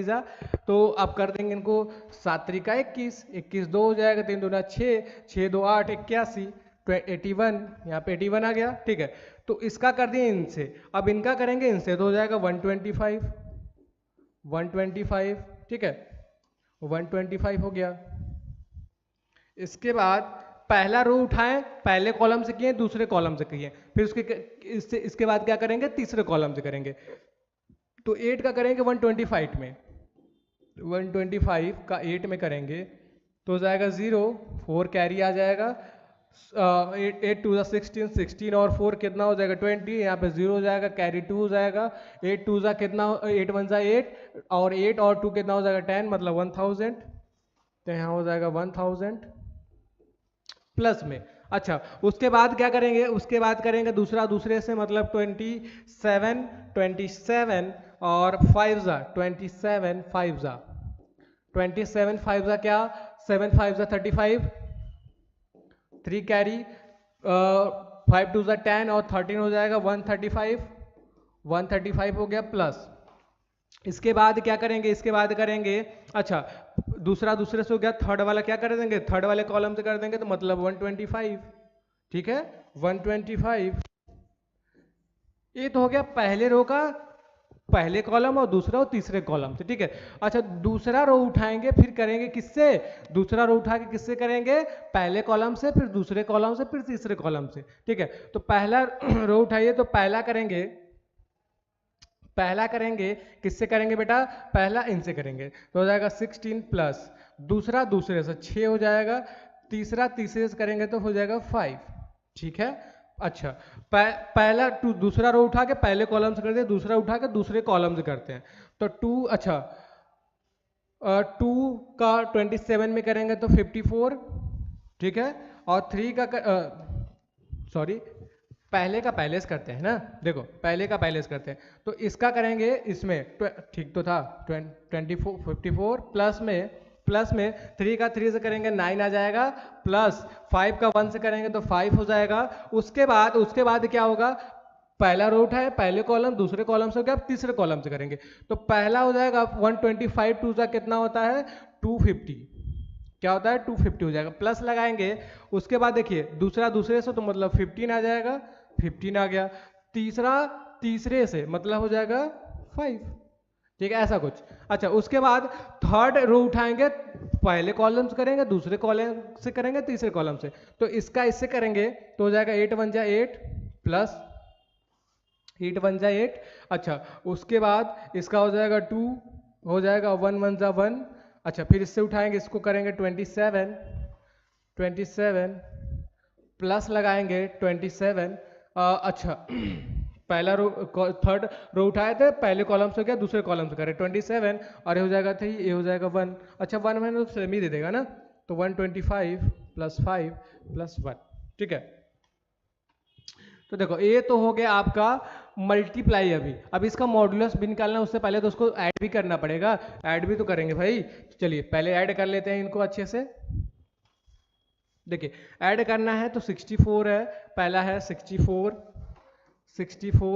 A: जा, तो अब कर देंगे इनको 7 त्रिका 21, 21 2 हो जाएगा, 3 दूना 6, 6 2 8 81, 81, यहाँ पे 81 आ गया, ठीक है। तो इसका कर दिए इनसे, अब इनका करेंगे इनसे, तो हो जाएगा 125, ठीक है, 125 हो गया। इसके बाद पहला रो उठाएं, पहले कॉलम से किए, दूसरे कॉलम से किए, फिर इसके बाद क्या करेंगे, तीसरे कॉलम से करेंगे। तो 8 का करेंगे 125 में, 125 का 8 में करेंगे तो हो जाएगा 0, 4 कैरी आ जाएगा, 8 2 16, 16 और 4 कितना हो जाएगा 20, यहाँ पे 0 हो जाएगा, कैरी 2 हो जाएगा, 8 2 जा कितना, 8 1 जा 8 और 8 और 2 कितना हो जाएगा 10, मतलब 1000, तो यहाँ हो जाएगा 1000 प्लस में। अच्छा उसके बाद क्या करेंगे, उसके बाद करेंगे दूसरे से, मतलब 27 और 5 जा 27 5 जा क्या, 7 5 जा 35, 3 कैरी, 5 2 जा 10 और 13 हो जाएगा 135 हो गया प्लस। इसके बाद क्या करेंगे, इसके बाद करेंगे, अच्छा दूसरे से हो गया, थर्ड वाला क्या कर देंगे, थर्ड वाले कॉलम से कर देंगे, तो मतलब 125, ठीक है 125। ये तो हो गया पहले रो का पहले कॉलम और दूसरा और तीसरे कॉलम से, ठीक है। अच्छा दूसरा रो उठाएंगे, फिर करेंगे किससे, दूसरा रो उठा के किससे करेंगे, पहले कॉलम से, फिर दूसरे कॉलम से, फिर तीसरे कॉलम से, ठीक है। तो पहला रो उठाइए, तो पहला करेंगे किससे करेंगे बेटा, पहला इनसे करेंगे, तो हो जाएगा 16 प्लस, दूसरा दूसरे से 6 हो जाएगा, तीसरा तीसरे से करेंगे तो हो जाएगा 5, ठीक है। अच्छा पहला दूसरा रो उठा के पहले कॉलम से करते हैं, दूसरा उठा के दूसरे कॉलम से करते हैं, तो 2, अच्छा 2 का 27 में करेंगे तो 54, ठीक है, और 3 का सॉरी पहले का पहले से करते हैं ना, देखो पहले का पहले से करते हैं, तो इसका करेंगे इसमें, ठीक तो था 54 प्लस में 3 का 3 से करेंगे 9 आ जाएगा, प्लस 5 का 1 से करेंगे तो 5 हो जाएगा। उसके बाद क्या होगा, पहला रो उठाए, पहले कॉलम, दूसरे कॉलम से हो गया, तीसरे कॉलम से करेंगे, तो पहला हो जाएगा 125, 2 का कितना होता है 250, क्या होता है 250 हो जाएगा, प्लस लगाएंगे। उसके बाद देखिए दूसरा दूसरे से, तो मतलब 15 आ जाएगा, 15 आ गया, तीसरा तीसरे से मतलब हो जाएगा 5, ठीक है ऐसा कुछ। अच्छा उसके बाद थर्ड रो उठाएंगे, पहले कॉलम से करेंगे, दूसरे कॉलम से करेंगे, तीसरे कॉलम से, तो इसका इससे करेंगे तो हो जाएगा 8 1 जा 8 प्लस 8 1 जा 8। अच्छा उसके बाद इसका हो जाएगा 2, हो जाएगा 1 1 जा 1। अच्छा फिर इससे उठाएंगे, इसको करेंगे 27 प्लस लगाएंगे 27। अच्छा पहला रो थर्ड रो उठाए थे, पहले कॉलम से गया, दूसरे कॉलम से करे 27 और ये हो जाएगा 3, ये हो जाएगा 1। अच्छा 1 मैंने तो सेम ही दे देगा ना, तो 125 प्लस 5 प्लस 1, ठीक है। तो देखो ये तो हो गया आपका मल्टीप्लाई। अब इसका मॉडुलस भी निकालना, उससे पहले तो उसको ऐड भी करना पड़ेगा, ऐड भी तो करेंगे भाई। तो चलिए पहले ऐड कर लेते हैं इनको अच्छे से। देखिए ऐड करना है तो 64 है, पहला है 64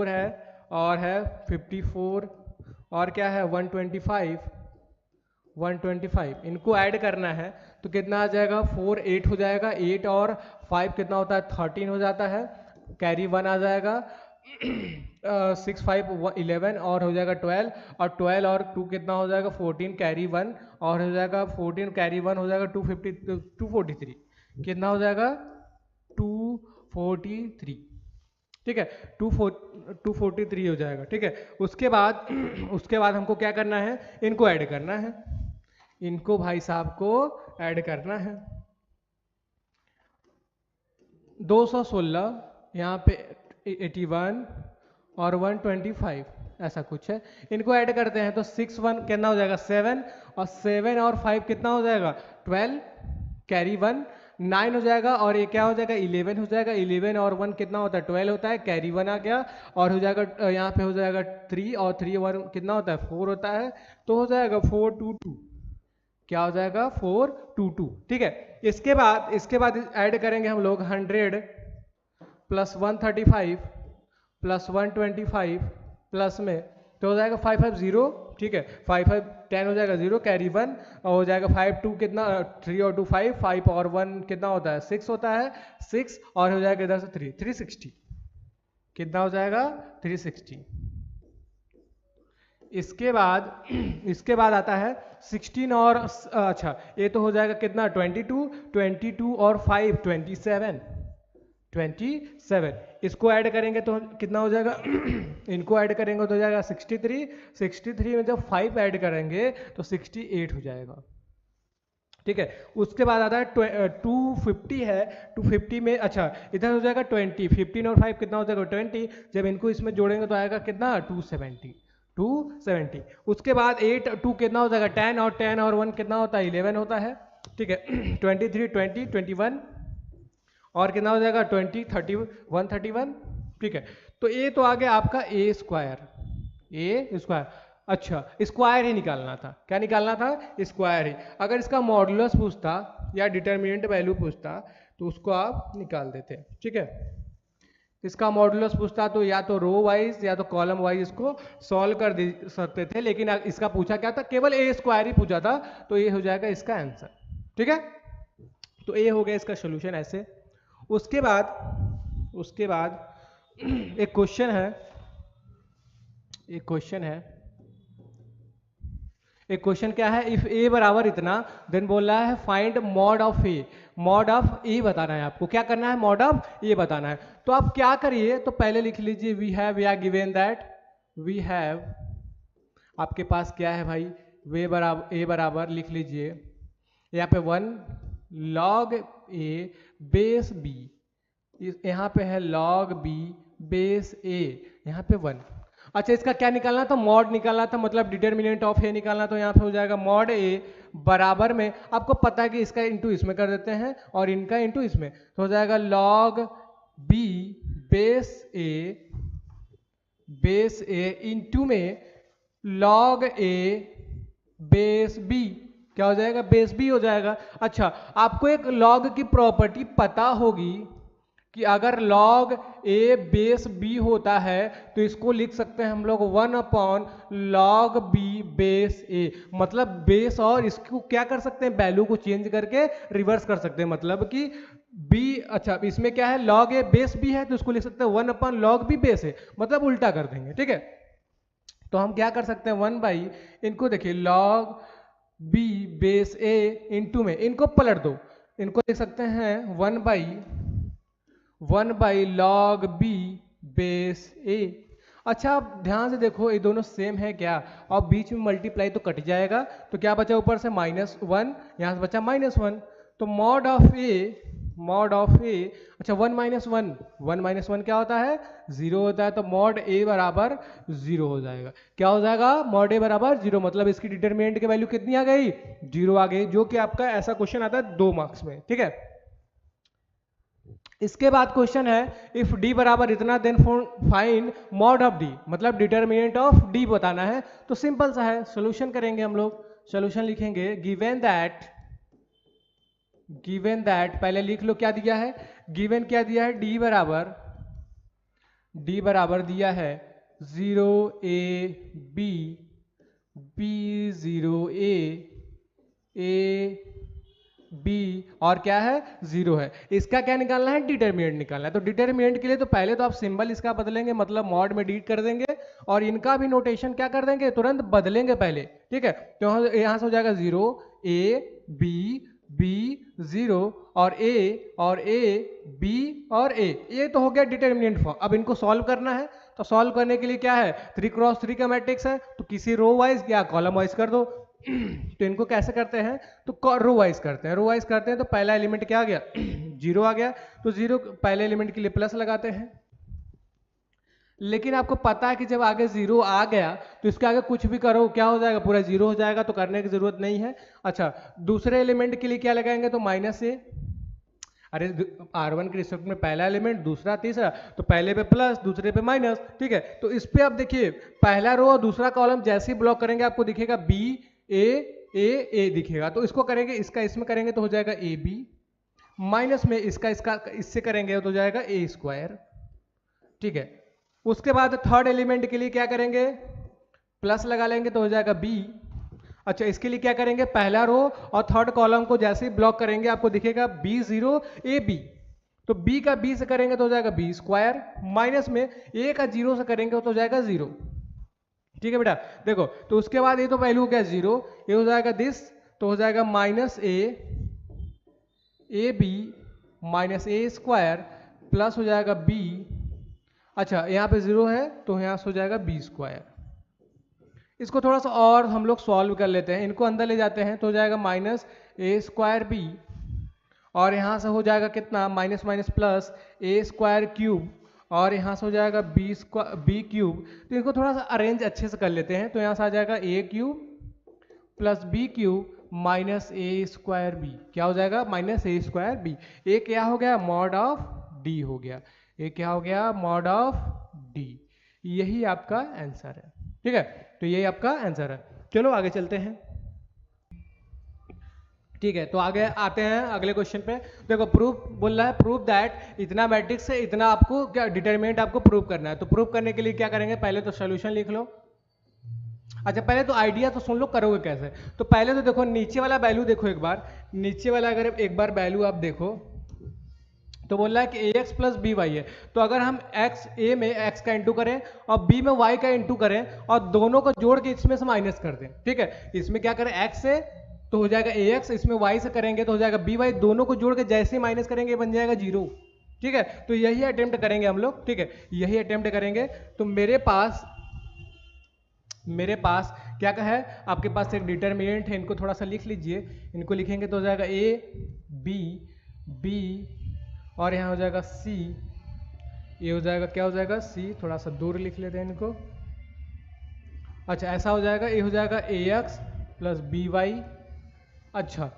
A: है, और है 54 और क्या है 125, इनको ऐड करना है तो कितना आ जाएगा 4 8 हो जाएगा, 8 और 5 कितना होता है 13 हो जाता है, कैरी 1 आ जाएगा 6 5 11 और हो जाएगा 12, और 12 और 2 कितना हो जाएगा 14, कैरी 1 और हो जाएगा 14 कैरी 1 हो जाएगा 243, कितना हो जाएगा 243, ठीक है 243 हो जाएगा, ठीक है। उसके बाद हमको क्या करना है, इनको ऐड करना है, इनको भाई साहब को ऐड करना है। 216 यहाँ पे 81 और 125 ऐसा कुछ है, इनको ऐड करते हैं तो 6 1 कितना हो जाएगा 7, और 7 और 5 कितना हो जाएगा 12, कैरी 1 9 हो जाएगा और ये क्या हो जाएगा 11 हो जाएगा। 11 और 1 कितना होता है 12 होता है, कैरी 1 आ गया और हो जाएगा यहाँ पे हो जाएगा 3 और 3 1 कितना होता है 4 होता है, तो हो जाएगा 422। क्या हो जाएगा 422। ठीक है, इसके बाद ऐड करेंगे हम लोग 100 प्लस 135 प्लस 125 प्लस में, तो हो जाएगा 550। ठीक है, 5 10 हो जाएगा 0, कैरी 1 और हो जाएगा 5 2 कितना 3 और 2 5, 5 और 1 कितना होता है 6 होता है, 6 और हो जाएगा इधर से 3 360। कितना हो जाएगा 360। इसके बाद आता है 16 और अच्छा ये तो हो जाएगा कितना 22 और 5 27। इसको ऐड करेंगे तो कितना हो जाएगा इनको ऐड करेंगे तो हो जाएगा 63 में जब 5 ऐड करेंगे तो 68 हो जाएगा। ठीक है, उसके बाद आता है 250 है, 250 में अच्छा इधर हो जाएगा 20, 15 और 5 कितना हो जाएगा 20, जब इनको इसमें जोड़ेंगे तो आएगा कितना 270। उसके बाद 8 2 कितना हो जाएगा 10 और 10 और 1 कितना होता है 11 होता है। ठीक है 23 20 21 और कितना हो जाएगा 20 30 131। ठीक है, तो ये तो आ गया आपका ए स्क्वायर। अच्छा स्क्वायर ही निकालना था, क्या निकालना था स्क्वायर ही। अगर इसका मॉडुलस पूछता या डिटरमिनेंट वैल्यू पूछता तो उसको आप निकाल देते। ठीक है, इसका मॉडुलस पूछता तो या तो रो वाइज या तो कॉलम वाइज इसको सॉल्व कर दे सकते थे, लेकिन इसका पूछा क्या था केवल ए स्क्वायर ही पूछा था, तो ये हो जाएगा इसका आंसर। ठीक है, तो ये हो गया इसका सोल्यूशन ऐसे। उसके बाद एक क्वेश्चन क्या है, इफ ए बराबर इतना देन बोल रहा है find mod of A. Mod of A बताना है आपको, क्या करना है मॉड ऑफ ए बताना है। तो आप क्या करिए तो पहले लिख लीजिए we have given that we have, आपके पास क्या है भाई ए बराबर लिख लीजिए यहाँ पे 1 log a बेस b, यहाँ पे है log b बेस a, यहाँ पे 1। अच्छा इसका क्या निकालना था मॉड निकालना था, मतलब डिटरमिनेंट ऑफ ए निकालना, तो यहाँ पे हो जाएगा मॉड ए बराबर में, आपको पता है कि इसका इंटू इसमें कर देते हैं और इनका इंटू इसमें, तो हो जाएगा log b base a into में log a बेस b, क्या हो जाएगा बेस b हो जाएगा। अच्छा आपको एक log की प्रॉपर्टी पता होगी कि अगर log a बेस b होता है तो इसको लिख सकते हैं हम लोग 1/log b बेस a, मतलब बेस और इसको क्या कर सकते हैं वैल्यू को चेंज करके रिवर्स कर सकते हैं, मतलब कि b, अच्छा इसमें क्या है log a बेस b है तो इसको लिख सकते हैं 1/log b बेस a, मतलब उल्टा कर देंगे। ठीक है, तो हम क्या कर सकते हैं 1 बाई इनको देखिए log b base a into में इनको पलट दो, इनको लिख सकते हैं 1 by log b base a। अच्छा आप ध्यान से देखो ये दोनों सेम है क्या, और बीच में मल्टीप्लाई तो कट जाएगा, तो क्या बचा ऊपर से -1, यहाँ से बचा -1, तो मॉड ऑफ ए अच्छा 1 क्या होता है 0 होता है, तो मॉड ए बराबर 0 हो जाएगा। क्या हो जाएगा मॉड ए बराबर 0, मतलब इसकी डिटरमिनेंट की वैल्यू कितनी आ गई 0 आ गई, जो कि आपका ऐसा क्वेश्चन आता है 2 मार्क्स में। ठीक है, इसके बाद क्वेश्चन है इफ d बराबर इतना then find mod of d, मतलब डिटरमिनेंट ऑफ d बताना है। तो सिंपल सा है, सोल्यूशन करेंगे हम लोग, सोल्यूशन लिखेंगे गिवन दैट पहले लिख लो क्या दिया है, गिवन क्या दिया है d बराबर दिया है 0a b b 0a a b और क्या है 0 है। इसका क्या निकालना है डिटरमिनेंट निकालना है, तो डिटरमिनेंट के लिए तो पहले तो आप सिंबल इसका बदलेंगे, मतलब मॉड में डी कर देंगे और इनका भी नोटेशन क्या कर देंगे तुरंत बदलेंगे पहले। ठीक है, तो यहाँ से हो जाएगा 0 a b b 0 और a b और a, ये तो हो गया डिटरमिनेंट फॉर्म। अब इनको सॉल्व करना है, तो सॉल्व करने के लिए क्या है 3x3 का मैट्रिक्स है, तो किसी रो वाइज या कॉलम वाइज कर दो। तो इनको कैसे करते हैं तो रो वाइज करते हैं, तो पहला एलिमेंट क्या आ गया 0 आ गया, तो 0 पहले एलिमेंट के लिए प्लस लगाते हैं। लेकिन आपको पता है कि जब आगे 0 आ गया तो इसके आगे कुछ भी करो क्या हो जाएगा पूरा 0 हो जाएगा, तो करने की जरूरत नहीं है। अच्छा दूसरे एलिमेंट के लिए क्या लगाएंगे तो -a, अरे R1 के रिस्पेक्ट में पहला एलिमेंट, दूसरा, तीसरा, तो पहले पे प्लस, दूसरे पे माइनस, ठीक है। तो इस पे आप देखिए पहला रो और दूसरा कॉलम जैसे ही ब्लॉक करेंगे आपको दिखेगा बी ए दिखेगा, तो इसको करेंगे, इसका इसमें करेंगे तो हो जाएगा ए बी, माइनस में इसका इससे करेंगे तो हो जाएगा ए स्क्वायर, ठीक है। उसके बाद थर्ड एलिमेंट के लिए क्या करेंगे, प्लस लगा लेंगे तो हो जाएगा बी। अच्छा, इसके लिए क्या करेंगे, पहला रो और थर्ड कॉलम को जैसे ही ब्लॉक करेंगे आपको दिखेगा बी जीरो ए बी, तो बी का बी से करेंगे तो हो जाएगा बी स्क्वायर, माइनस में ए का जीरो से करेंगे तो हो जाएगा जीरो, ठीक है बेटा। देखो तो उसके बाद ये तो वैल्यू हो गया जीरो, ये हो जाएगा दिस, तो हो जाएगा minus A B minus A square plus हो जाएगा बी। अच्छा, यहाँ पे जीरो है तो यहाँ से हो जाएगा बी स्क्वायर। इसको थोड़ा सा और हम लोग सॉल्व कर लेते हैं, इनको अंदर ले जाते हैं तो हो जाएगा माइनस ए स्क्वायर बी, और यहाँ से हो जाएगा कितना, माइनस माइनस प्लस ए स्क्वायर क्यूब, और यहाँ से हो जाएगा बी क्यूब। तो इनको थोड़ा सा अरेंज अच्छे से कर लेते हैं, तो यहाँ से आ जाएगा A cube plus B cube minus A square B, क्या हो जाएगा, minus A square B. A क्या हो गया, मॉड ऑफ डी हो गया, ए क्या हो गया, मॉड ऑफ डी। यही आपका आंसर है, ठीक है। तो यही आपका आंसर है। चलो आगे चलते हैं, ठीक है। तो आगे आते हैं अगले क्वेश्चन पे। देखो प्रूफ बोल रहा है, प्रूफ दैट इतना मैट्रिक्स से इतना आपको क्या डिटरमिनेंट आपको प्रूव करना है। तो प्रूव करने के लिए क्या करेंगे, पहले तो सोल्यूशन लिख लो। अच्छा, पहले तो आइडिया तो सुन लो करोगे कैसे। तो पहले तो देखो नीचे वाला वैल्यू देखो एक बार, नीचे वाला अगर एक बार वैल्यू आप देखो तो बोल रहा है कि ax प्लस बी वाई है। तो अगर हम a में x का इंटू करें और b में y का इंटू करें और दोनों को जोड़ के इसमें से माइनस कर दें, ठीक है। इसमें क्या करें, x से तो हो जाएगा ax, इसमें y से करेंगे तो हो जाएगा by, दोनों को जोड़ के जैसे ही माइनस करेंगे बन जाएगा जीरो, ठीक है। तो यही अटेम्प्ट करेंगे हम लोग, ठीक है, यही अटेम्प्ट करेंगे। तो मेरे पास क्या का है, आपके पास एक डिटरमिनेंट है, इनको थोड़ा सा लिख लीजिए। इनको लिखेंगे तो हो जाएगा a b और यहाँ हो जाएगा c, ये हो जाएगा क्या हो जाएगा c, थोड़ा सा दूर लिख लेते हैं इनको। अच्छा, ऐसा हो जाएगा, ये हो जाएगा ax प्लस बी वाई। अच्छा,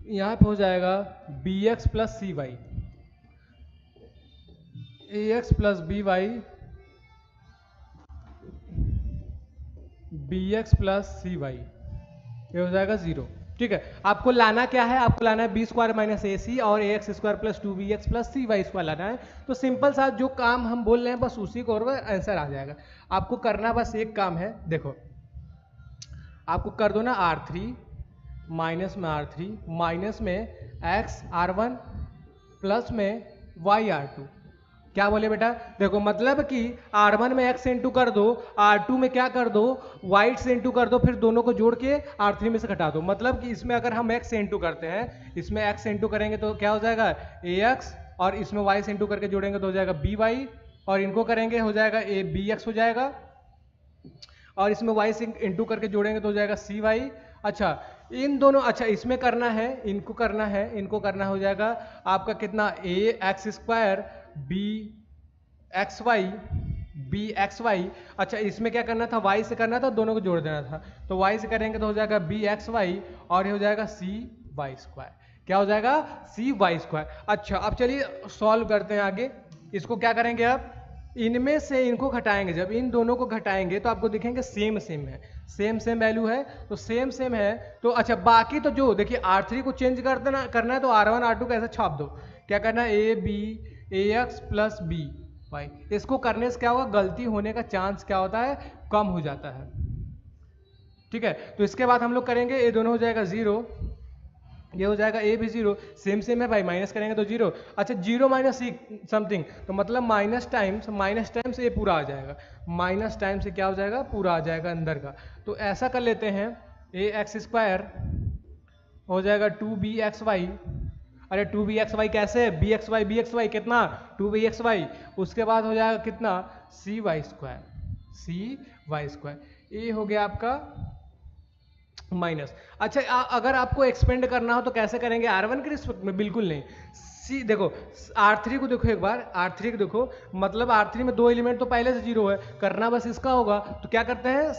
A: यहाँ पे हो जाएगा bx plus C Y, ax plus B Y bx plus C Y, ये हो जाएगा जीरो, ठीक है। आपको लाना क्या है, आपको लाना है B square minus A C और A X square plus 2bx plus C Y square लाना है। तो सिंपल सा जो काम हम बोल रहे हैं बस उसी को, और वह आंसर आ जाएगा। आपको करना बस एक काम है, देखो आपको कर दो ना R3 माइनस में R3 माइनस में x R1 प्लस में y R2। क्या बोले बेटा, देखो मतलब कि R1 में x से इंटू कर दो, R2 में क्या कर दो, y से इंटू कर दो, फिर दोनों को जोड़ के R3 में से घटा दो। मतलब कि इसमें अगर हम x से इंटू करते हैं, इसमें x से इंटू करेंगे तो क्या हो जाएगा ax, और इसमें y से इंटू करके जोड़ेंगे तो हो जाएगा by, और इनको करेंगे हो जाएगा a bx हो जाएगा, और इसमें y से इंटू करके जोड़ेंगे तो हो जाएगा cy। अच्छा, इन दोनों, अच्छा इसमें करना है, इनको करना है, इनको करना हो जाएगा आपका कितना, a x square b X Y. अच्छा, इसमें क्या करना था, y से करना था, दोनों को जोड़ देना था। तो y से करेंगे तो हो जाएगा बी एक्स वाई, और ये हो जाएगा सी वाई स्क्वायर। क्या हो जाएगा, सी वाई स्क्वायर। अच्छा, अब चलिए सॉल्व करते हैं आगे। इसको क्या करेंगे, अब इनमें से इनको घटाएंगे, जब इन दोनों को घटाएंगे तो आपको दिखेंगे सेम है, सेम वैल्यू है, तो सेम है। तो अच्छा, बाकी तो जो देखिए R3 को चेंज कर देना, करना है तो R1 R2 को ऐसा छाप दो। क्या करना है, A B ax plus B Y. इसको करने से क्या होगा, गलती होने का चांस क्या होता है, कम हो जाता है, ठीक है। तो इसके बाद हम लोग करेंगे, ये दोनों हो जाएगा जीरो, ये हो जाएगा ए भी जीरो, सेम है भाई, माइनस करेंगे तो जीरो। अच्छा, जीरो माइनस सी समथिंग, तो मतलब माइनस टाइम्स ए पूरा आ जाएगा, माइनस टाइम से क्या हो जाएगा, पूरा आ जाएगा अंदर का। तो ऐसा कर लेते हैं, ए एक्स स्क्वायर हो जाएगा 2bxy। अरे 2bxy कैसे, bxy कितना, 2bxy। उसके बाद हो जाएगा कितना, cy स्क्वायर, ये हो गया आपका माइनस। अच्छा, अगर आपको एक्सपेंड करना हो तो कैसे करेंगे, R1 के रिस्पेक्ट में, बिल्कुल नहीं। सी देखो, R3 को देखो एक बार, R3 को देखो, मतलब R3 में दो एलिमेंट तो पहले से जीरो है, करना बस इसका होगा। तो क्या करते हैं,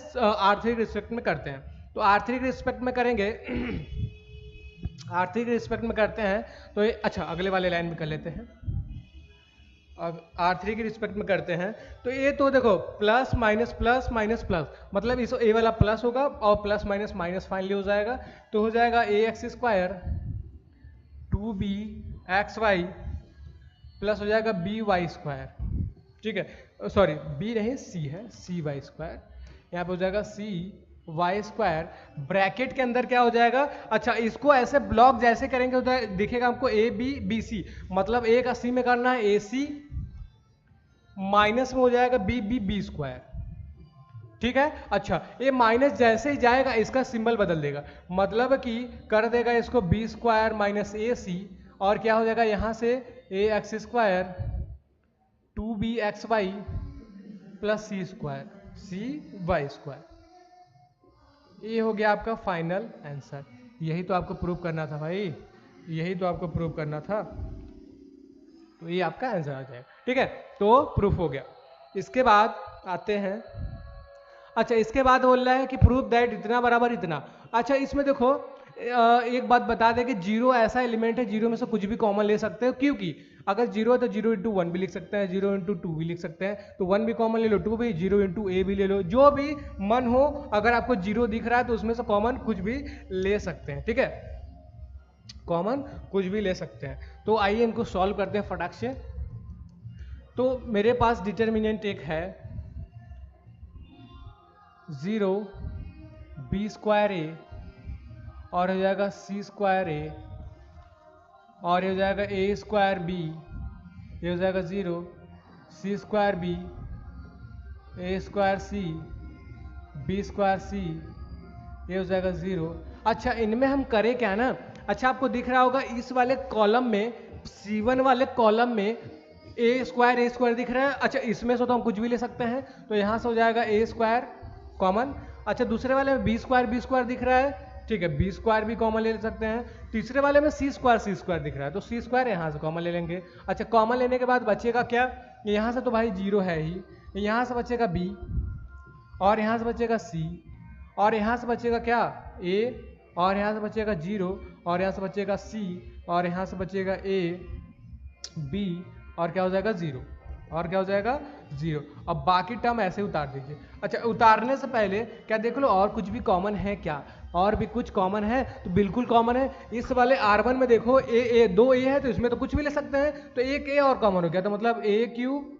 A: R3 के रिस्पेक्ट में करते हैं। तो R3 के रिस्पेक्ट में करेंगे R3 के रिस्पेक्ट में करते हैं तो ये अच्छा अगले वाले लाइन में कर लेते हैं। अब R3 के रिस्पेक्ट में करते हैं तो ये तो देखो plus minus plus minus plus, मतलब इस ए वाला प्लस होगा और प्लस माइनस माइनस फाइनली हो जाएगा, तो हो जाएगा A X square 2b X Y plus हो जाएगा बी वाई स्क्वायर, ठीक है, सॉरी बी नहीं सी है, सी वाई स्क्वायर, यहाँ पे हो जाएगा सी वाई स्क्वायर, ब्रैकेट के अंदर क्या हो जाएगा, अच्छा इसको ऐसे ब्लॉक जैसे करेंगे उधर दिखेगा हमको ए बी बी सी, मतलब एक 80 में करना है ए सी, माइनस में हो जाएगा बी बी बी स्क्वायर, ठीक है। अच्छा ये माइनस जैसे ही जाएगा इसका सिंबल बदल देगा, मतलब कि कर देगा इसको B square minus A C, और क्या हो जाएगा यहाँ से A X square 2b X Y plus C square C Y square, ये हो गया आपका फाइनल आंसर। यही तो आपको प्रूव करना था भाई, यही तो आपको प्रूव करना था, तो ये आपका आंसर आ जाएगा, ठीक है। तो प्रूफ हो गया। इसके बाद आते हैं, अच्छा इसके बाद बोल रहा है कि प्रूफ दैट इतना बराबर इतना। अच्छा इसमें देखो एक बात बता दें कि जीरो ऐसा एलिमेंट है, जीरो में से कुछ भी कॉमन ले सकते हो, क्योंकि अगर जीरो है तो जीरो इंटू वन भी लिख सकते हैं, जीरो इंटू टू भी लिख सकते हैं, तो वन भी कॉमन ले लो, टू भी, जीरो इंटू ए भी ले लो, जो भी मन हो, अगर आपको जीरो दिख रहा है तो उसमें से कॉमन कुछ भी ले सकते हैं, ठीक है, कॉमन कुछ भी ले सकते हैं। तो आइए इनको सॉल्व करते हैं फटाक से। तो मेरे पास डिटर्मिनेंट एक है 0 बी स्क्वायर ए, और हो जाएगा सी स्क्वायर ए, और ये हो जाएगा ए स्क्वायर बी, ये हो जाएगा 0 सी स्क्वायर बी, ए स्क्वायर सी, बी स्क्वायर सी, ये हो जाएगा 0। अच्छा इनमें हम करें क्या ना, अच्छा आपको दिख रहा होगा इस वाले कॉलम में, C1 वाले कॉलम में ए स्क्वायर दिख रहा है। अच्छा इसमें से तो हम कुछ भी ले सकते हैं, तो यहाँ से हो जाएगा ए स्क्वायर कॉमन। अच्छा दूसरे वाले में बी स्क्वायर दिख रहा है, ठीक है, बी स्क्वायर भी कॉमन ले सकते हैं। तीसरे वाले में सी स्क्वायर दिख रहा है, तो सी स्क्वायर यहाँ से कॉमन ले लेंगे। अच्छा कॉमन लेने के बाद बचेगा क्या, यहाँ से तो भाई जीरो है ही, यहाँ से बचेगा बी, और यहाँ से बचेगा सी, और यहाँ से बचेगा क्या ए, और यहाँ से बचेगा जीरो, और यहाँ से बचेगा सी, और यहाँ से बचेगा ए बी, और क्या हो जाएगा जीरो, और क्या हो जाएगा जीरो। अब बाकी टर्म ऐसे उतार दीजिए। अच्छा उतारने से पहले क्या देख लो और कुछ भी कॉमन है क्या, और भी कुछ कॉमन है, तो बिल्कुल कॉमन है। इस वाले R1 में देखो ए दो ए है, तो इसमें तो कुछ भी ले सकते हैं, तो एक ए और कॉमन हो गया, तो मतलब ए cube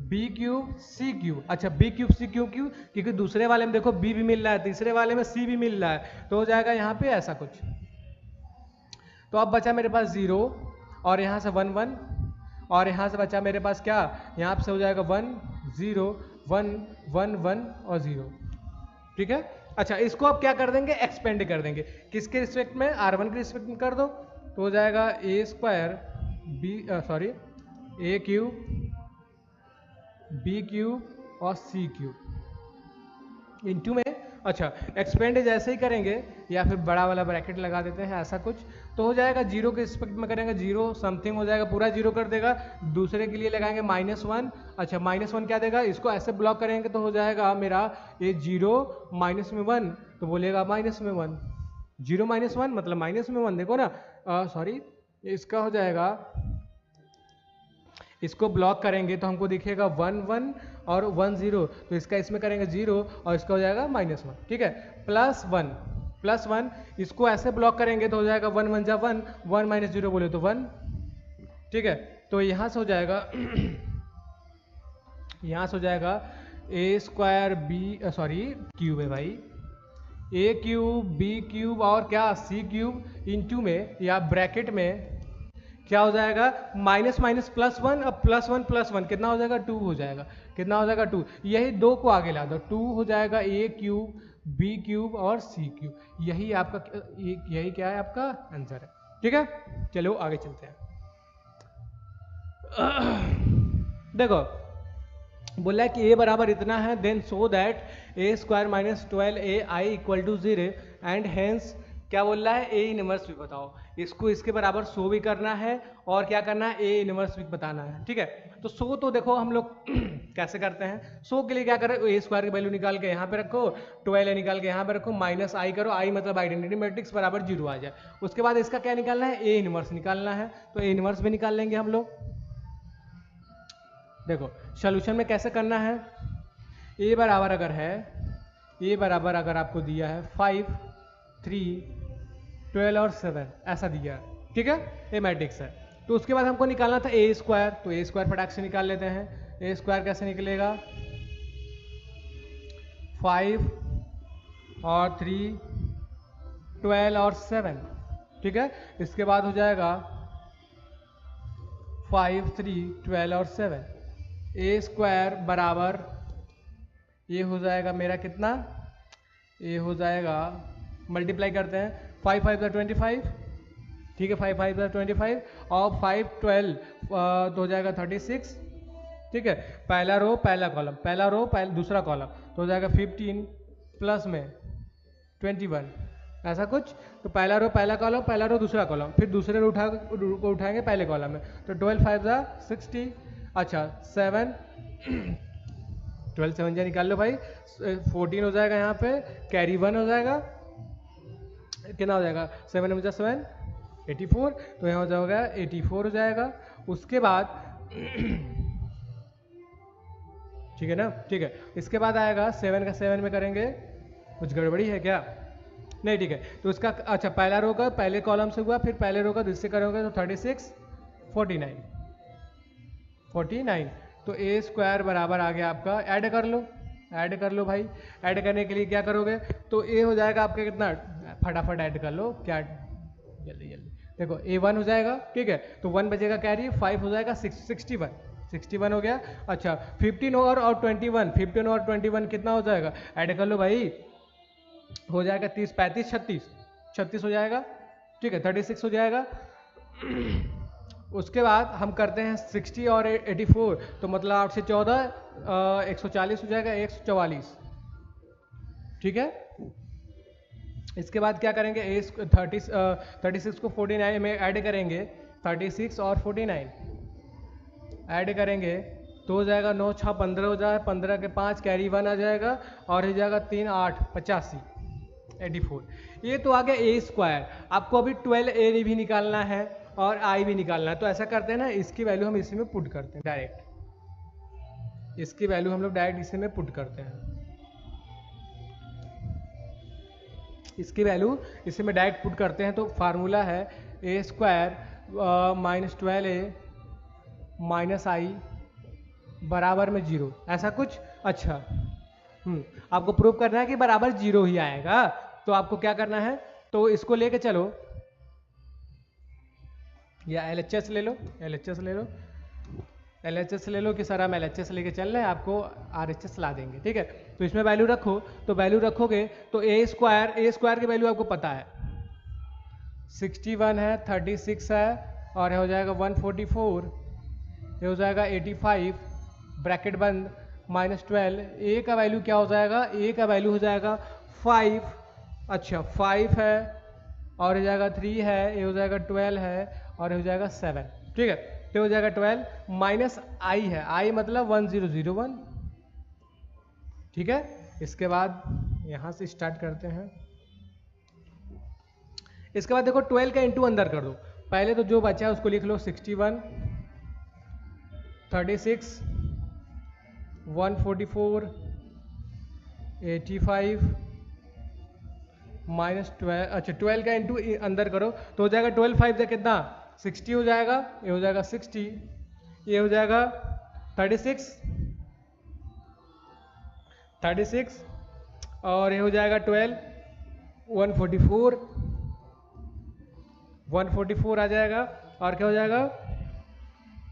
A: B cube C cube. अच्छा बी क्यूब सी क्यूब क्यों, क्योंकि दूसरे वाले में देखो बी भी मिल रहा है, तीसरे वाले में सी भी मिल रहा है, तो हो जाएगा यहाँ पे ऐसा कुछ। तो अब बचा मेरे पास 0, और यहाँ से 1 1, और यहाँ से बचा मेरे पास क्या, यहाँ से हो जाएगा 1 0 1 1 1 और 0, ठीक है। अच्छा इसको अब क्या कर देंगे, एक्सपेंड कर देंगे, किसके रिस्पेक्ट में, R1 के रिस्पेक्ट में कर दो, तो हो जाएगा ए स्क्वायर बी सॉरी ए क्यूब बी क्यूब और सी क्यूब इंटू में। अच्छा एक्सपेंड जैसे ही करेंगे, या फिर बड़ा वाला ब्रैकेट लगा देते हैं ऐसा कुछ, तो हो जाएगा 0 के रिस्पेक्ट में करेंगे 0 समथिंग हो जाएगा, पूरा 0 कर देगा। दूसरे के लिए लगाएंगे -1, अच्छा -1 क्या देगा, इसको ऐसे ब्लॉक करेंगे तो हो जाएगा मेरा ये 0 माइनस में 1, तो बोलेगा माइनस में 1, 0 माइनस 1 मतलब माइनस में 1, देखो ना सॉरी इसका हो जाएगा, इसको ब्लॉक करेंगे तो हमको दिखेगा 1 1 और 1 0, तो इसका इसमें करेंगे 0 और इसका हो जाएगा -1, ठीक है, +1 इसको ऐसे ब्लॉक करेंगे तो हो जाएगा 1 1 जा 1 1 माइनस 0 बोले तो 1, ठीक है। तो यहाँ से हो जाएगा यहाँ से हो जाएगा ए स्क्वायर बी सॉरी क्यूब है भाई, ए क्यूब बी क्यूब और क्या सी क्यूब इंटू में या ब्रैकेट में क्या हो जाएगा -+1 अब +1 कितना हो जाएगा 2 हो जाएगा, कितना हो जाएगा 2, यही दो को आगे ला दो, 2 हो जाएगा ए क्यूब बी क्यूब और सी क्यूब, यही आपका यही क्या है आपका आंसर है, ठीक है। चलो आगे चलते हैं। देखो बोला कि a बराबर इतना है, then so that a² - 12ai = 0 and hence क्या बोल रहा है, ए इनवर्स भी बताओ। इसको इसके बराबर सो भी करना है और क्या करना है, ए इनवर्स भी बताना है। ठीक है, तो सो तो देखो हम लोग कैसे करते हैं। सो के लिए क्या करें, ए स्क्वायर की वैल्यू निकाल के यहाँ पे रखो, 12 निकाल के यहाँ पे रखो, माइनस आई करो, आई मतलब आइडेंटिटी मैट्रिक्स बराबर 0 आ जाए। उसके बाद इसका क्या निकालना है, ए इनवर्स निकालना है, तो ए इनवर्स भी निकाल लेंगे हम लोग। देखो सोल्यूशन में कैसे करना है, ए बराबर अगर है, ए बराबर अगर आपको दिया है 5, 3, 12 और 7 ऐसा दिया है, ठीक है, ये मैट्रिक्स है। तो उसके बाद हमको निकालना था ए स्क्वायर, तो ए स्क्वायर फटाक से निकाल लेते हैं। ए स्क्वायर कैसे निकलेगा, 5 और 3, 12 और 7, ठीक है। इसके बाद हो जाएगा 5, 3, 12 और 7, ए स्क्वायर बराबर ये हो जाएगा मेरा कितना, ये हो जाएगा, मल्टीप्लाई करते हैं, 5 5 25, ठीक है, 5 5 25 और 5 12 तो हो जाएगा 36, ठीक है। पहला रो पहला कॉलम, पहला रो दूसरा कॉलम, तो हो जाएगा 15 प्लस में 21 ऐसा कुछ। तो पहला रो पहला कॉलम, पहला रो दूसरा कॉलम, फिर दूसरे रो उठाएंगे पहले कॉलम में, तो 12 5 60, अच्छा 7 12 7 जा निकाल लो भाई, 14 हो जाएगा, यहाँ पे कैरी 1 हो जाएगा, कितना हो जाएगा, 7 में 7 84, तो यहाँ हो जाएगा 84 हो जाएगा। उसके बाद ठीक है ना, ठीक है। इसके बाद आएगा 7 का 7 में करेंगे, कुछ गड़बड़ी है क्या, नहीं, ठीक है। तो उसका अच्छा पहला रो का पहले कॉलम से हुआ, फिर पहले रो का दूसरे करोगे तो 36 49, तो ए स्क्वायर बराबर आ गया आपका, ऐड कर लो, ऐड कर लो भाई। ऐड करने के लिए क्या करोगे, तो ए हो जाएगा आपका कितना, फटाफट ऐड कर लो, क्या जल्दी जल्दी देखो, A1 हो जाएगा, ठीक है, तो 1 बचेगा कैरी, 5 हो जाएगा 61 हो गया। अच्छा 15 और 21, 15 और 21 कितना हो जाएगा, ऐड कर लो भाई, हो जाएगा 30 35 36 हो जाएगा, ठीक है, 36 हो जाएगा। उसके बाद हम करते हैं 60 और 84, तो मतलब 8 से 14 140 हो जाएगा, 144, ठीक है। इसके बाद क्या करेंगे, 36 को 49 में ऐड करेंगे, 36 और 49 ऐड करेंगे तो हो जाएगा 9 6 15 हो जाएगा, 15 के 5 कैरी 1 आ जाएगा, और हो जाएगा 3 8 85 84। ये तो आ गया ए स्क्वायर। आपको अभी 12a भी निकालना है और आई भी निकालना है, तो ऐसा करते हैं ना, इसकी वैल्यू हम इसी में पुट करते हैं डायरेक्ट, इसकी वैल्यू हम लोग डायरेक्ट इसी में पुट करते हैं, इसकी वैल्यू इसी में डायरेक्ट पुट करते हैं। तो फार्मूला है ए स्क्वायर -12a माइनस आई बराबर में 0, ऐसा कुछ। अच्छा आपको प्रूव करना है कि बराबर 0 ही आएगा, तो आपको क्या करना है, तो इसको लेके चलो, या LHS ले लो, LHS ले लो, LHS ले लो कि सर हम LHS लेके चल रहे हैं, आपको RHS ला देंगे, ठीक है। तो इसमें वैल्यू रखो, तो वैल्यू रखोगे तो ए स्क्वायर की वैल्यू आपको पता है 61 है, 36 है, और ये हो जाएगा 144, ये हो जाएगा 85, ब्रैकेट बंद, -12, ए का वैल्यू क्या हो जाएगा, ए का वैल्यू हो जाएगा 5, अच्छा 5 है, और हो जाएगा 3 है, ये हो जाएगा 12 है, और हो जाएगा 7, ठीक है। तो हो जाएगा 12 माइनस आई है, आई मतलब 1001, ठीक है। इसके बाद यहां से स्टार्ट करते हैं। इसके बाद देखो 12 का इंटू अंदर कर दो, पहले तो जो बचा है उसको लिख लो, 61 36 144 85 -12, अच्छा 12 का इंटू अंदर करो तो हो जाएगा 12 5 से कितना 60 हो जाएगा, ये हो जाएगा 60, ये हो जाएगा 36 और ये हो जाएगा 12 144 आ जाएगा, और क्या हो जाएगा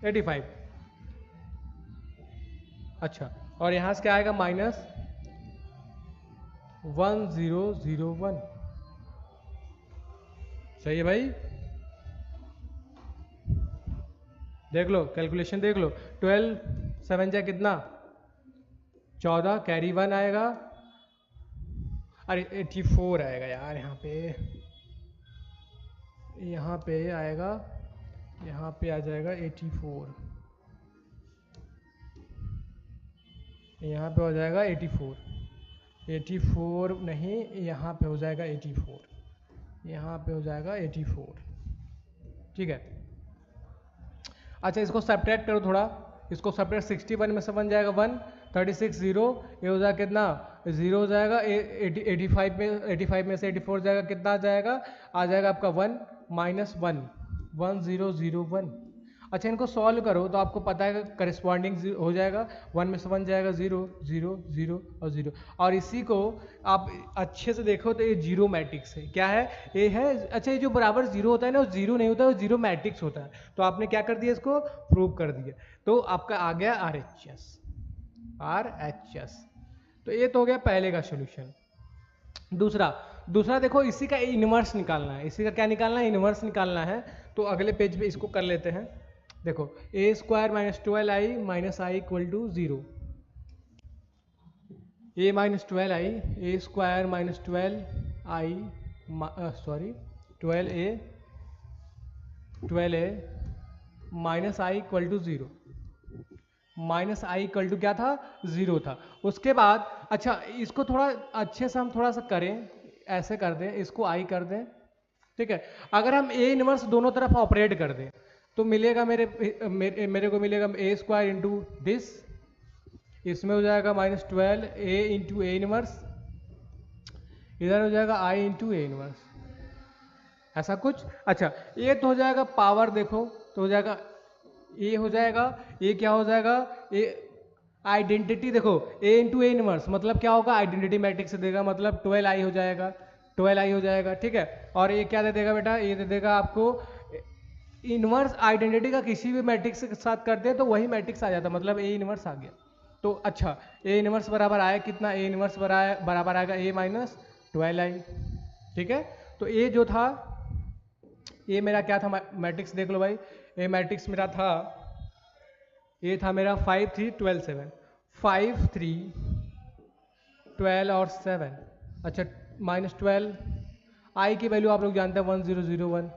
A: 85, अच्छा, और यहां से क्या आएगा -1001, सही है भाई, देख लो कैलकुलेशन देख लो, 12 7 जा कितना 14, कैरी 1 आएगा, अरे 84 आएगा यार यहाँ पे, यहाँ पे आएगा, यहाँ पे आ जाएगा 84, यहाँ पे हो जाएगा 84 नहीं, यहाँ पे हो जाएगा 84, यहाँ पे हो जाएगा 84, ठीक है। अच्छा इसको सब्ट्रैक्ट करो थोड़ा, इसको सब्ट्रैक्ट 61 में से 1 जाएगा 1, 36 0, ये हो जाएगा कितना 0 हो जाएगा, 85 में से 84 जाएगा, कितना आ जाएगा, आ जाएगा आपका 1 -1 1001। अच्छा इनको सॉल्व करो तो आपको पता है करस्पॉन्डिंग हो जाएगा, 1 में से 1 जाएगा 0 0 0 और 0, और इसी को आप अच्छे से देखो तो ये जीरो मैट्रिक्स है, क्या है ये है। अच्छा ये जो बराबर जीरो होता है ना, वो जीरो नहीं होता, वो जीरो मैट्रिक्स होता है। तो आपने क्या कर दिया, इसको प्रूव कर दिया, तो आपका आ गया RHS। तो ये तो हो गया पहले का सोल्यूशन। दूसरा देखो, इसी का इनवर्स निकालना है, इसी का क्या निकालना है, इनवर्स निकालना है। तो अगले पेज पे इसको कर लेते हैं। देखो a² - 12i - i = 0, a - 12i, a² - 12i 12a -i = 0, minus I equal to क्या था, 0 था। उसके बाद अच्छा इसको थोड़ा अच्छे से हम थोड़ा सा करें, ऐसे कर दें, इसको आई कर दें, ठीक है। अगर हम ए इनवर्स दोनों तरफ ऑपरेट कर दें तो मिलेगा मेरे को मिलेगा a² इंटू दिस, इसमें हो जाएगा -12 a इंटू ए इनवर्स, इधर हो जाएगा i इंटू ए इनवर्स, ऐसा कुछ। अच्छा ये तो हो जाएगा पावर, देखो तो हो जाएगा ये हो जाएगा, ये क्या हो जाएगा, ये आइडेंटिटी, देखो a इंटू ए इनवर्स मतलब क्या होगा, आइडेंटिटी मैट्रिक्स से देगा, मतलब 12i हो जाएगा, 12i हो जाएगा, ठीक है। और ये क्या दे देगा बेटा, ये दे देगा आपको इनवर्स आइडेंटिटी का किसी भी मैट्रिक्स के साथ करते हैं तो वही मैट्रिक्स आ जाता है, मतलब ए इनवर्स आ गया। तो अच्छा ए इनवर्स बराबर आया कितना, ए इनवर्स बराबर आएगा a - 12i, ठीक है। तो ये जो था, ये मेरा क्या था मैट्रिक्स, देख लो भाई, ये मैट्रिक्स मेरा था, ये था मेरा 5 3 12 7, 5 3 12 और 7। अच्छा -12 आई की वैल्यू आप लोग जानते हैं 1 0 0 1,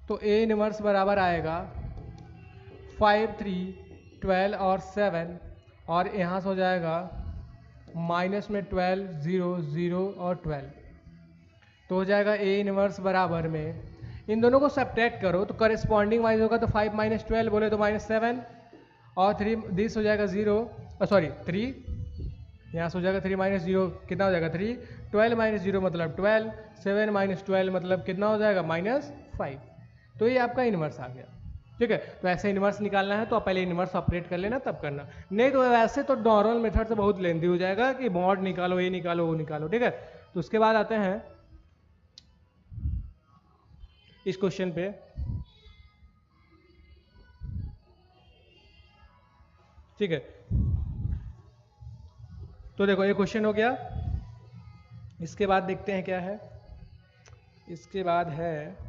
A: तो ए इनवर्स बराबर आएगा 5 3 12 और 7, और यहाँ से हो जाएगा माइनस में 12 0 0 और 12, तो हो जाएगा ए इनवर्स बराबर में, इन दोनों को सब्ट्रैक्ट करो तो करस्पॉन्डिंग वाइज होगा, तो 5 - 12 बोले तो -7, और 3 दिस हो जाएगा 0, सॉरी 3, यहाँ से हो जाएगा 3 - 0 कितना हो जाएगा 3, 12 - 0 मतलब 12, 7 - 12 मतलब कितना हो जाएगा -5। तो ये आपका इनवर्स आ गया, ठीक है। तो ऐसे इनवर्स निकालना है तो आप पहले इनवर्स ऑपरेट कर लेना, तब करना, नहीं तो वैसे तो नॉर्मल मेथड से बहुत लेंदी हो जाएगा कि मॉड निकालो, ये निकालो, वो निकालो, ठीक है। तो उसके बाद आते हैं इस क्वेश्चन पे, ठीक है। तो देखो ये क्वेश्चन हो गया, इसके बाद देखते हैं क्या है, इसके बाद है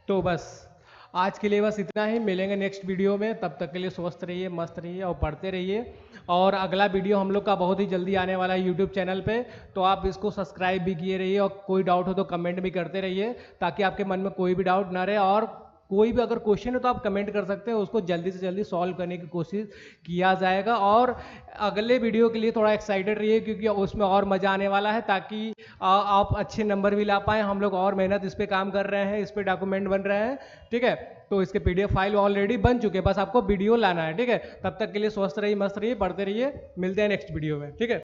A: तो बस आज के लिए बस इतना ही, मिलेंगे नेक्स्ट वीडियो में, तब तक के लिए स्वस्थ रहिए, मस्त रहिए और पढ़ते रहिए। और अगला वीडियो हम लोग का बहुत ही जल्दी आने वाला है यूट्यूब चैनल पे, तो आप इसको सब्सक्राइब भी किए रहिए, और कोई डाउट हो तो कमेंट भी करते रहिए, ताकि आपके मन में कोई भी डाउट ना रहे, और कोई भी अगर क्वेश्चन है तो आप कमेंट कर सकते हैं, उसको जल्दी से जल्दी सॉल्व करने की कोशिश किया जाएगा। और अगले वीडियो के लिए थोड़ा एक्साइटेड रहिए, क्योंकि उसमें और मज़ा आने वाला है, ताकि आप अच्छे नंबर भी ला पाएँ। हम लोग और मेहनत इस पर काम कर रहे हैं, इस पर डॉक्यूमेंट बन रहे हैं, ठीक है। तो इसके PDF फाइल ऑलरेडी बन चुके हैं, बस आपको वीडियो लाना है, ठीक है। तब तक के लिए स्वस्थ रहिए, मस्त रहिए, पढ़ते रहिए, मिलते हैं नेक्स्ट वीडियो में, ठीक है।